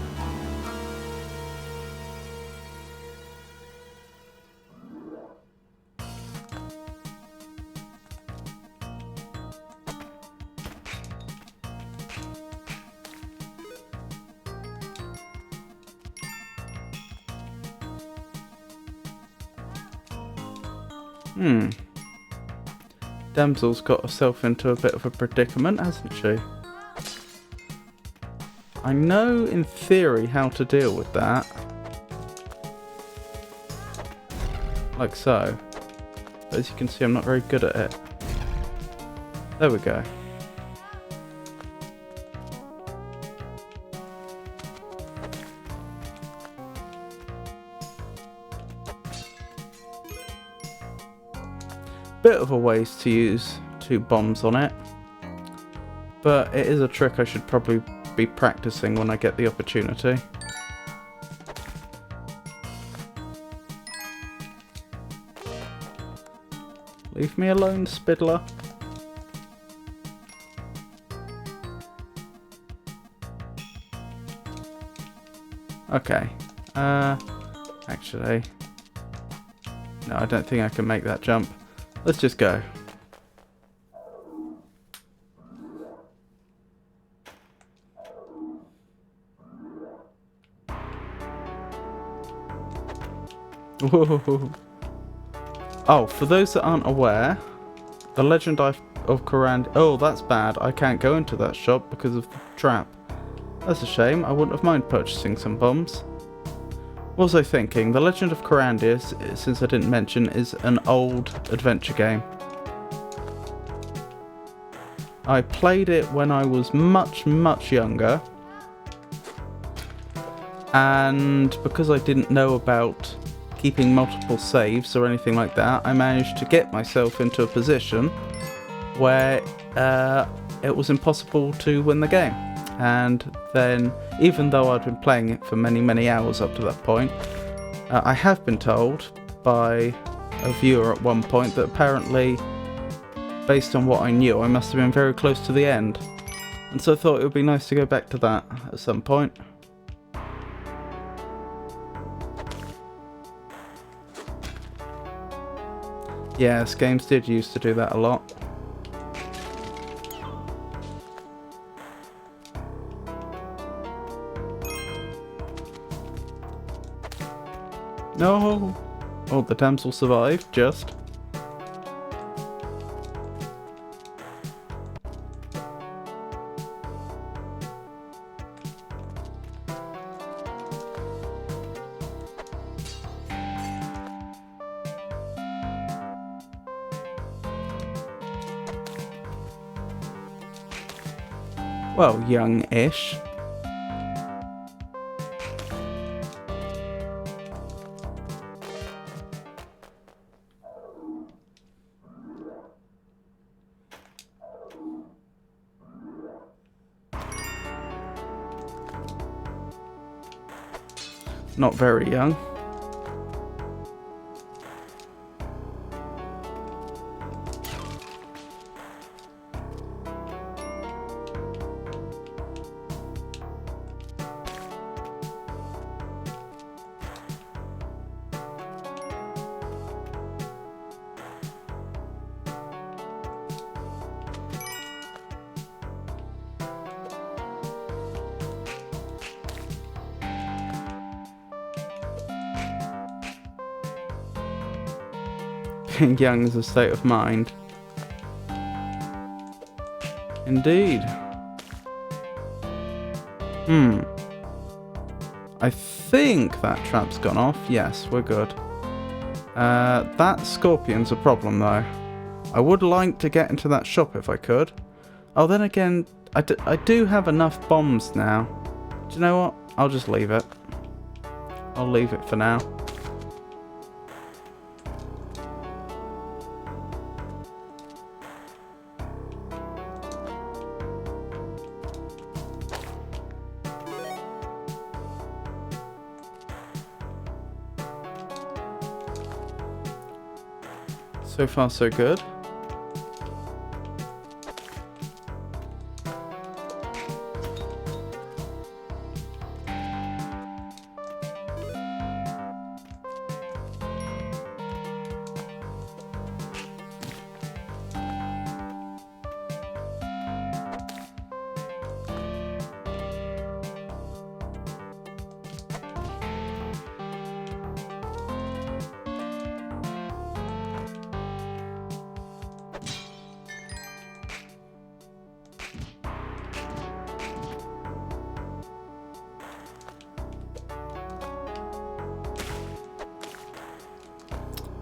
Damsel's got herself into a bit of a predicament, hasn't she? I know in theory how to deal with that. Like so. But as you can see, I'm not very good at it. There we go. Bit of a waste to use 2 bombs on it, but it is a trick I should probably be practicing when I get the opportunity. Leave me alone, Spiddler. Okay, actually, no, I don't think I can make that jump. Let's just go. Whoa. Oh, for those that aren't aware, the Legend of Kyrandia... Oh, that's bad. I can't go into that shop because of the trap. That's a shame. I wouldn't have minded purchasing some bombs. What was I thinking? The Legend of Kyrandia, since I didn't mention, is an old adventure game. I played it when I was much, much younger. And because I didn't know about keeping multiple saves or anything like that, I managed to get myself into a position where it was impossible to win the game. And then, even though I'd been playing it for many, many hours up to that point, I have been told by a viewer at one point that apparently, based on what I knew, I must have been very close to the end. And so I thought it would be nice to go back to that at some point. Yes, games did used to do that a lot. No! Oh, the damsel survived, just. Well, young-ish. Not very young. Being young is a state of mind. Indeed. I think that trap's gone off. Yes, we're good. That scorpion's a problem though. I would like to get into that shop if I could. Oh, then again, I do have enough bombs now. Do you know what? I'll just leave it. I'll leave it for now. So far, so good.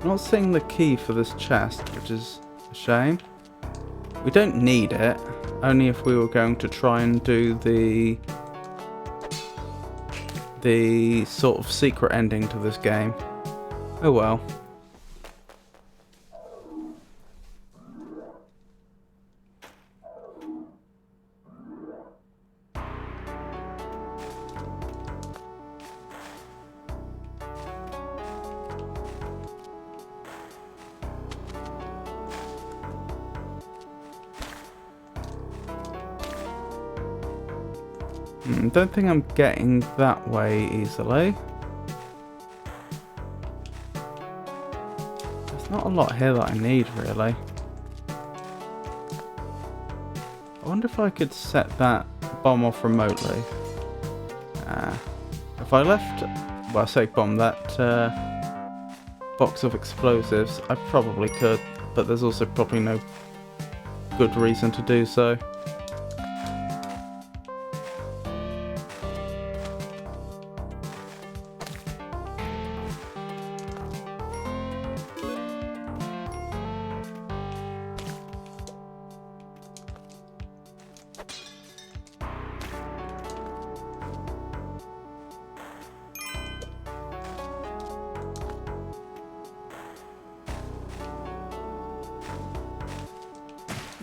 I'm not seeing the key for this chest, which is a shame. We don't need it, only if we were going to try and do the sort of secret ending to this game. Oh well. Don't think I'm getting that way easily. There's not a lot here that I need, really. I wonder if I could set that bomb off remotely. If I left, well, I say bomb, that box of explosives, I probably could, but there's also probably no good reason to do so.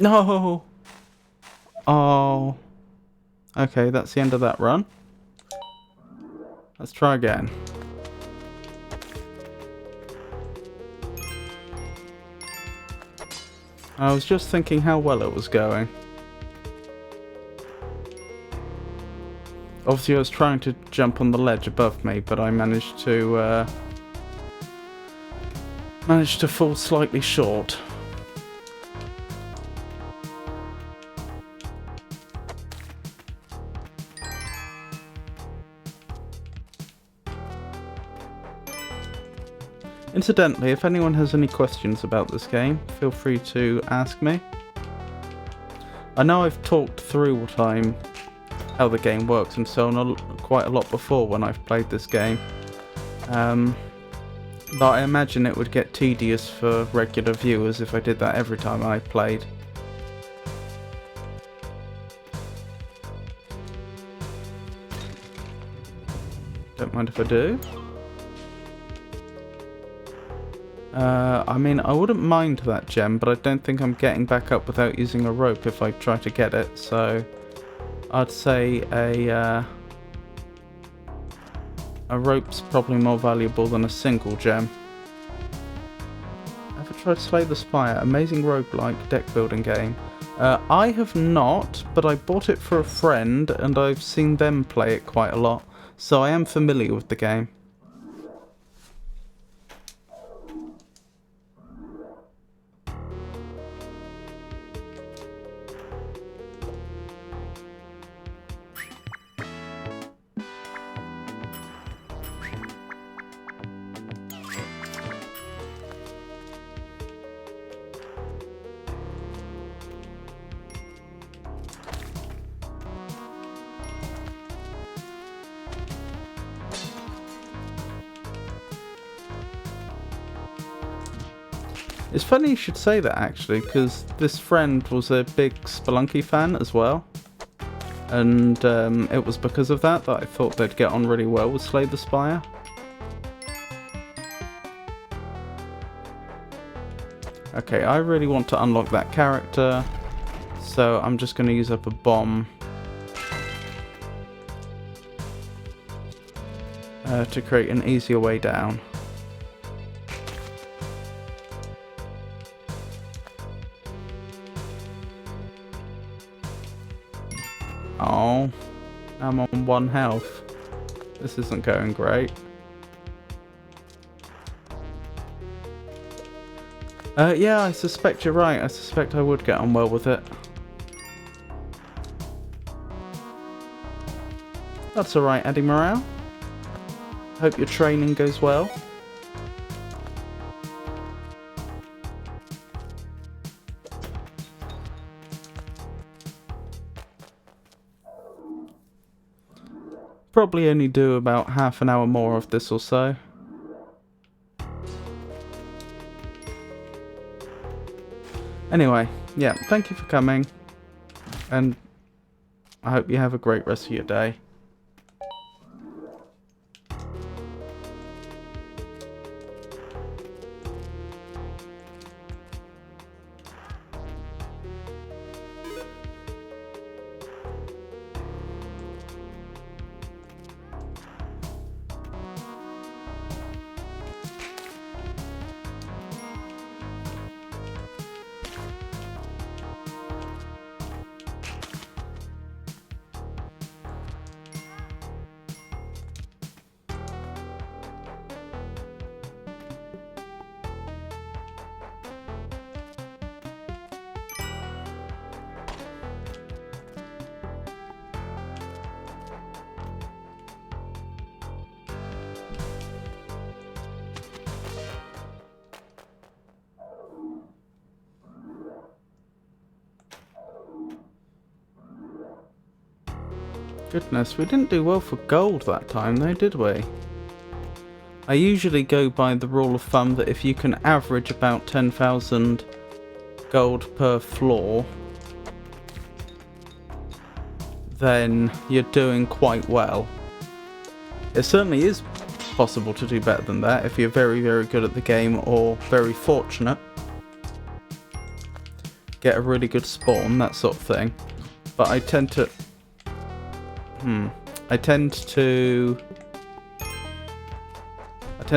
No! Oh. Okay, that's the end of that run. Let's try again. I was just thinking how well it was going. Obviously I was trying to jump on the ledge above me, but I managed to fall slightly short. Incidentally, if anyone has any questions about this game, feel free to ask me. I know I've talked through how the game works and so on quite a lot before when I've played this game. But I imagine it would get tedious for regular viewers if I did that every time I played. Don't mind if I do. I mean, I wouldn't mind that gem, but I don't think I'm getting back up without using a rope if I try to get it, so I'd say a A rope's probably more valuable than a single gem. Ever tried Slay the Spire? Amazing roguelike deck building game. I have not, but I bought it for a friend and I've seen them play it quite a lot, so I am familiar with the game. It's funny you should say that, actually, because this friend was a big Spelunky fan as well. And it was because of that I thought they'd get on really well with Slay the Spire. Okay, I really want to unlock that character, so I'm just going to use up a bomb to create an easier way down. Oh, I'm on 1 health. This isn't going great. Yeah, I suspect you're right. I suspect I would get on well with it. That's alright, Eddie Morale. Hope your training goes well. Probably only do about half an hour more of this or so. Anyway, yeah, thank you for coming, and I hope you have a great rest of your day. Goodness, we didn't do well for gold that time though, did we? I usually go by the rule of thumb that if you can average about 10,000 gold per floor, then you're doing quite well. It certainly is possible to do better than that if you're very, very good at the game or very fortunate. Get a really good spawn, that sort of thing. But I tend to... I tend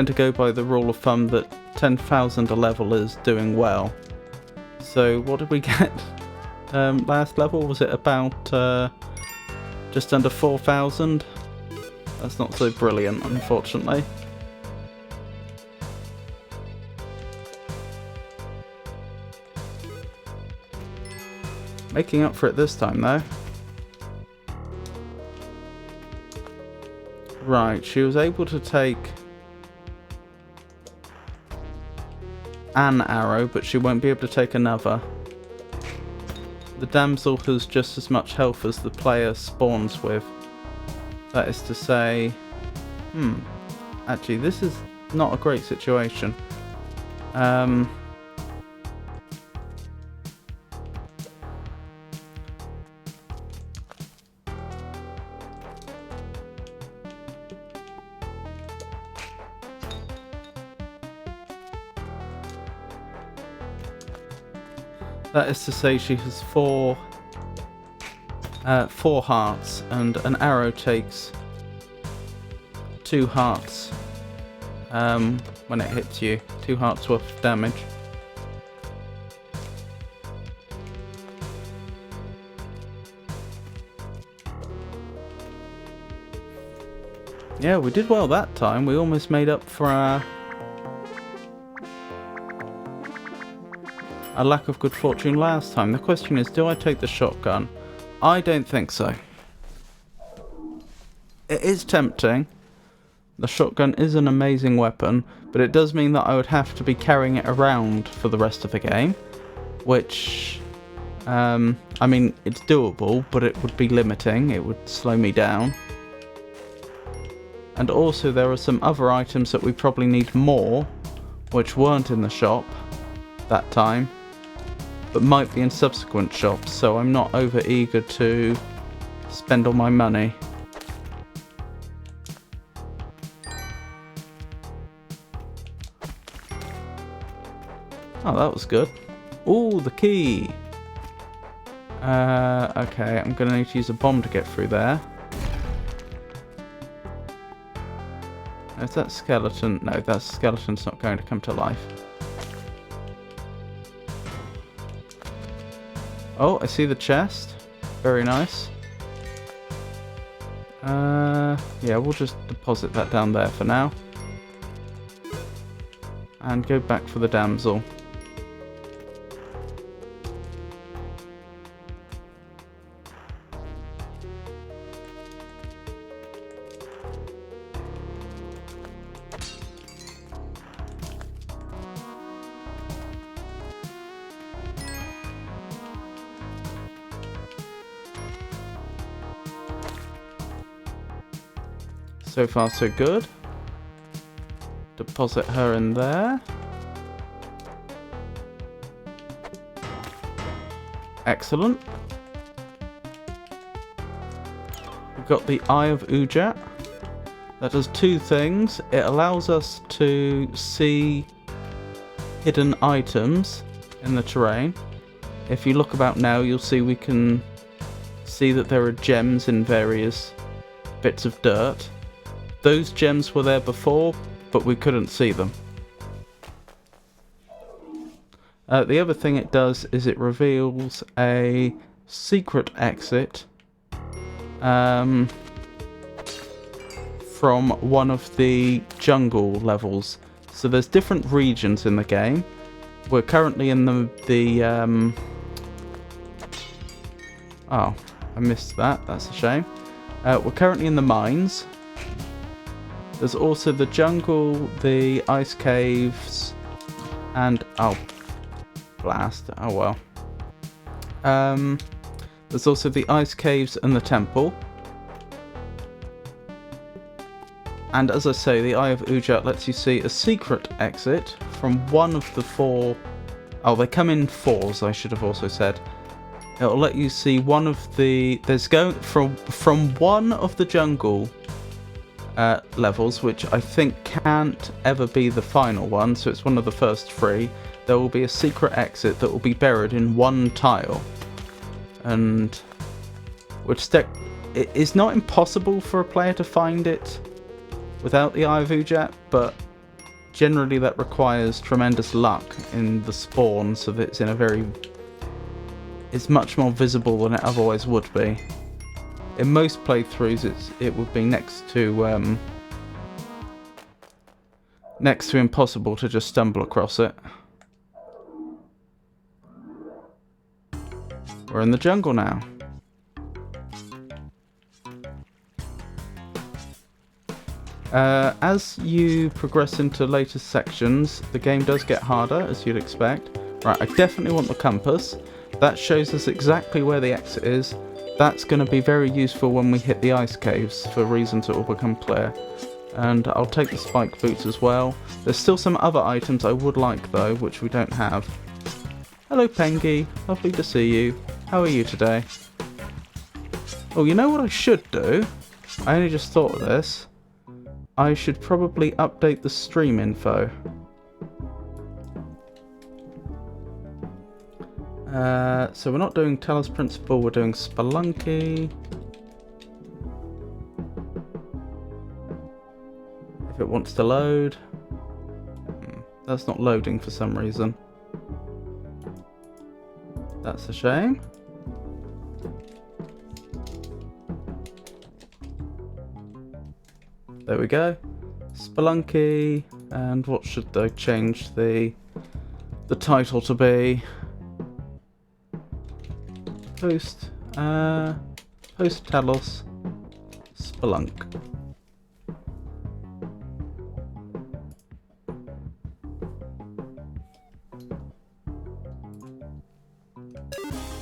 to go by the rule of thumb that 10,000 a level is doing well. So what did we get last level? Was it about just under 4,000? That's not so brilliant, unfortunately. Making up for it this time though. Right, she was able to take an arrow, but she won't be able to take another. The damsel has just as much health as the player spawns with. That is to say... actually, this is not a great situation. That is to say she has four hearts, and an arrow takes 2 hearts when it hits you. 2 hearts worth of damage. Yeah, we did well that time. We almost made up for our lack of good fortune last time. The question is, do I take the shotgun? I don't think so. It is tempting. The shotgun is an amazing weapon, but it does mean that I would have to be carrying it around for the rest of the game, which, I mean, it's doable, but it would be limiting. It would slow me down. And also there are some other items that we probably need more, which weren't in the shop that time, but might be in subsequent shops, so I'm not over eager to spend all my money. Oh, that was good. Ooh, the key! Okay, I'm gonna need to use a bomb to get through there. Is that skeleton? No, that skeleton's not going to come to life. Oh, I see the chest. Very nice. Yeah, we'll just deposit that down there for now. And go back for the damsel. So far so good. Deposit her in there. Excellent. We've got the Eye of Ujat. That does 2 things. It allows us to see hidden items in the terrain. If you look about now, you'll see we can see that there are gems in various bits of dirt. Those gems were there before, but we couldn't see them. The other thing it does is it reveals a secret exit from one of the jungle levels. So there's different regions in the game. We're currently in the oh, I missed that. That's a shame. We're currently in the mines. There's also the jungle, the ice caves, and oh, blast! Oh well. There's also the ice caves and the temple. And as I say, the Eye of Ujat lets you see a secret exit from one of the 4. Oh, they come in 4s. I should have also said. It'll let you see one of the. There's going from one of the jungle levels, which I think can't ever be the final one, so it's one of the first 3. There will be a secret exit that will be buried in one tile, and which it is not impossible for a player to find it without the Eye of Ujat, but generally that requires tremendous luck in the spawn, so that it's much more visible than it otherwise would be. In most playthroughs, it would be next to impossible to just stumble across it. We're in the jungle now. As you progress into later sections, the game does get harder, as you'd expect. Right, I definitely want the compass. That shows us exactly where the exit is. That's going to be very useful when we hit the ice caves, for reasons that will become clear. And I'll take the spike boots as well. There's still some other items I would like though, which we don't have. Hello Pengy, lovely to see you. How are you today? Oh, you know what I should do? I only just thought of this. I should probably update the stream info. So we're not doing Talos Principle, we're doing Spelunky. If it wants to load. That's not loading for some reason. That's a shame. There we go. Spelunky. And what should I change the title to be? Post Talos Spelunk.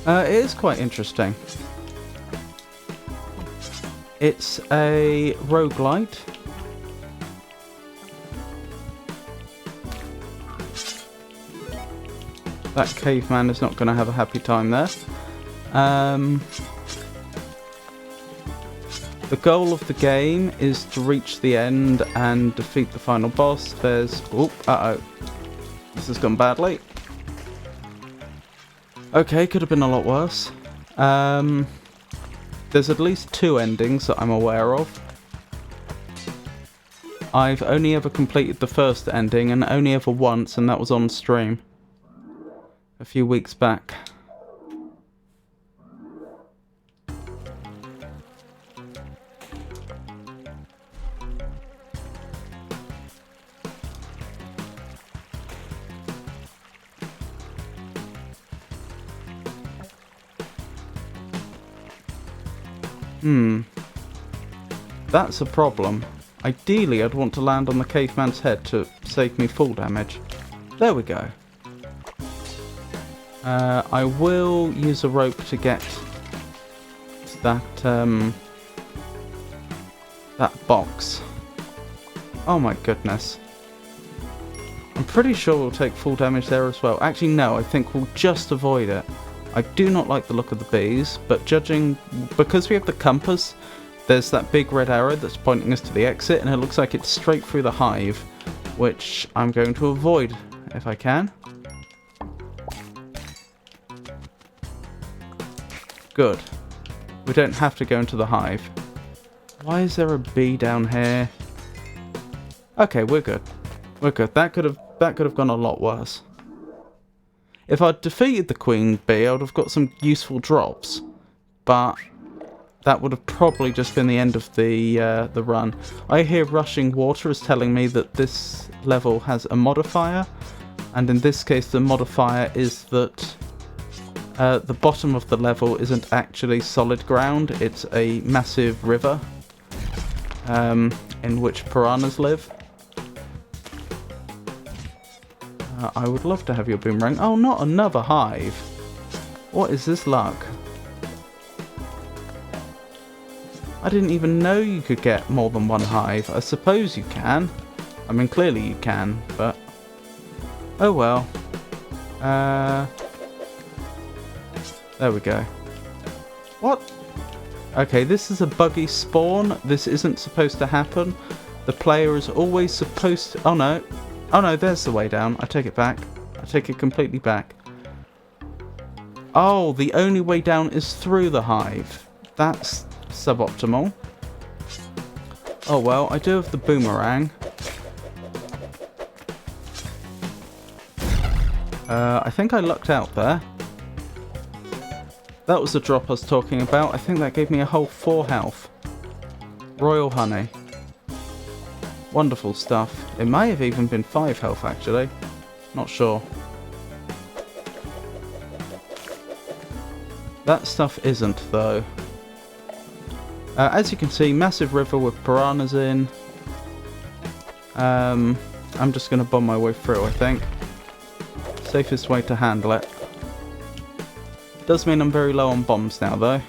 It is quite interesting. It's a roguelite. That caveman is not going to have a happy time there. The goal of the game is to reach the end and defeat the final boss. There's... Oh, uh-oh. This has gone badly. Okay, could have been a lot worse. There's at least 2 endings that I'm aware of. I've only ever completed the first ending, and only ever once, and that was on stream a few weeks back. That's a problem. Ideally, I'd want to land on the caveman's head to save me fall damage. There we go. I will use a rope to get to that box. Oh my goodness. I'm pretty sure we'll take full damage there as well. Actually, no, I think we'll just avoid it. I do not like the look of the bees, but judging... because we have the compass, there's that big red arrow that's pointing us to the exit, and it looks like it's straight through the hive, which I'm going to avoid if I can. Good. We don't have to go into the hive. Why is there a bee down here? Okay, we're good. We're good. That could have gone a lot worse. If I'd defeated the queen bee, I would have got some useful drops, but that would have probably just been the end of the run. I hear rushing water is telling me that this level has a modifier, and in this case the modifier is that the bottom of the level isn't actually solid ground, it's a massive river in which piranhas live. I would love to have your boomerang. Oh, not another hive. What is this luck? I didn't even know you could get more than one hive. I suppose you can. I mean, clearly you can, but... oh well. There we go. What? Okay, this is a buggy spawn. This isn't supposed to happen. The player is always supposed to... oh no. Oh no, there's the way down. I take it back. I take it completely back. Oh, the only way down is through the hive. That's suboptimal. Oh well, I do have the boomerang. I think I lucked out there. That was the drop I was talking about. I think that gave me a whole 4 health. Royal honey. Wonderful stuff. It may have even been 5 health, actually. Not sure. That stuff isn't, though. As you can see, massive river with piranhas in. I'm just going to bomb my way through, I think. Safest way to handle it. Does mean I'm very low on bombs now, though.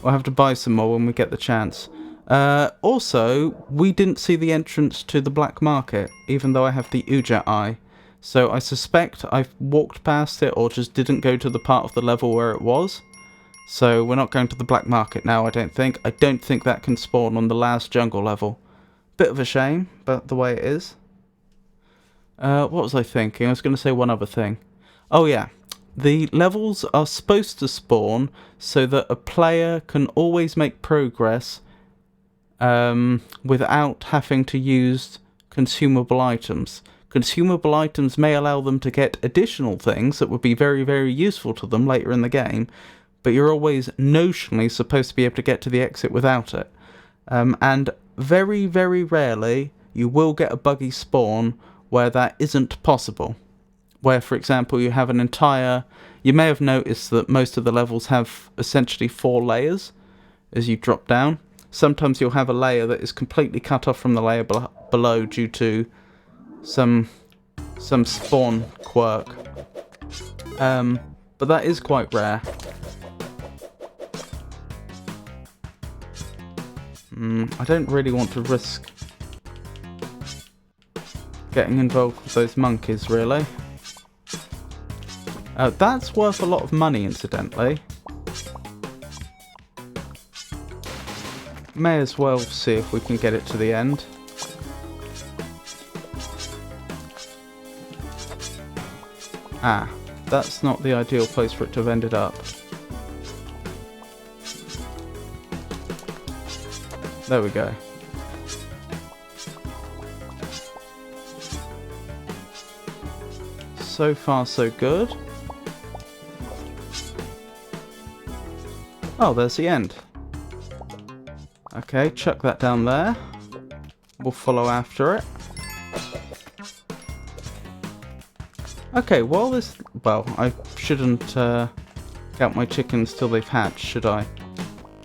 We'll have to buy some more when we get the chance. Also, we didn't see the entrance to the black market, even though I have the Uja eye. So I suspect I've walked past it or just didn't go to the part of the level where it was. So we're not going to the black market now, I don't think. I don't think that can spawn on the last jungle level. Bit of a shame, but the way it is. What was I thinking? I was going to say one other thing. Oh yeah. The levels are supposed to spawn so that a player can always make progress without having to use consumable items. Consumable items may allow them to get additional things that would be very, very useful to them later in the game, but you're always notionally supposed to be able to get to the exit without it. And very, very rarely you will get a buggy spawn where that isn't possible. Where, for example, you have an entire... You may have noticed that most of the levels have essentially 4 layers as you drop down. Sometimes you'll have a layer that is completely cut off from the layer below due to some spawn quirk. But that is quite rare. I don't really want to risk getting involved with those monkeys, really. That's worth a lot of money, incidentally. May as well see if we can get it to the end. Ah, that's not the ideal place for it to have ended up. There we go. So far, so good. Oh, there's the end. Okay, chuck that down there. We'll follow after it. Okay, while this... Well, I shouldn't count my chickens till they've hatched, should I?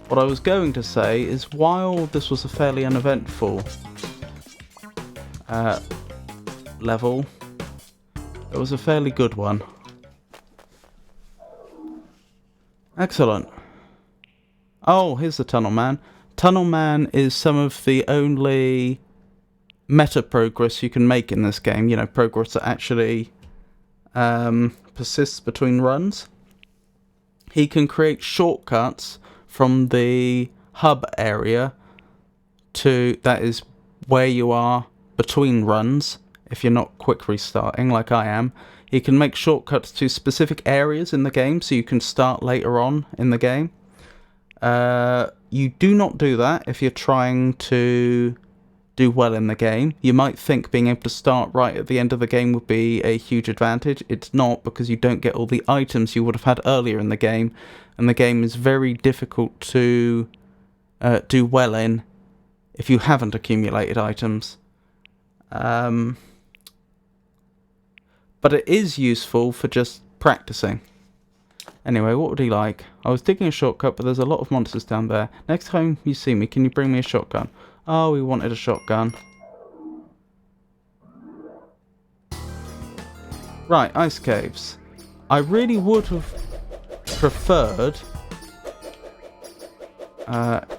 What I was going to say is, while this was a fairly uneventful level, it was a fairly good one. Excellent. Oh, here's the Tunnel Man. Tunnel Man is some of the only meta progress you can make in this game. You know, progress that actually persists between runs. He can create shortcuts from the hub area to, that is where you are between runs, if you're not quick restarting like I am. He can make shortcuts to specific areas in the game so you can start later on in the game. You do not do that if you're trying to do well in the game. You might think being able to start right at the end of the game would be a huge advantage. It's not, because you don't get all the items you would have had earlier in the game, and the game is very difficult to do well in if you haven't accumulated items. But it is useful for just practicing. Anyway, what would he like? I was digging a shortcut, but there's a lot of monsters down there. Next time you see me, can you bring me a shotgun? Oh, he wanted a shotgun. Right, ice caves. I really would have preferred...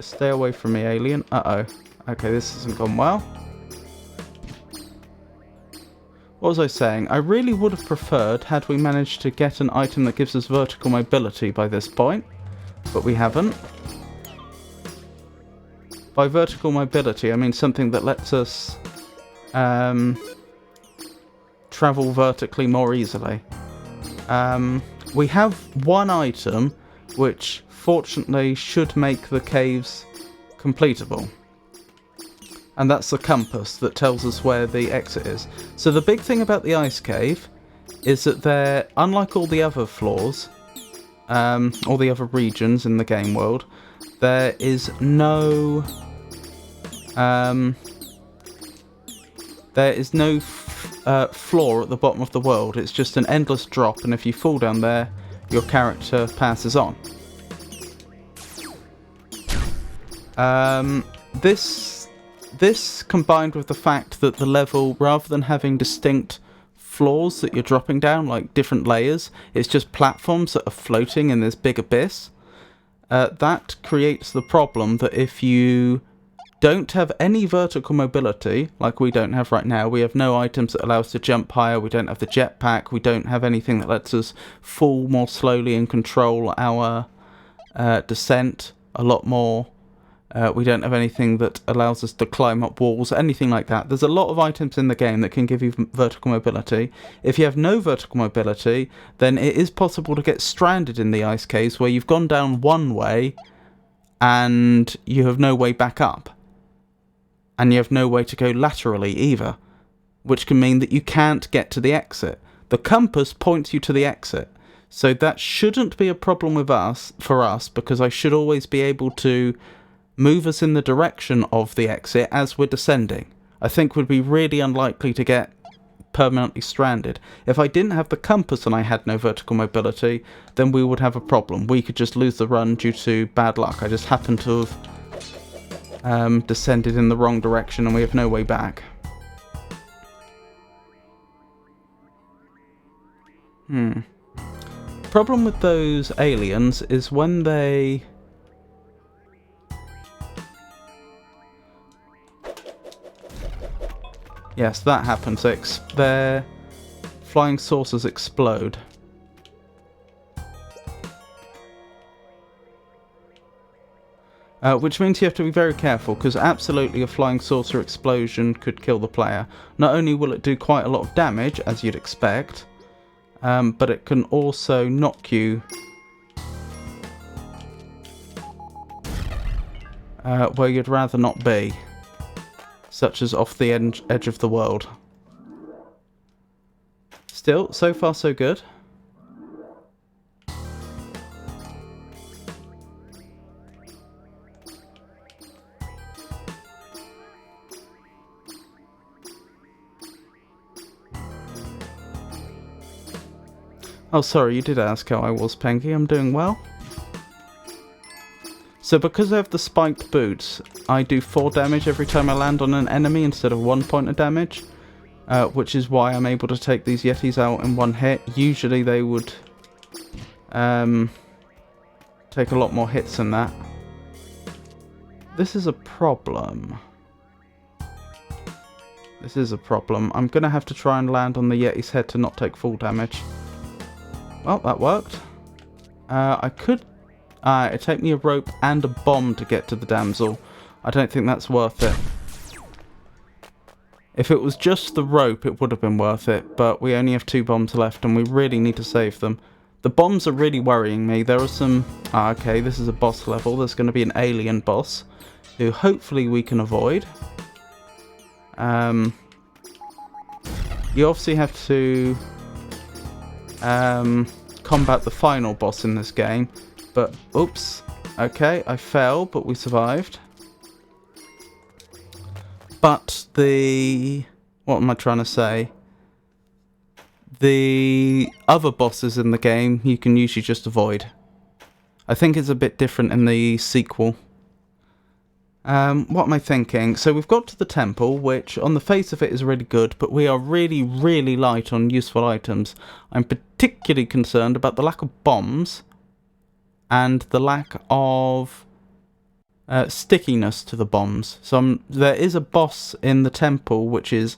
stay away from me, alien. Uh-oh. Okay, this hasn't gone well. What was I saying? I really would have preferred had we managed to get an item that gives us vertical mobility by this point, but we haven't. By vertical mobility, I mean something that lets us travel vertically more easily. We have one item which fortunately should make the caves completable. And that's the compass that tells us where the exit is. So the big thing about the ice cave is that they're, unlike all the other floors, all the other regions in the game world, there is no... floor at the bottom of the world. It's just an endless drop, and if you fall down there, your character passes on. This combined with the fact that the level, rather than having distinct floors that you're dropping down, like different layers, it's just platforms that are floating in this big abyss. That creates the problem that if you don't have any vertical mobility, like we don't have right now, we have no items that allow us to jump higher, we don't have the jetpack, we don't have anything that lets us fall more slowly and control our descent a lot more. We don't have anything that allows us to climb up walls, anything like that. There's a lot of items in the game that can give you vertical mobility. If you have no vertical mobility, then it is possible to get stranded in the ice caves where you've gone down one way and you have no way back up. and you have no way to go laterally either, which can mean that you can't get to the exit. The compass points you to the exit, so that shouldn't be a problem for us, because I should always be able to move us in the direction of the exit as we're descending. I think we'd be really unlikely to get permanently stranded. If I didn't have the compass and I had no vertical mobility, then we would have a problem. We could just lose the run due to bad luck. I just happen to have descended in the wrong direction and we have no way back. Problem with those aliens is when they... Yes, that happens. Their flying saucers explode. Which means you have to be very careful, because absolutely a flying saucer explosion could kill the player. Not only will it do quite a lot of damage, as you'd expect, but it can also knock you where you'd rather not be, such as off the edge of the world. Still, so far so good. Oh, sorry, you did ask how I was, Penky. I'm doing well. So because I have the spiked boots, I do 4 damage every time I land on an enemy instead of 1 point of damage, which is why I'm able to take these Yetis out in 1 hit. Usually they would take a lot more hits than that. This is a problem. This is a problem. I'm going to have to try and land on the Yeti's head to not take full damage. Well, that worked. I could... it'd take me a rope and a bomb to get to the damsel. I don't think that's worth it. If it was just the rope, it would have been worth it, but we only have 2 bombs left and we really need to save them. The bombs are really worrying me. There are some... okay, this is a boss level. There's going to be an alien boss, who hopefully we can avoid. You obviously have to... combat the final boss in this game, but oops, okay, I fell, but we survived. But what am I trying to say? The other bosses in the game you can usually just avoid. I think it's a bit different in the sequel. What am I thinking? So we've got to the temple, which on the face of it is really good, but we are really, really light on useful items. I'm particularly concerned about the lack of bombs and the lack of stickiness to the bombs. So there is a boss in the temple which is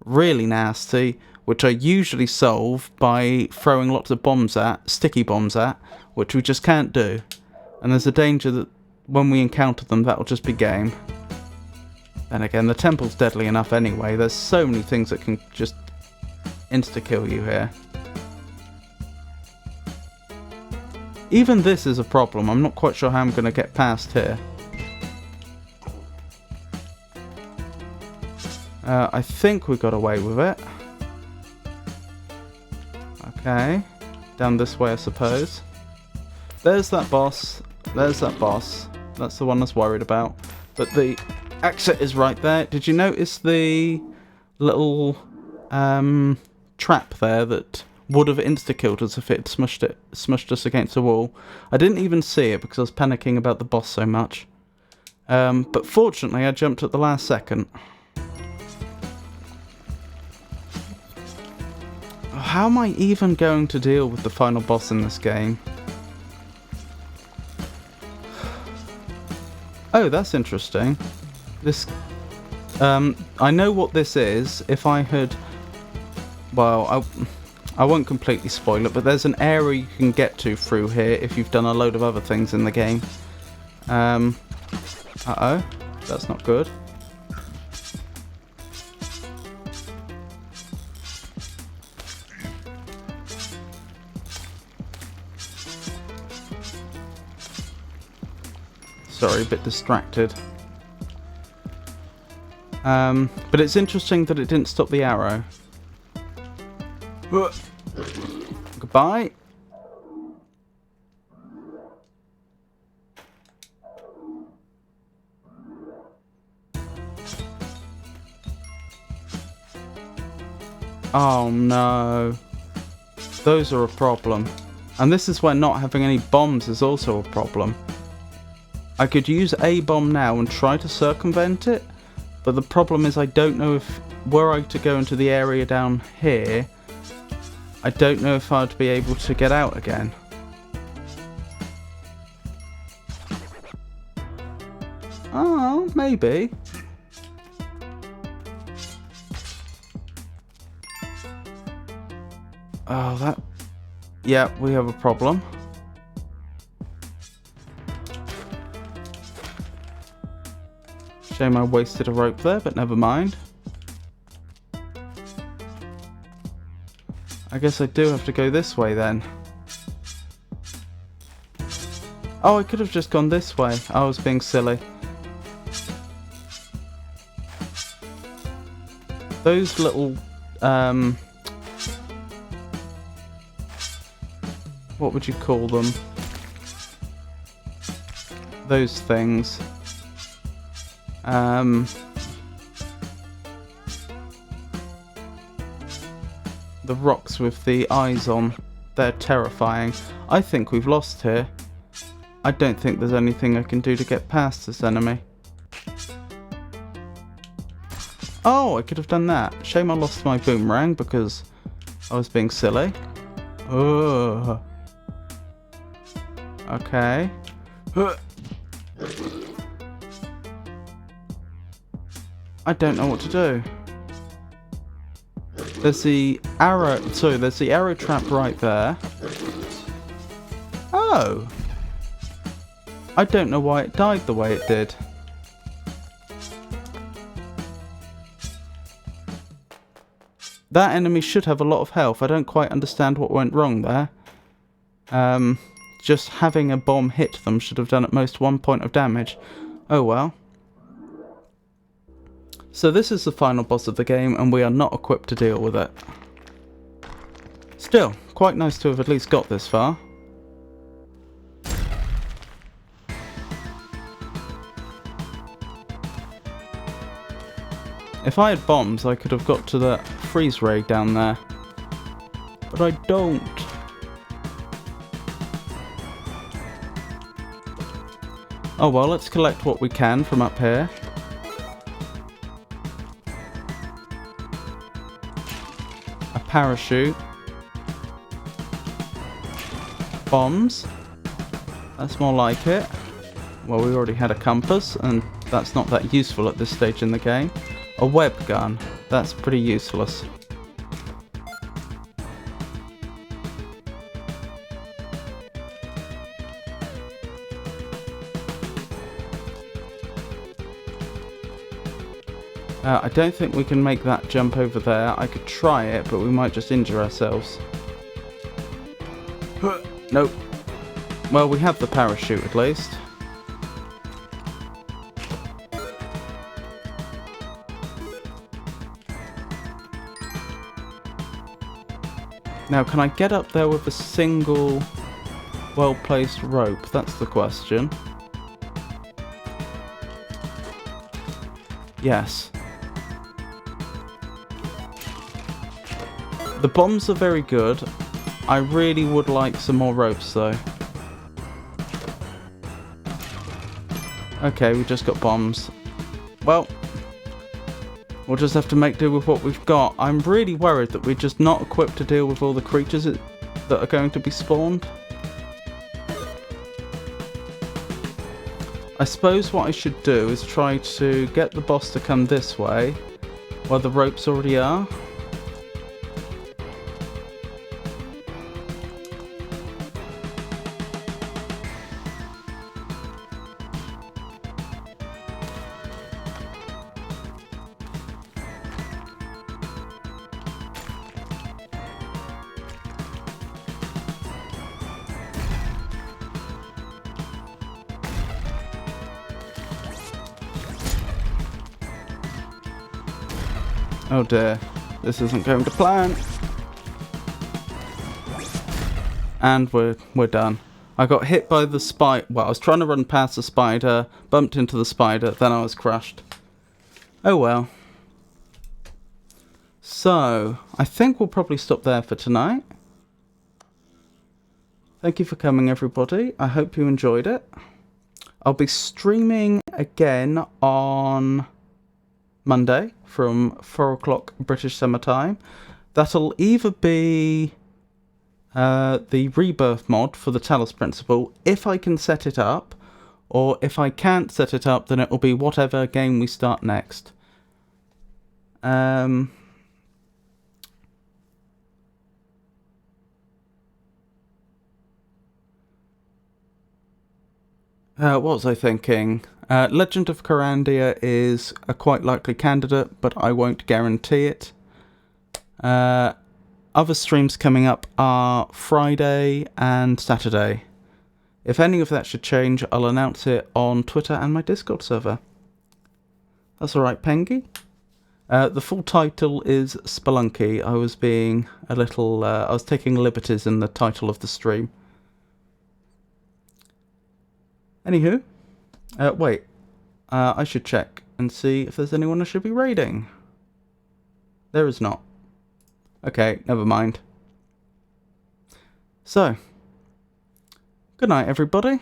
really nasty, which I usually solve by throwing lots of bombs at, sticky bombs at, which we just can't do. And there's a danger that when we encounter them, that'll just be game. Then again, the temple's deadly enough anyway. There's so many things that can just insta-kill you here. Even this is a problem. I'm not quite sure how I'm going to get past here. I think we got away with it. Okay. Down this way, I suppose. There's that boss. There's that boss. That's the one I was worried about. But the exit is right there. Did you notice the little trap there that would have insta-killed us if it had smushed us against a wall? I didn't even see it because I was panicking about the boss so much. But fortunately, I jumped at the last second. How am I even going to deal with the final boss in this game? Oh, that's interesting. This... I know what this is. If I had... Well, I won't completely spoil it, but there's an area you can get to through here if you've done a load of other things in the game. Uh-oh. That's not good. Sorry, a bit distracted. But it's interesting that it didn't stop the arrow. Goodbye. Oh no. Those are a problem. And this is where not having any bombs is also a problem. I could use a bomb now and try to circumvent it, but the problem is I don't know if, were I to go into the area down here, I don't know if I'd be able to get out again. Oh, maybe. Oh, that... Yeah, we have a problem. Shame I wasted a rope there, but never mind. I guess I do have to go this way then. Oh, I could have just gone this way. I was being silly. Those little... what would you call them? Those things. The rocks with the eyes on. They're terrifying. I think we've lost here. I don't think there's anything I can do to get past this enemy. Oh, I could have done that. Shame I lost my boomerang because I was being silly. Ugh. Okay. I don't know what to do. There's the arrow... Sorry, there's the arrow trap right there. Oh! I don't know why it died the way it did. That enemy should have a lot of health. I don't quite understand what went wrong there. Just having a bomb hit them should have done at most 1 point of damage. Oh well. So this is the final boss of the game, and we are not equipped to deal with it. Still, quite nice to have at least got this far. If I had bombs, I could have got to the freeze ray down there. But I don't. Oh well, let's collect what we can from up here. A parachute. Bombs. That's more like it. Well, we already had a compass, and that's not that useful at this stage in the game. A web gun. That's pretty useless. I don't think we can make that jump over there. I could try it, but we might just injure ourselves. Nope. Well, we have the parachute at least. Now, can I get up there with a single well-placed rope? That's the question. Yes. The bombs are very good. I really would like some more ropes though. Okay, we just got bombs. Well, we'll just have to make do with what we've got. I'm really worried that we're just not equipped to deal with all the creatures that are going to be spawned. I suppose what I should do is try to get the boss to come this way, where the ropes already are. Oh dear, this isn't going to plan. And we're done. I got hit by the spider. Well, I was trying to run past the spider, bumped into the spider, then I was crushed. Oh well. So, I think we'll probably stop there for tonight. Thank you for coming, everybody. I hope you enjoyed it. I'll be streaming again on Monday from 4 o'clock British Summer Time. That'll either be the rebirth mod for the Talos principle, if I can set it up, or if I can't set it up, then it will be whatever game we start next. What was I thinking? Legend of Corandia is a quite likely candidate, but I won't guarantee it. Other streams coming up are Friday and Saturday. If any of that should change, I'll announce it on Twitter and my Discord server. That's alright, Pengy. The full title is Spelunky. I was being a little... I was taking liberties in the title of the stream. Anywho, wait. I should check and see if there's anyone I should be raiding. There is not. Okay, never mind. So, good night, everybody.